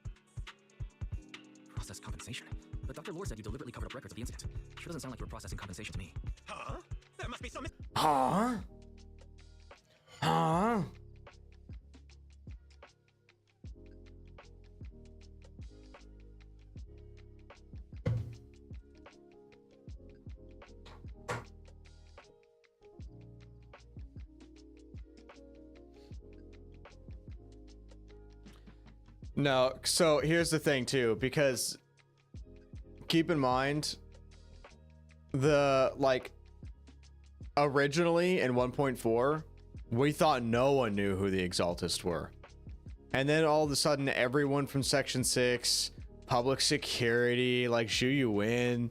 Process compensation? But Dr. Lohr said you deliberately covered up records of the incident. Sure doesn't sound like you were processing compensation to me. Huh? There must be some Huh? Huh? No, so here's the thing too, because keep in mind the like originally in 1.4 we thought no one knew who the Exaltists were, and then all of a sudden everyone from section 6, public security, like Zhu Yuan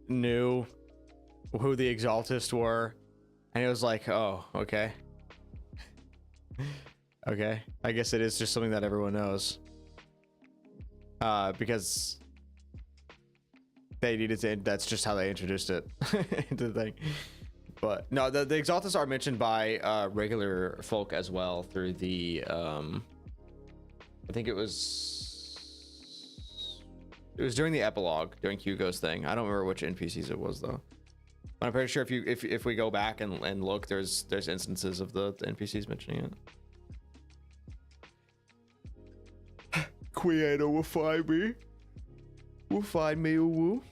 knew who the Exaltists were, and it was like, oh, okay. Okay, I guess it is just something that everyone knows. Because they needed to, that's just how they introduced it into the thing. But no, the Exaltists are mentioned by regular folk as well through the I think it was during the epilogue, during Hugo's thing. I don't remember which NPCs it was though. But I'm pretty sure if we go back and look, there's instances of the NPCs mentioning it. Creator will find me. Will find me, woo.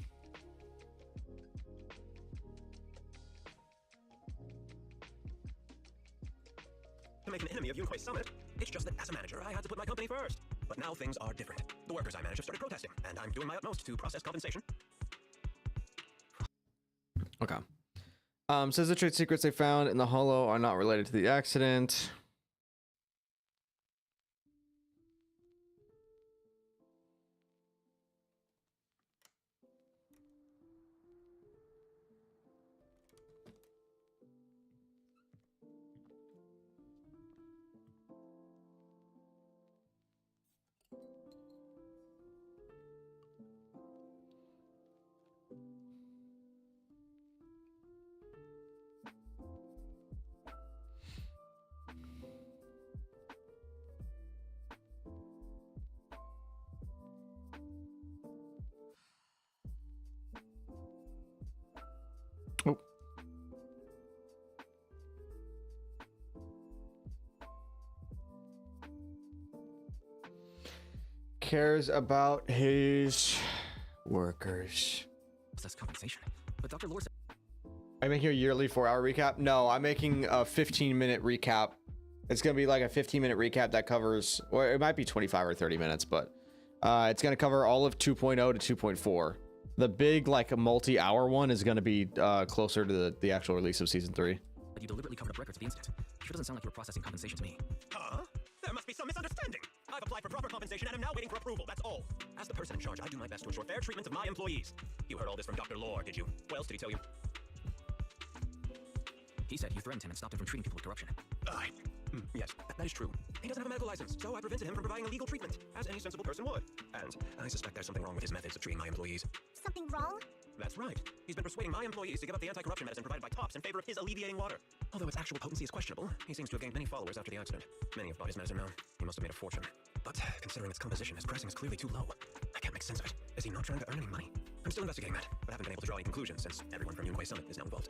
To make an enemy of Yunquai Summit. It's just that as a manager, I had to put my company first. But now things are different. The workers I manage have started protesting, and I'm doing my utmost to process compensation. Okay. Says the trade secrets they found in the Hollow are not related to the accident. cares about his workers. That's compensation. But Dr. Lohr said... Are you making a yearly 4-hour recap? No, I'm making a 15-minute recap. It's gonna be like a 15-minute recap that covers, or it might be 25 or 30 minutes, but it's gonna cover all of 2.0 to 2.4. The big like multi-hour one is gonna be closer to the actual release of season 3. But you deliberately covered up records of the incident. Sure doesn't sound like you were processing compensation to me. Huh? There must be some misunderstanding. I've applied for proper compensation and am now waiting for approval, that's all. As the person in charge, I do my best to ensure fair treatment of my employees. You heard all this from Dr. Lohr, did you? What else did he tell you? He said you threatened him and stopped him from treating people with corruption. Yes, that is true. He doesn't have a medical license, so I prevented him from providing a legal treatment, as any sensible person would. And I suspect there's something wrong with his methods of treating my employees. Something wrong? That's right. He's been persuading my employees to give up the anti-corruption medicine provided by Tops in favor of his alleviating water. Although its actual potency is questionable, he seems to have gained many followers after the accident. Many have bought his medicine now. He must have made a fortune. But considering its composition, his pricing is clearly too low. I can't make sense of it. Is he not trying to earn any money? I'm still investigating that, but haven't been able to draw any conclusions since everyone from Yunquay Summit is now involved.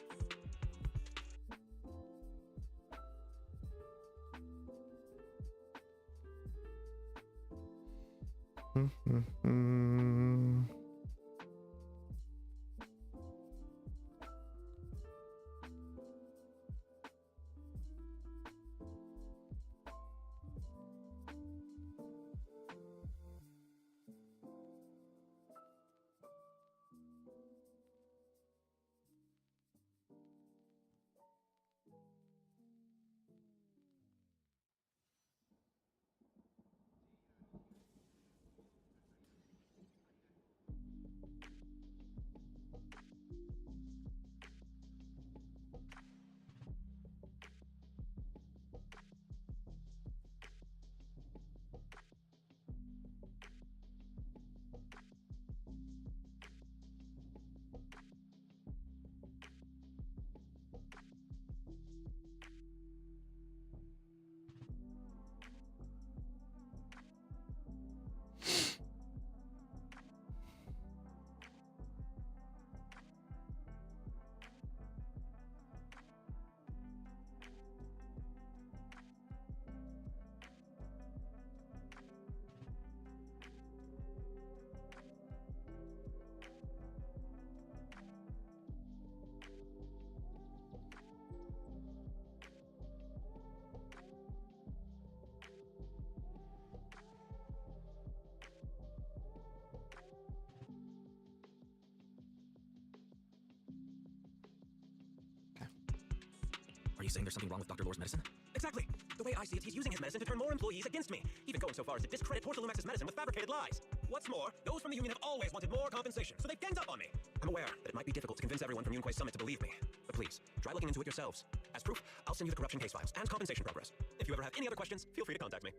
Are you saying there's something wrong with Dr. Lohr's medicine? Exactly. The way I see it, he's using his medicine to turn more employees against me, even going so far as to discredit Portalumex's medicine with fabricated lies. What's more, those from the union have always wanted more compensation, so they've ganged up on me. I'm aware that it might be difficult to convince everyone from Yunquay Summit to believe me, but please, try looking into it yourselves. As proof, I'll send you the corruption case files and compensation progress. If you ever have any other questions, feel free to contact me.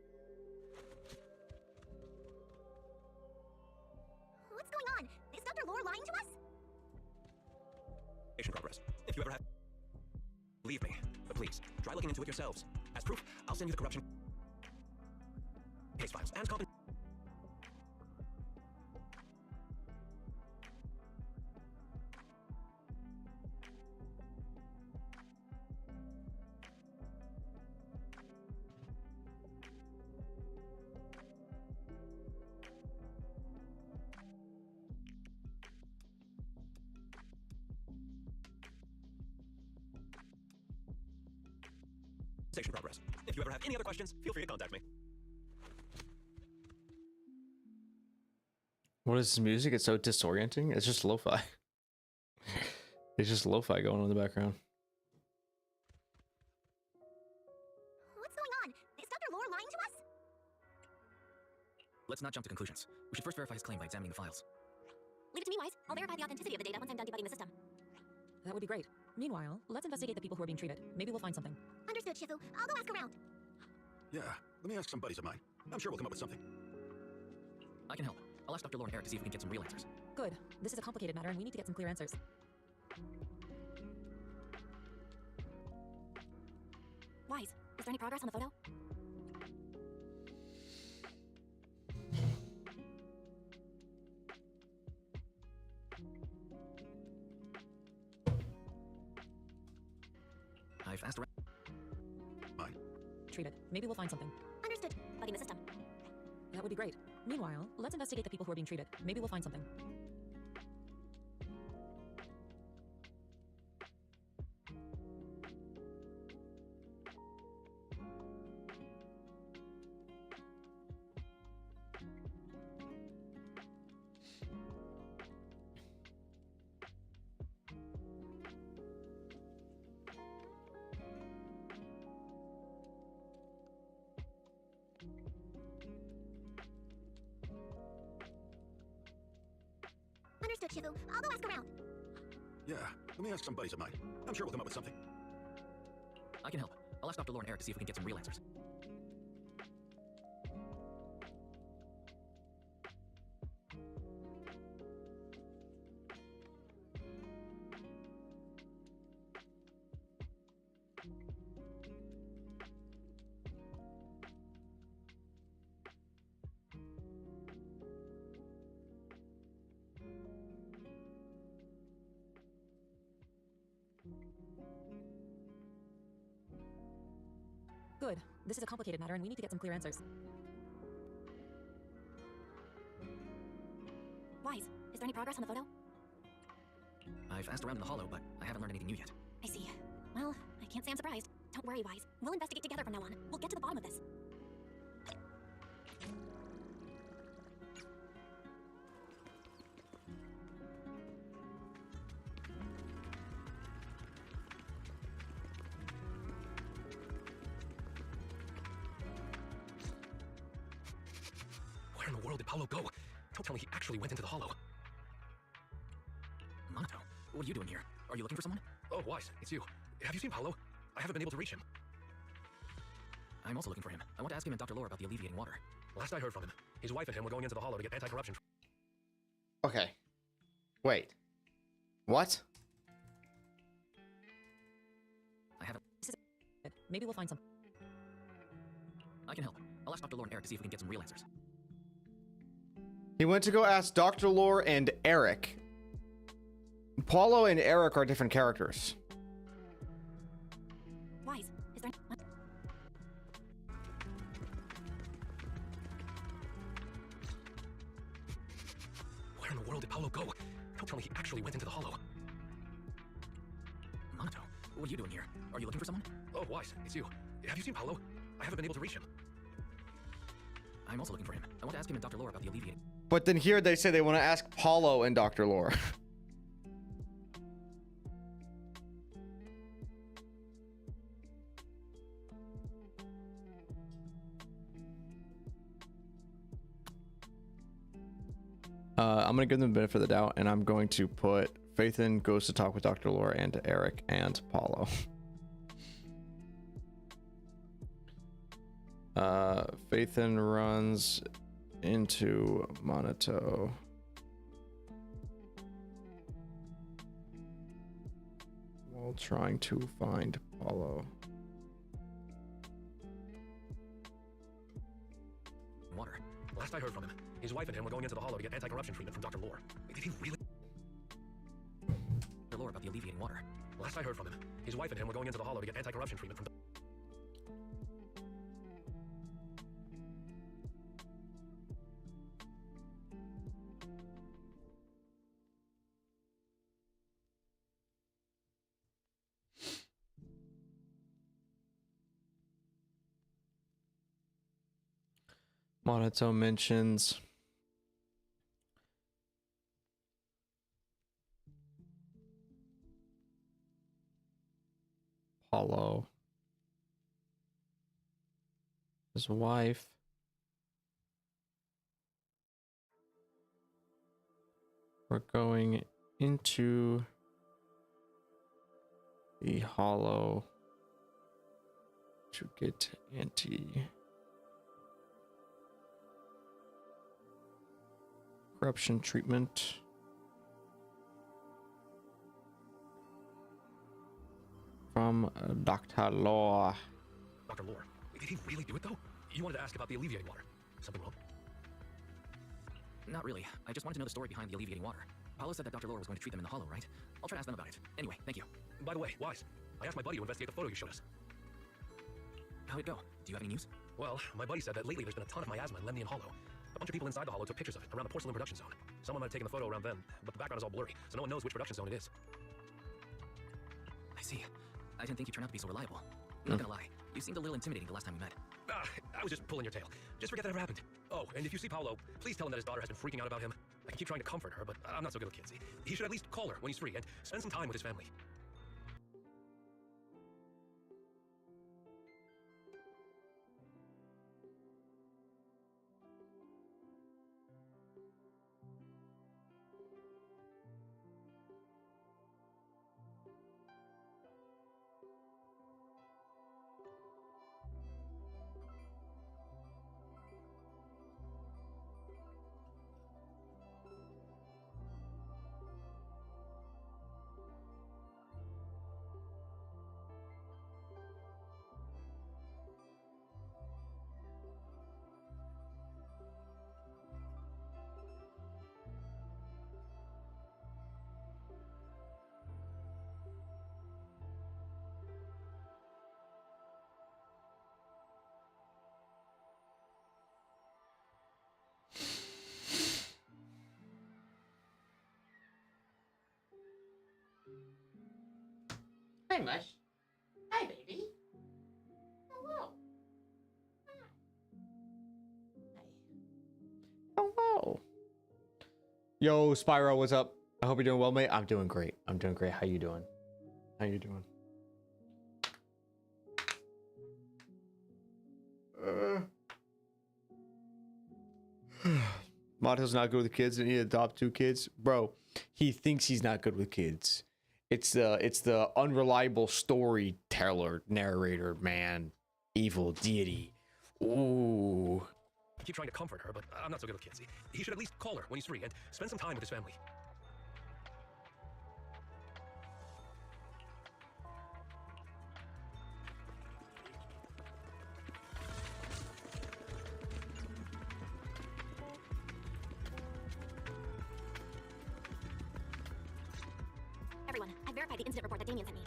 What's going on? Is Dr. Lohr lying to us? Progress. If you ever have... Believe me, but please, try looking into it yourselves. As proof, I'll send you the corruption case files and compensation. Progress. If you ever have any other questions, feel free to contact me. What is this music? It's so disorienting. It's just lo-fi. It's just lo-fi going on in the background. What's going on? Is Dr. Lohr lying to us? Let's not jump to conclusions. We should first verify his claim by examining the files. Leave it to me, Wise. I'll verify the authenticity of the data once I'm done debugging the system. That would be great. Meanwhile, let's investigate the people who are being treated. Maybe we'll find something. Understood, Shifu. I'll go ask around. Yeah, let me ask some buddies of mine. I'm sure we'll come up with something. I can help. I'll ask Dr. Lohr and Eric to see if we can get some real answers. Good. This is a complicated matter and we need to get some clear answers. Wise, is there any progress on the photo? I've asked around. Fine. Treated. Maybe we'll find something. Understood. Bugging the system. That would be great. Meanwhile, let's investigate the people who are being treated. Maybe we'll find something. Understood, Shivu. I'll go ask around. Yeah, let me ask some buddies of mine. I'm sure we'll come up with something. I can help. I'll ask Dr. Lohr and Eric to see if we can get some real answers. Good. This is a complicated matter and we need to get some clear answers. Wise, is there any progress on the photo? I've asked around in the hollow, but I haven't learned anything new yet. I see. Well, I can't say I'm surprised. Don't worry, Wise. We'll investigate together from now on. We'll get to the bottom of this. Where in the world did Paolo go? Don't tell me he actually went into the hollow. Monato, what are you doing here? Are you looking for someone? Oh, Wise, it's you. Have you seen Paolo? I haven't been able to reach him. I'm also looking for him. I want to ask him and Dr. Lohr about the alleviating water. Last I heard from him, his wife and him were going into the hollow to get anti-corruption. Okay. Wait. What? I haven't. Maybe we'll find some. I can help. I'll ask Dr. Lohr and Eric to see if we can get some real answers. He went to go ask Dr. Lohr and Eric. Paulo and Eric are different characters. Wise, is there... Where in the world did Paolo go? Don't tell me he actually went into the hollow. Monato, what are you doing here? Are you looking for someone? Oh, Wise, it's you. Have you seen Paolo? I haven't been able to reach him. I'm also looking for him. I want to ask him and Dr. Lohr about the alleviating. But then here they say they want to ask Paulo and Dr. Lohr. I'm going to give them the benefit of the doubt, and I'm going to put Faithin goes to talk with Dr. Lohr and Eric and Paulo. Faithin runs into Monato. While trying to find Paulo. Water. Last I heard from him, his wife and him were going into the hollow to get anti-corruption treatment from Dr. Lohr. Did he really? Dr. Lohr about the alleviating water. Last I heard from him, his wife and him were going into the hollow to get anti-corruption treatment from Monato mentions Paulo, his wife, we're going into the hollow to get anti-corruption treatment. From Dr. Lohr. Dr. Lohr. Did he really do it though? You wanted to ask about the alleviating water. Something wrong? Not really. I just wanted to know the story behind the alleviating water. Paulo said that Dr. Lohr was going to treat them in the hollow, right? I'll try to ask them about it. Anyway, thank you. By the way, Wise, I asked my buddy to investigate the photo you showed us. How'd it go? Do you have any news? Well, my buddy said that lately there's been a ton of miasma in Lemnian Hollow. A bunch of people inside the hollow took pictures of it around the porcelain production zone. Someone might have taken the photo around then, but the background is all blurry, so no one knows which production zone it is. I see. I didn't think you turned out to be so reliable. Not gonna lie, you seemed a little intimidating the last time we met. I was just pulling your tail. Just forget that ever happened. Oh, and if you see Paolo, please tell him that his daughter has been freaking out about him. I can keep trying to comfort her, but I'm not so good with kids. He should at least call her when he's free and spend some time with his family. Hi, Mush. Hi, baby. Hello. Hello. Yo, Spyro, what's up? I hope you're doing well, mate. I'm doing great. I'm doing great. How you doing? How you doing? Monto's not good with kids and he adopt 2 kids. Bro, he thinks he's not good with kids. It's the unreliable storyteller, narrator, man. Evil deity. Ooh. I keep trying to comfort her, but I'm not so good with kids. He should at least call her when he's free and spend some time with his family. Everyone, I verified the incident report that Damien sent me.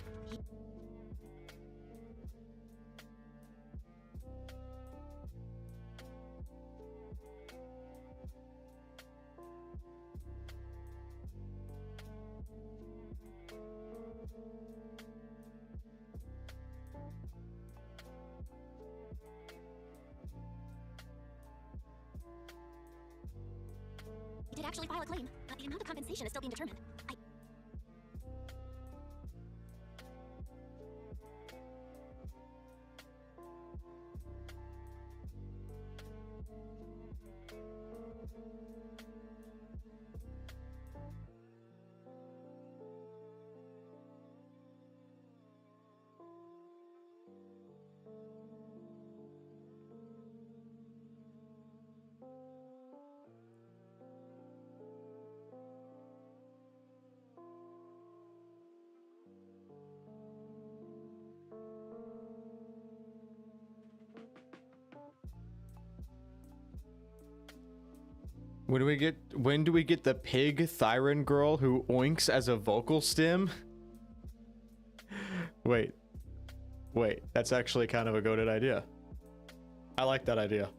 He did actually file a claim, but the amount of compensation is still being determined. When do we get the pig Thyron girl who oinks as a vocal stim? Wait, that's actually kind of a goated idea. I like that idea.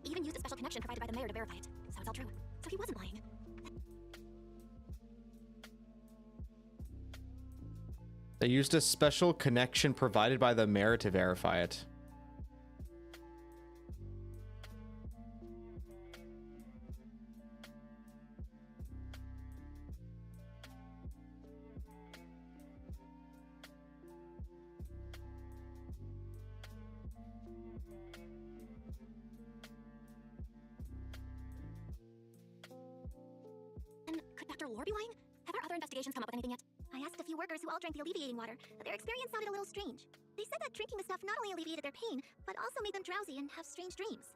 He even used a special connection provided by the mayor to verify it, so it's all true. So he wasn't lying. They used a special connection provided by the mayor to verify it. And could Dr. Lohr be lying? Have our other investigations come up with anything yet? I asked a few workers who all drank the alleviating water, but their experience sounded a little strange. They said that drinking the stuff not only alleviated their pain, but also made them drowsy and have strange dreams.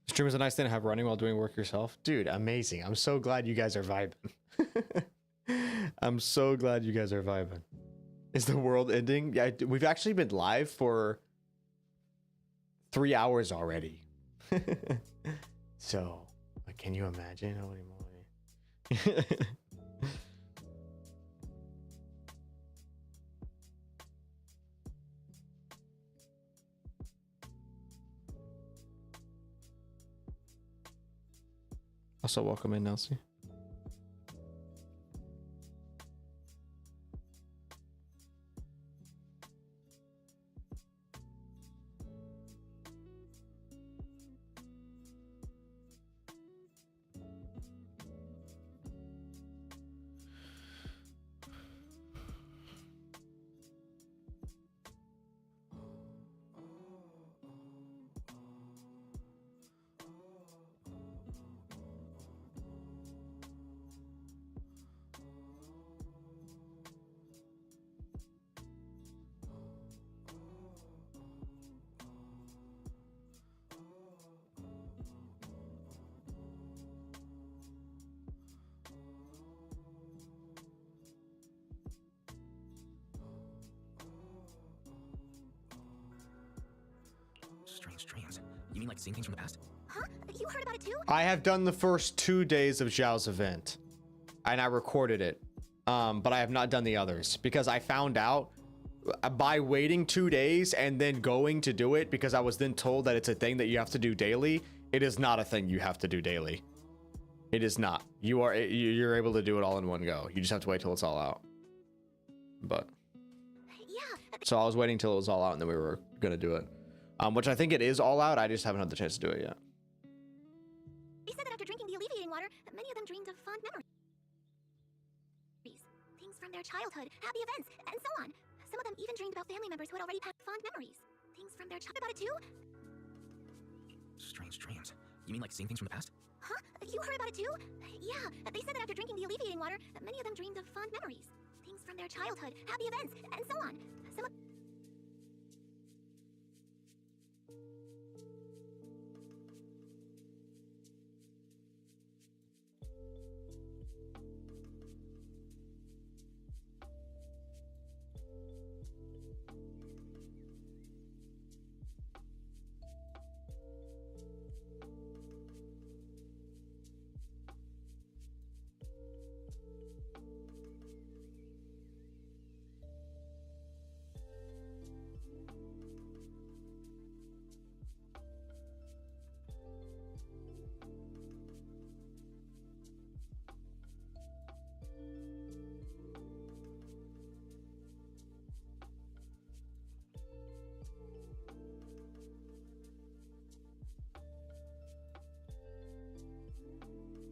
Stream is a nice thing to have running while doing work yourself. Dude, amazing. I'm so glad you guys are vibing. I'm so glad you guys are vibing. Is the world ending? Yeah, we've actually been live for 3 hours already. So, like, can you imagine? Holy moly. Also, welcome in, Nelsie. Strange dreams. You mean like seeing things from the past? Huh? You heard about it too? I have done the first 2 days of Zhao's event, and I recorded it, but I have not done the others because I found out by waiting 2 days and then going to do it, because I was then told that it's a thing that you have to do daily. It is not a thing you have to do daily. It is not. You're able to do it all in one go. You just have to wait till it's all out. But yeah. So I was waiting till it was all out, and then we were gonna do it. Which I think it is all out. I just haven't had the chance to do it yet. They said that after drinking the alleviating water, many of them dreamed of fond memories. Things from their childhood, happy events, and so on. Some of them even dreamed about family members who had already passed. Fond memories. Things from their childhood. About it too? Strange dreams. You mean like seeing things from the past? Huh? You heard about it too? Yeah. They said that after drinking the alleviating water, many of them dreamed of fond memories. Things from their childhood, happy events, and so on.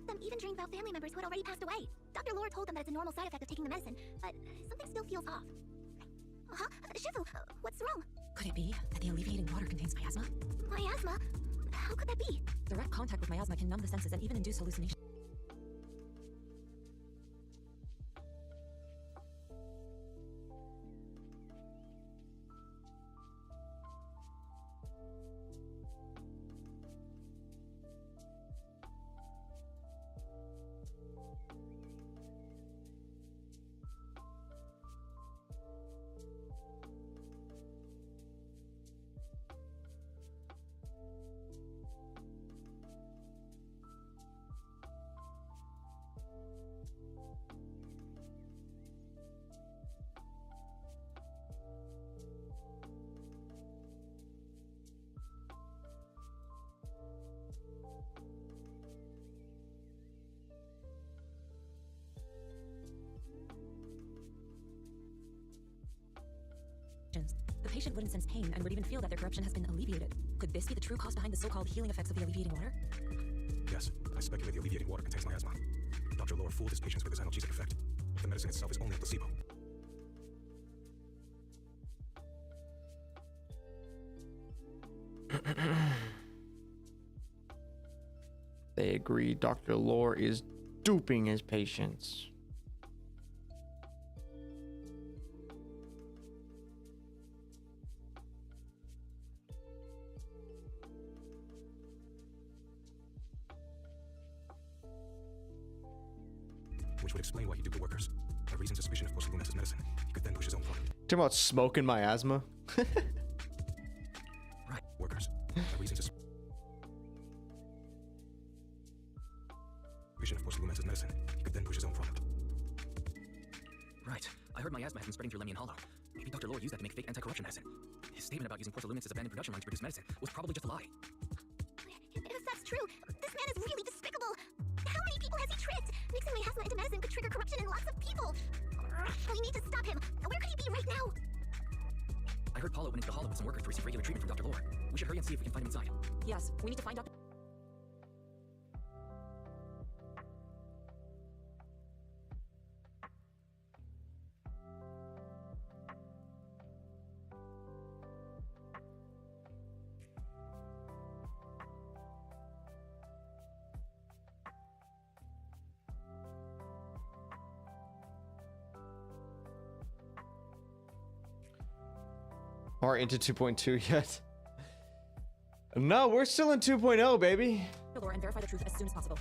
Some of them even dreamed about family members who had already passed away. Dr. Lohr told them that it's a normal side effect of taking the medicine, but something still feels off. Huh? Shifu, what's wrong? Could it be that the alleviating water contains miasma? Myasma? How could that be? Direct contact with miasma can numb the senses and even induce hallucination. The patient wouldn't sense pain and would even feel that their corruption has been alleviated. Could this be the true cause behind the so-called healing effects of the alleviating water? Yes, I speculate the alleviating water contains miasma. Dr. Lohr fooled his patients with his analgesic effect. The medicine itself is only a placebo. They agree Dr. Lohr is duping his patients. Which would explain why he duped the workers. A reasoned suspicion of post-luminescence medicine. He could then push his own point. Talking about smoking miasma. Right, workers. Reasons of course, Lumens is medicine. He could then push his own product. Right. I heard miasma has been spreading through Lemmy and Hollow. Maybe Dr. Lohr used that to make fake anti-corruption medicine. His statement about using porcelain's abandoned production line to produce medicine was probably just a lie. If that's true, this man is really despicable. How many people has he tricked? Mixing miasma into medicine could trigger corruption in lots of people. We need to stop him. Where could he be right now? I heard Paulo went into the Hollow with some workers to receive regular treatment from Dr. Lohr. We should hurry and see if we can find him inside. Yes, we need to find Dr. Or into 2.2 yet? No, we're still in 2.0, baby. Lohr and verify the truth as soon as possible.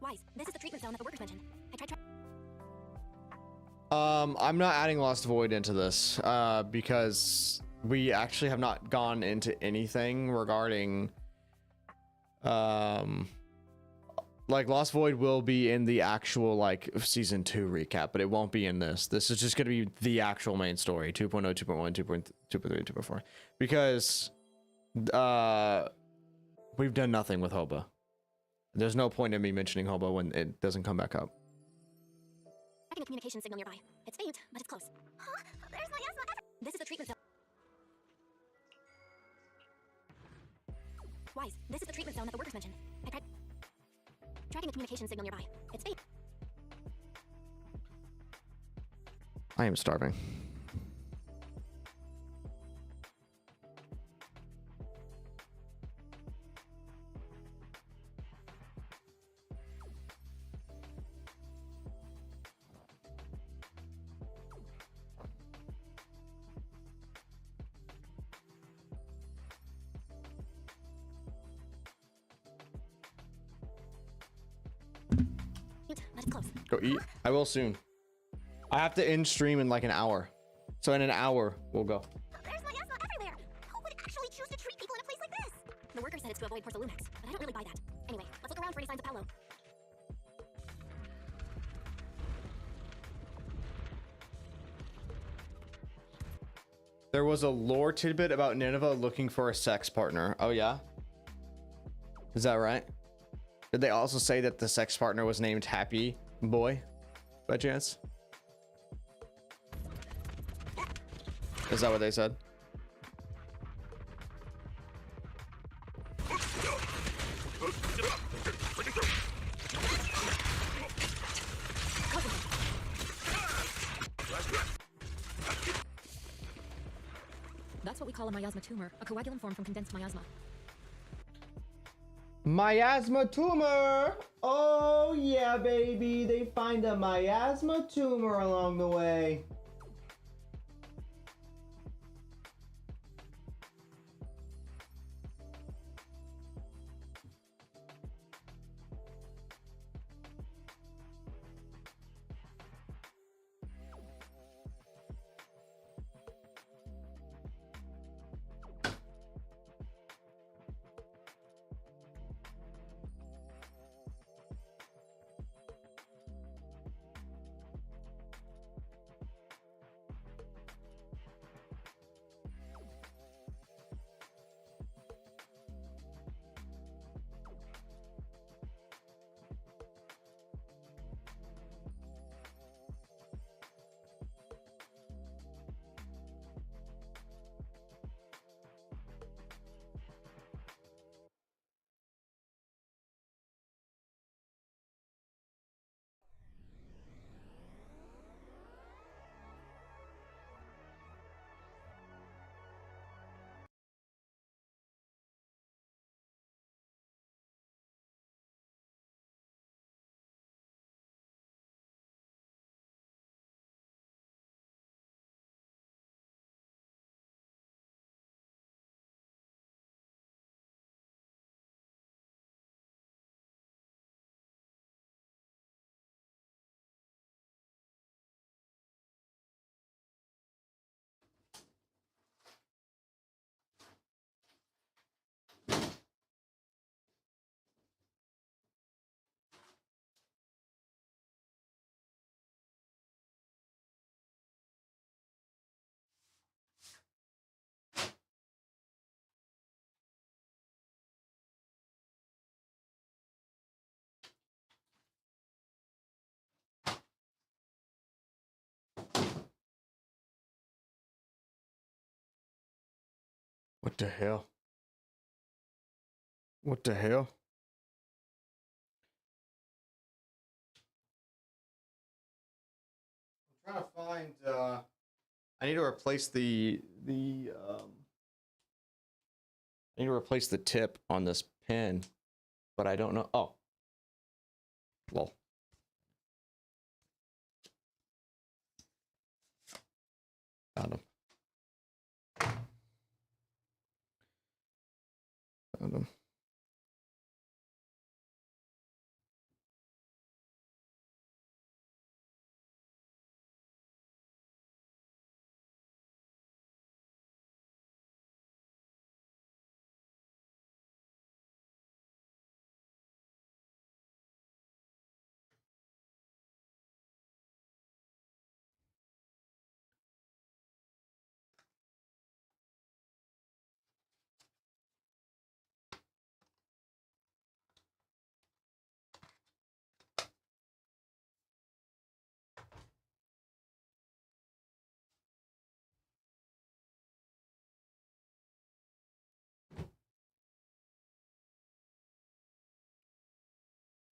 Wise, this is the treatment zone that the workers mentioned. I tried. I'm not adding Lost Void into this because we actually have not gone into anything regarding like Lost Void will be in the actual like season 2 recap, but it won't be in this. This is just going to be the actual main story 2.0, 2.1, 2.3, 2.4 because we've done nothing with Hoba. There's no point in me mentioning Hobo when it doesn't come back up. Tracking a communication signal nearby. It's faint, but it's close. Huh? There's miasma. This is the treatment zone. Wise, this is the treatment zone that the workers mentioned. I tried tracking a communication signal nearby. It's faint. I am starving. But it's close. Go eat. I will soon. I have to end stream in like an hour. So in an hour, we'll go. There's miasma everywhere. Who would actually choose to treat people in a place like this? The worker said it's to avoid porcelainics, but I don't really buy that. Anyway, let's look around for any signs of Paolo. There was a lore tidbit about Nineveh looking for a sex partner. Oh yeah? Is that right? Did they also say that the sex partner was named Happy Boy by chance? Is that what they said? That's what we call a miasma tumor, a coagulum formed from condensed miasma. Miasma tumor! Oh yeah, baby! They find a miasma tumor along the way. What the hell? What the hell? I'm trying to find I need to replace the I need to replace the tip on this pen, but I don't know. Oh. Lol. Found him. Found him.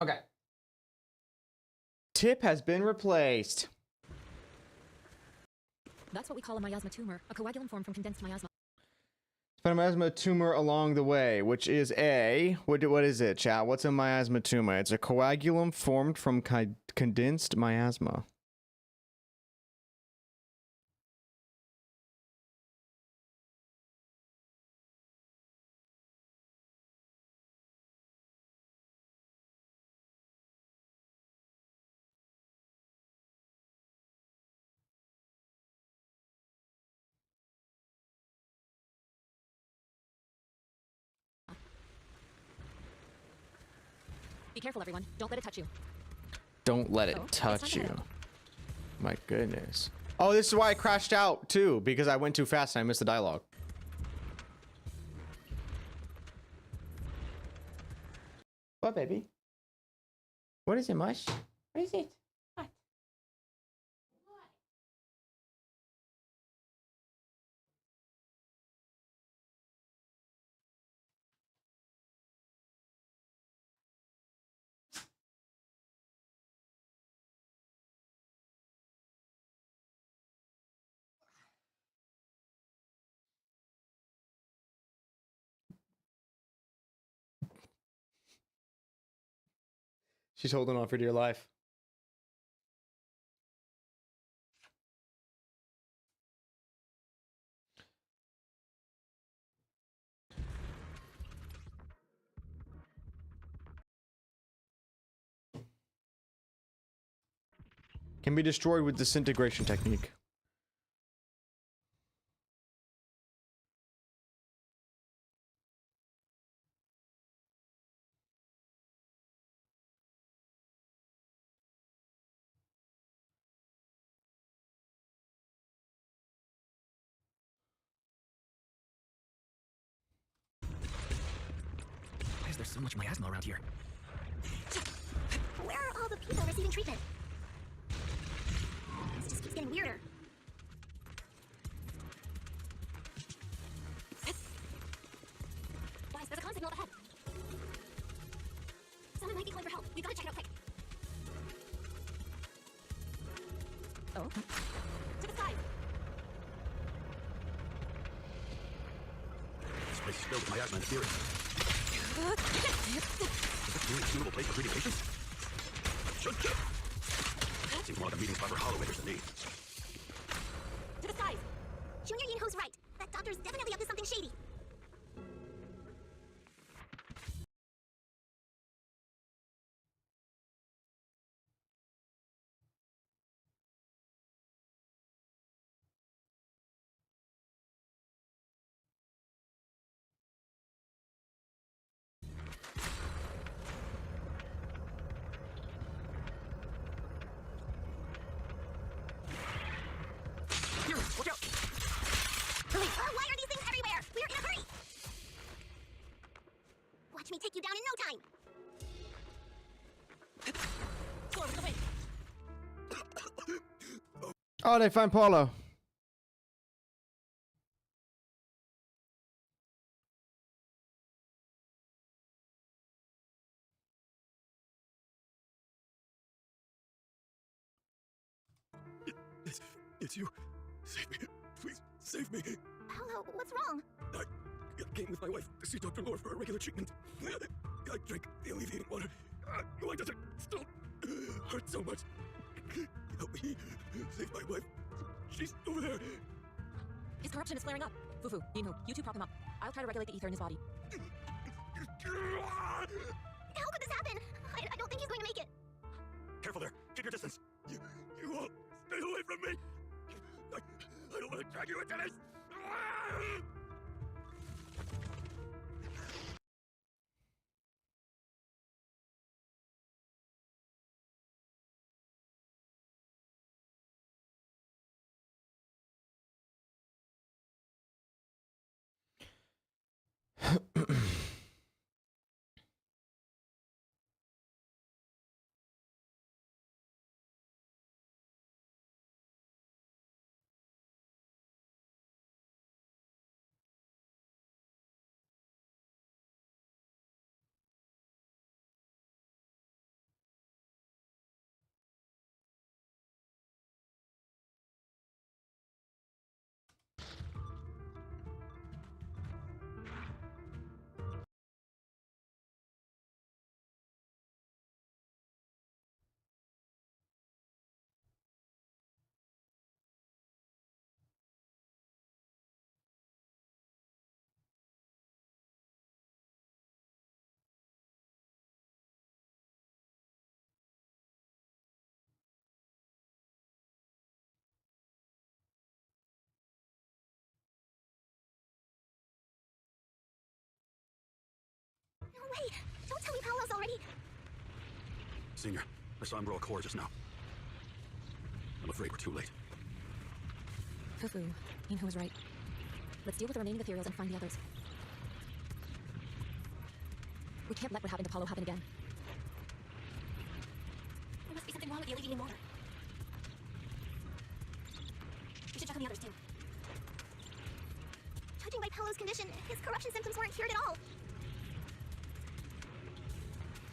Okay. Tip has been replaced. That's what we call a miasma tumor, a coagulum formed from condensed miasma. Found a miasma tumor along the way, which is a what is it, chat? What's a miasma tumor? It's a coagulum formed from condensed miasma. Be careful, everyone. Don't let it touch you. Don't let it touch you. My goodness. Oh, this is why I crashed out too, because I went too fast and I missed the dialogue. What, baby? What is it, Mush? What is it? What? She's holding on for dear life. Can be destroyed with disintegration technique. Why is there so much miasma around here? Where are all the people receiving treatment? This just keeps getting weirder. Guys, there's a comm signal up ahead. Someone might be calling for help. We gotta check it out quick. Oh. To the sky. This place is filled with miasma and theory. Is this really a suitable place for treating patients? Should. Seems more like a meeting spot for hollow winners than me. To the skies. Junior Yinho's right. That doctor's definitely up to something shady. Here, watch out! Why are these things everywhere? We're in a hurry. Watch me take you down in no time. Lohr, with the wind. Oh, they find Paulo. It's you. Save me. Please, save me. Paolo, what's wrong? I came with my wife to see Dr. Lohr for a regular treatment. I drank the alleviating water. Why does it still hurt so much? Help me. Save my wife. She's over there. His corruption is flaring up. Fufu, Yinhu, you two prop him up. I'll try to regulate the ether in his body. How could this happen? I don't think he's going to make it. Careful there. Keep your distance. You all stay away from me. I don't want to drag you into this. No way! Don't tell me Paolo's already... Senior, I saw him grow a core just now. I'm afraid we're too late. Fufu, Yinhu was right. Let's deal with the remaining ethereals and find the others. We can't let what happened to Paolo happen again. There must be something wrong with the alleviating water. We should check on the others too. Judging by Paolo's condition, his corruption symptoms weren't cured at all.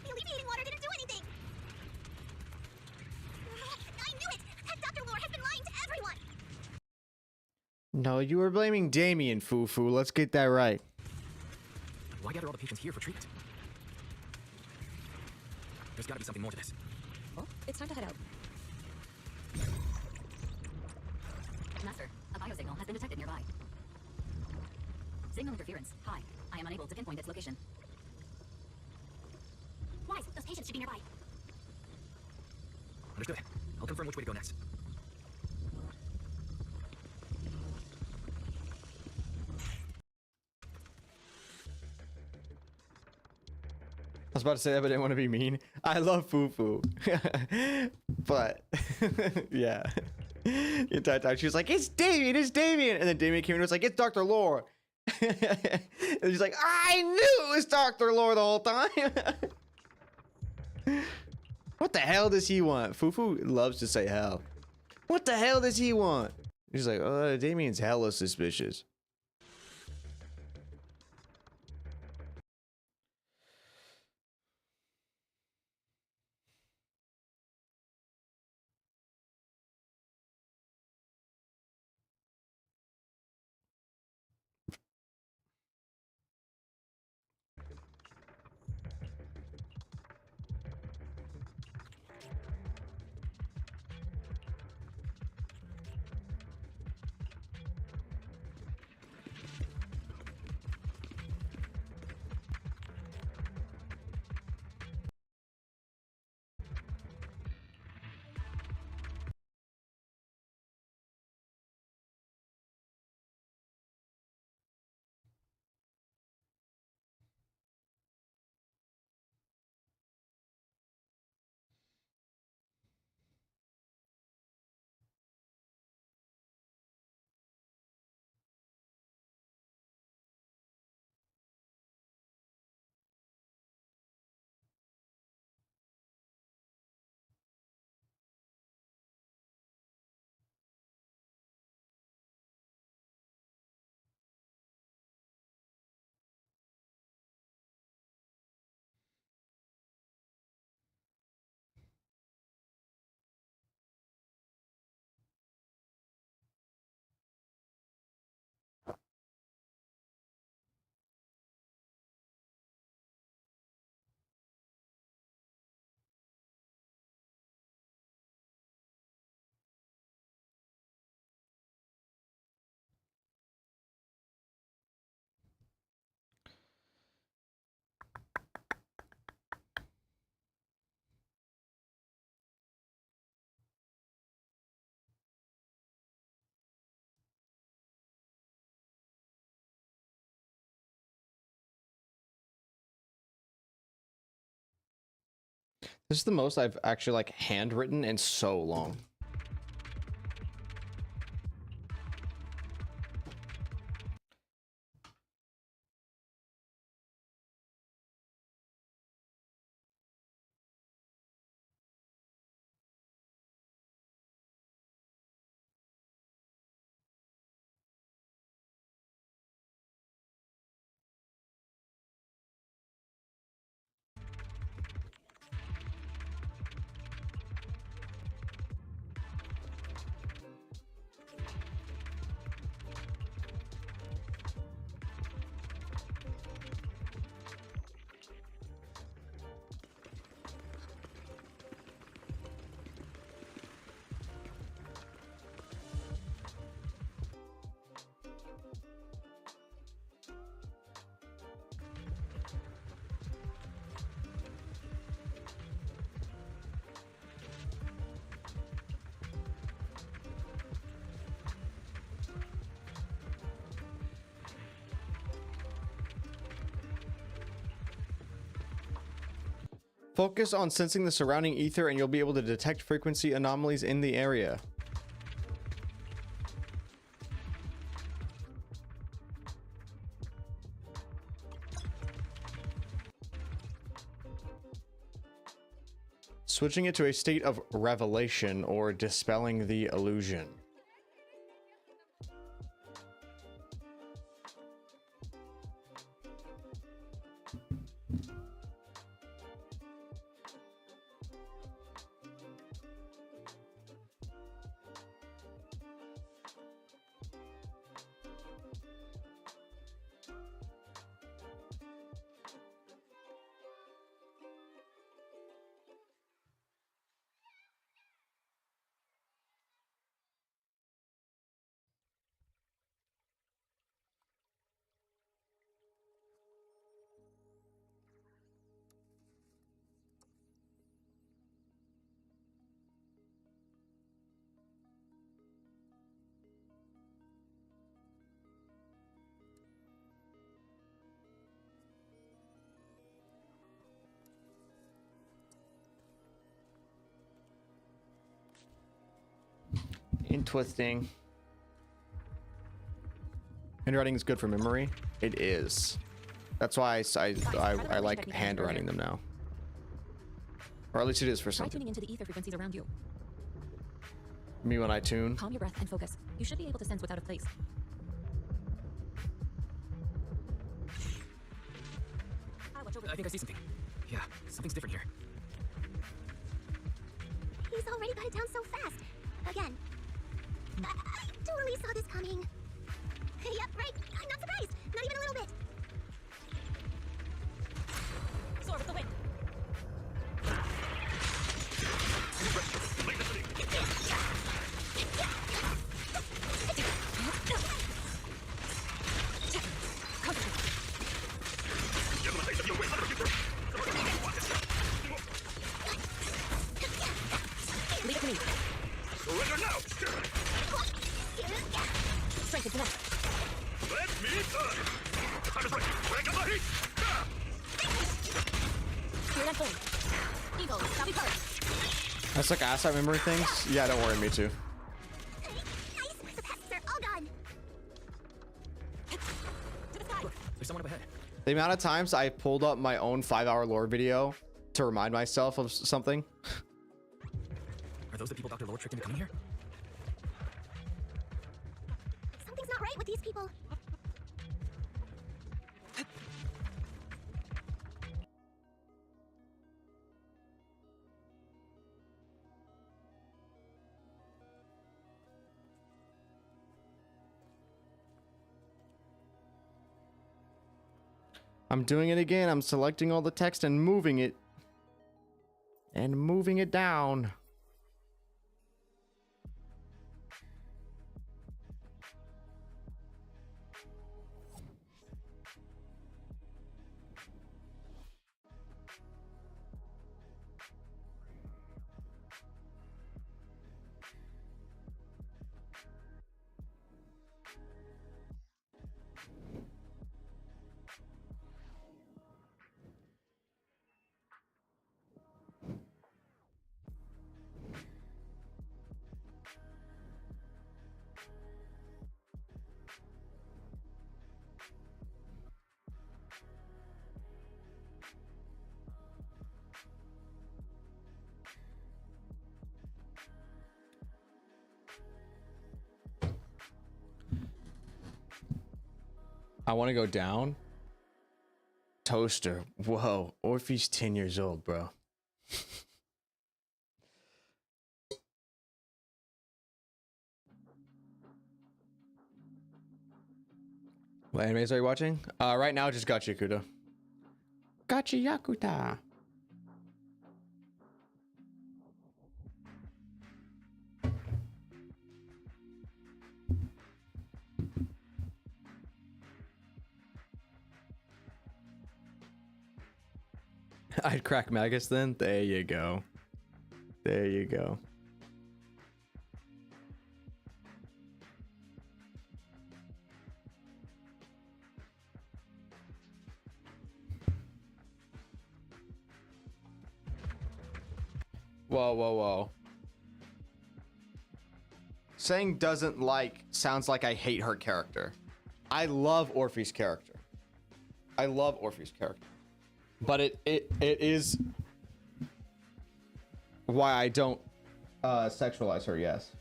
The alleviating water didn't do anything! I knew it! That Dr. Lohr has been lying to everyone! No, you were blaming Damien, Fufu. Let's get that right. Why gather all the patients here for treatment? There's gotta be something more to this. Well, it's time to head out. Master, a biosignal has been detected nearby. Signal interference. High. I am unable to pinpoint its location. Wise, those patients should be nearby. Understood. I'll confirm which way to go next. I was about to say that, but I didn't want to be mean. I love Fufu. But, yeah. The entire time she was like, it's Damien! And then Damien came in and was like, it's Dr. Lohr. And she's like, I knew it was Dr. Lohr the whole time. What the hell does he want? Fufu loves to say hell. What the hell does he want? He's like, Damien's hella suspicious. This is the most I've actually like handwritten in so long. Focus on sensing the surrounding ether and you'll be able to detect frequency anomalies in the area. Switching it to a state of revelation or dispelling the illusion. Interesting. Handwriting is good for memory. It is. That's why I like handwriting them now. Or at least it is for Try something. tuning into the ether frequencies around you. Me when I tune. Calm your breath and focus. You should be able to sense what's out of place. I think I see something. Yeah, something's different here. He's already got it down so fast. Again. I totally saw this coming. Yep, right. I'm not surprised. Not even a little bit. Soar with the wind. Leave it to me. Surrender now! Strength is enough. Let me turn! Time is right! Break up the heat! Spirit and flame. Evil, shall be purged. That's like asset memory things. Yeah, don't worry, me too. Nice. The pests are all gone. To the sky. Look, there's someone up ahead. The amount of times I pulled up my own 5-hour lore video to remind myself of something. Are those the people Dr. Lohr tricked into coming here? Something's not right with these people. I'm doing it again. I'm selecting all the text and moving it. And moving it down. I want to go down. Toaster. Whoa. Orphe's 10 years old, bro. What animes are you watching? Right now, just Gacha Yakuta. Gacha Yakuta. I'd crack Magus then. There you go. There you go. Whoa, whoa, whoa. Saying doesn't like sounds like I hate her character. I love Orphe's character. I love Orphe's character. But it is why I don't sexualize her, yes.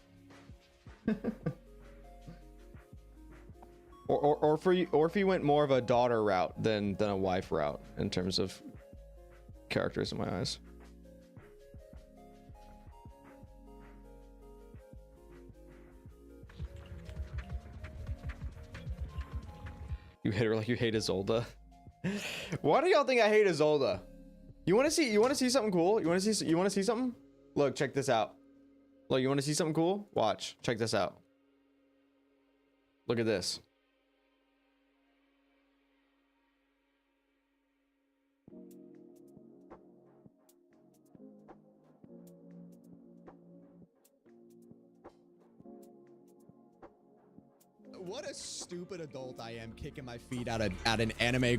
Orphe went more of a daughter route than a wife route in terms of characters in my eyes. You hit her like you hate Isolde. Why do y'all think I hate Isolde? You want to see something cool? You want to see something? Look, check this out. Look, you want to see something cool? Watch. Check this out. Look at this. What a stupid adult I am, kicking my feet at an anime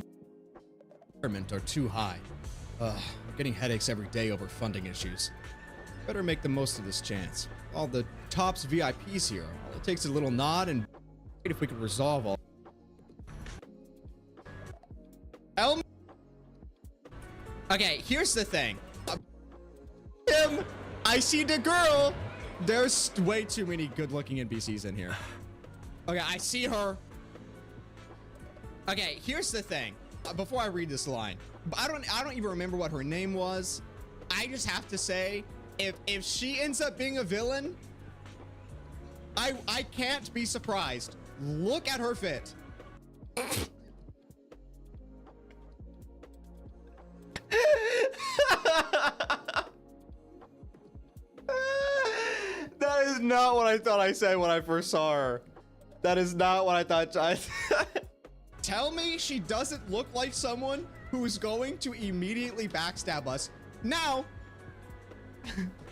environment are too high. I'm getting headaches every day over funding issues. Better make the most of this chance. All the tops VIPs here. All it takes is a little nod and if we could resolve all. Okay, here's the thing. I see the girl. There's way too many good-looking NPCs in here. Okay, I see her. Okay, here's the thing. Before I read this line, I don't even remember what her name was. I just have to say, if she ends up being a villain, I can't be surprised. Look at her fit. That is not what I thought I said when I first saw her. That is not what I thought. Tell me she doesn't look like someone who's going to immediately backstab us. Now,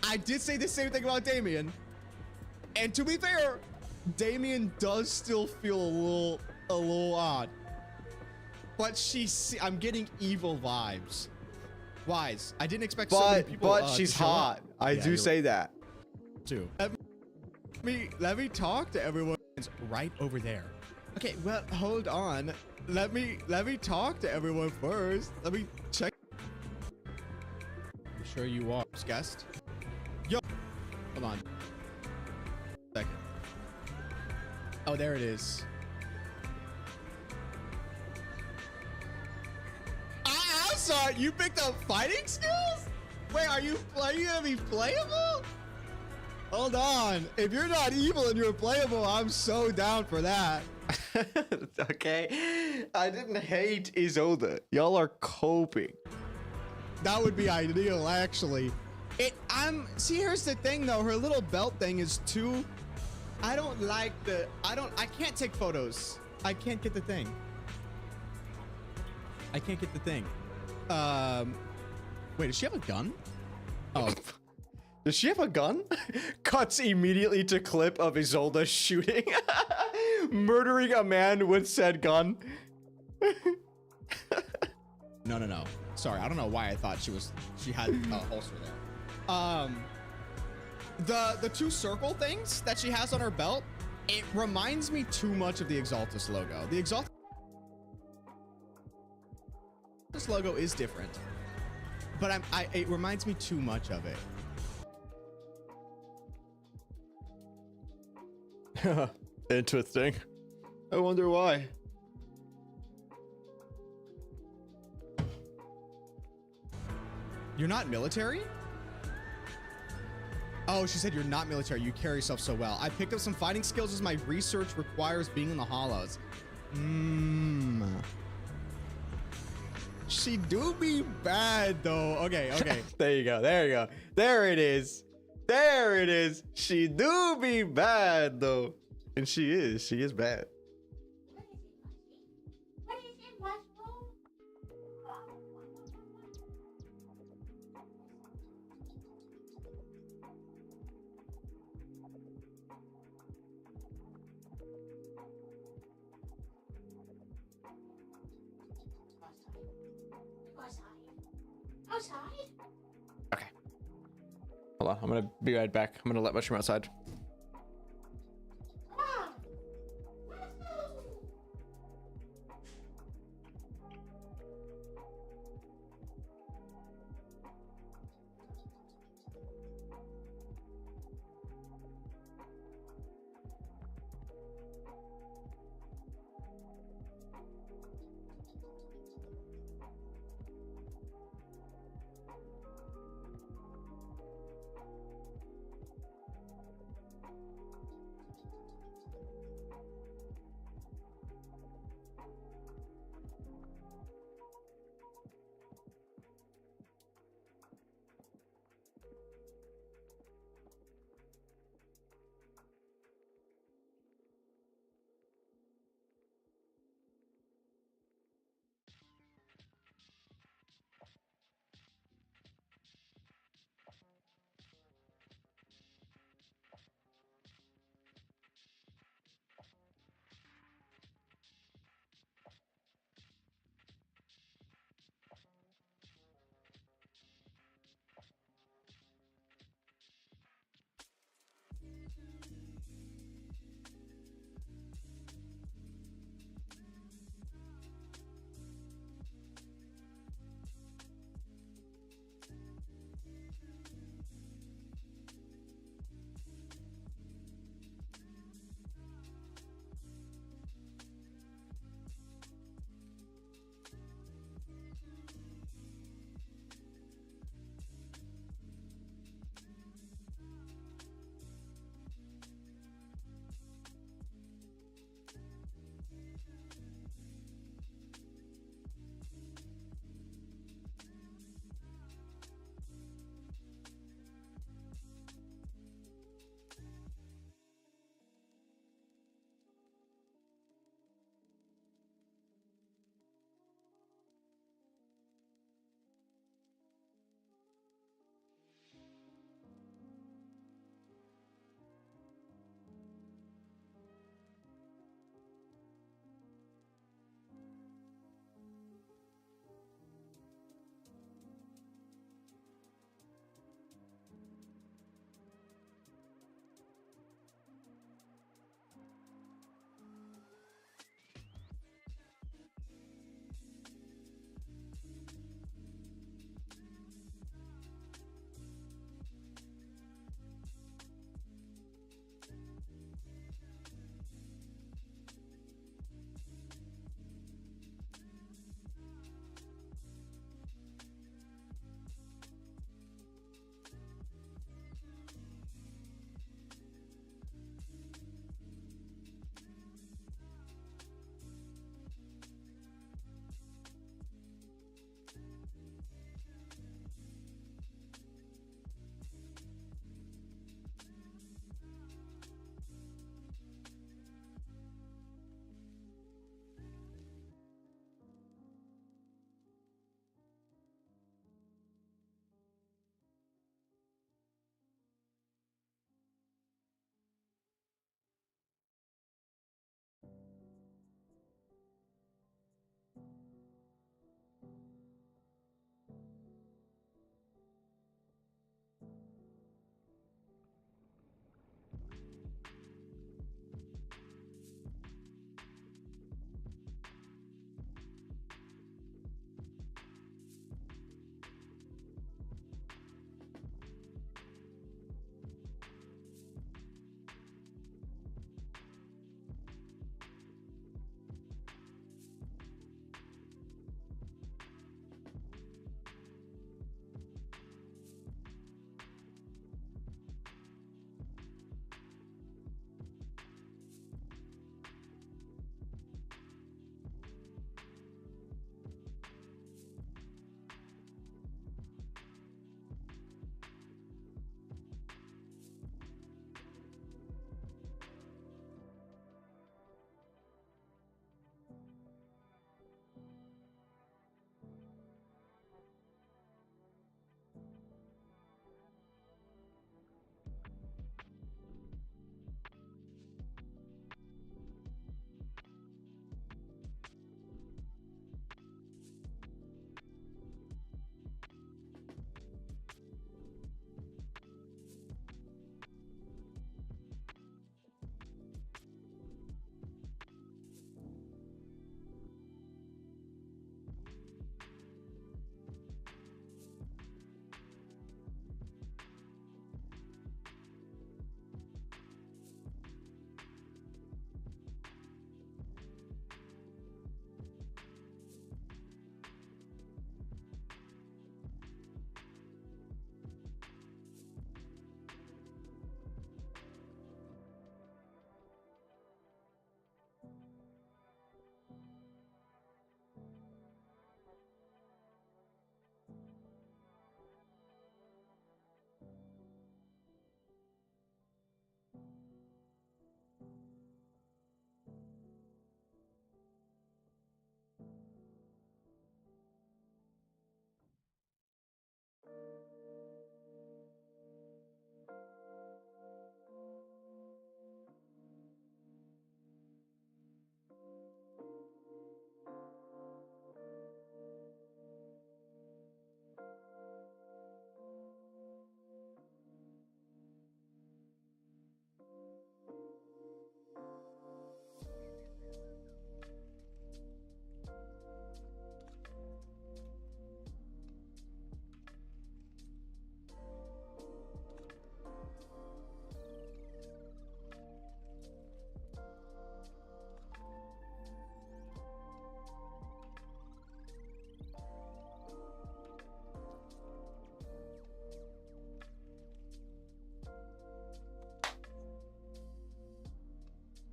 I did say the same thing about Damien. And to be fair, Damien does still feel a little odd. But I'm getting evil vibes. Wise. I didn't expect so many people. But she's hot. I do say that. Too. Let me talk to everyone. It's right over there. Okay, well, hold on. Let me talk to everyone first. Let me check. I'm sure you are, guest. Yo, hold on. Second. Oh, there it is. I'm sorry. You picked up fighting skills? Wait, are you gonna be playable? Hold on. If you're not evil and you're playable, I'm so down for that. Okay. I didn't hate Isolde. Y'all are coping. That would be ideal, actually. See, here's the thing though. Her little belt thing is too. I don't like I can't take photos. I can't get the thing. I can't get the thing. Wait, does she have a gun? Oh. Does she have a gun? Cuts immediately to clip of Isolde shooting. Murdering a man with said gun. No. Sorry, I don't know why I thought she had a holster there. The two circle things that she has on her belt, it reminds me too much of the Exaltus logo. The Exaltus logo is different, but it reminds me too much of it. Interesting. I wonder why. You're not military? Oh, she said you're not military. You carry yourself so well. I picked up some fighting skills as my research requires being in the hollows. She do be bad though. Okay, okay. There you go. There you go. There it is. There it is. She do be bad though. And she is. She is bad. What is it, mushroom? Outside. Okay. Hold on. I'm gonna be right back. I'm gonna let Mushroom outside.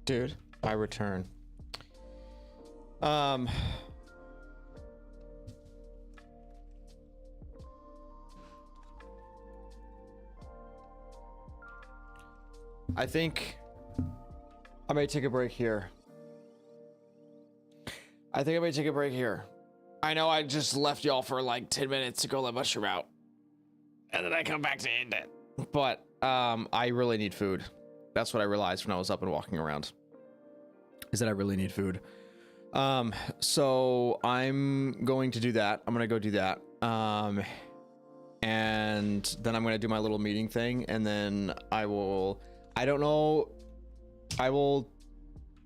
Dude, I return. I think I may take a break here. I know I just left y'all for like 10 minutes to go let mushroom out. And then I come back to end it. But I really need food. That's what I realized when I was up and walking around. Is that I really need food. So I'm going to do that. I'm gonna go do that. And then I'm gonna do my little meeting thing, and then I will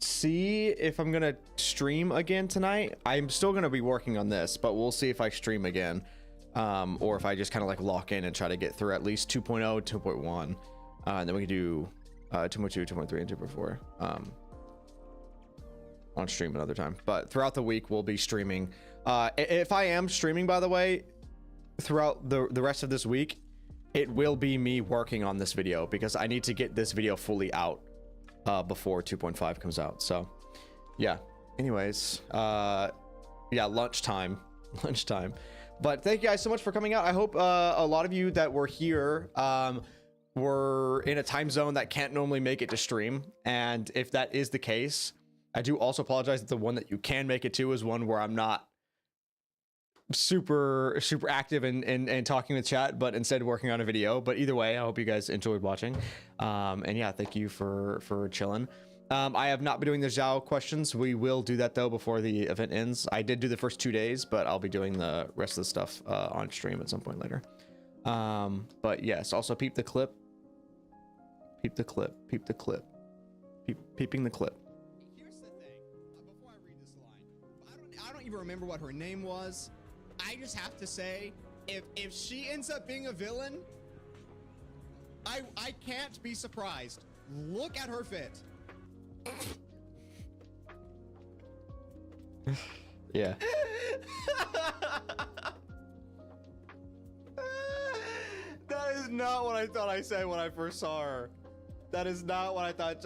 see if I'm gonna stream again tonight. I'm still gonna be working on this, but we'll see if I stream again, or if I just kind of like lock in and try to get through at least 2.0, 2.1, and then we can do 2.2, 2.3, and 2.4 on stream another time. But throughout the week we'll be streaming. If I am streaming, by the way, throughout the rest of this week, it will be me working on this video because I need to get this video fully out before 2.5 comes out. So yeah, anyways, yeah, lunchtime. But thank you guys so much for coming out. I hope a lot of you that were here were in a time zone that can't normally make it to stream, and if that is the case, I do also apologize that the one that you can make it to is one where I'm not super active and talking with chat, but instead working on a video. But either way, I hope you guys enjoyed watching, and yeah, thank you for chilling. I have not been doing the zzzero questions. We will do that though before the event ends. I did do the first 2 days, but I'll be doing the rest of the stuff on stream at some point later. But yes, also peep the clip. Peeping the clip. Here's the thing, before I read this line, I don't even remember what her name was. I just have to say, if she ends up being a villain, I can't be surprised. Look at her fit. Yeah. That is not what I thought I said when I first saw her. That is not what I thought.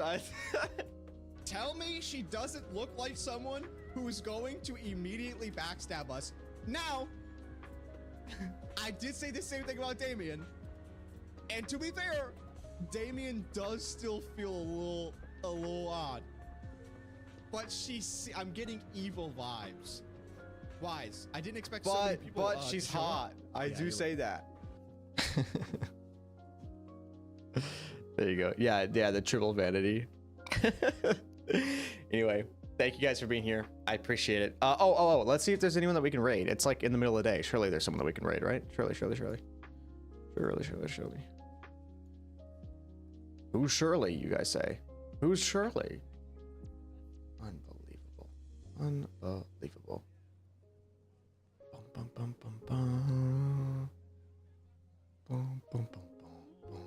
Tell me she doesn't look like someone who is going to immediately backstab us. Now, I did say the same thing about Damien. And to be fair, Damien does still feel a little odd. But I'm getting evil vibes. Wise. I didn't expect so many people. But she's hot. I do say that. There you go. Yeah, the triple vanity. Anyway, thank you guys for being here. I appreciate it. Oh, let's see if there's anyone that we can raid. It's like in the middle of the day. Surely there's someone that we can raid, right? Surely. Who's Shirley, you guys say? Who's Shirley? Unbelievable. Bum, bum, bum, bum. Boom, boom, boom, boom, boom.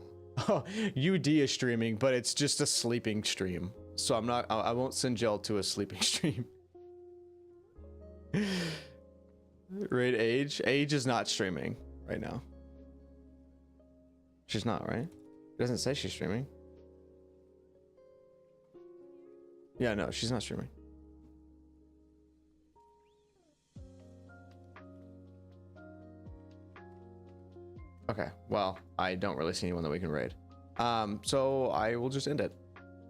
Oh, UD is streaming, but it's just a sleeping stream. So I won't send y'all to a sleeping stream. Raid Age. Age is not streaming right now. She's not, right? It doesn't say she's streaming. Yeah, no, she's not streaming. Okay, well, I don't really see anyone that we can raid. So I will just end it.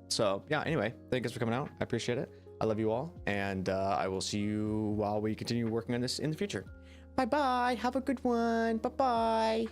So yeah, anyway, thank you guys for coming out. I appreciate it. I love you all, and I will see you while we continue working on this in the future. Bye-bye. Have a good one. Bye-bye.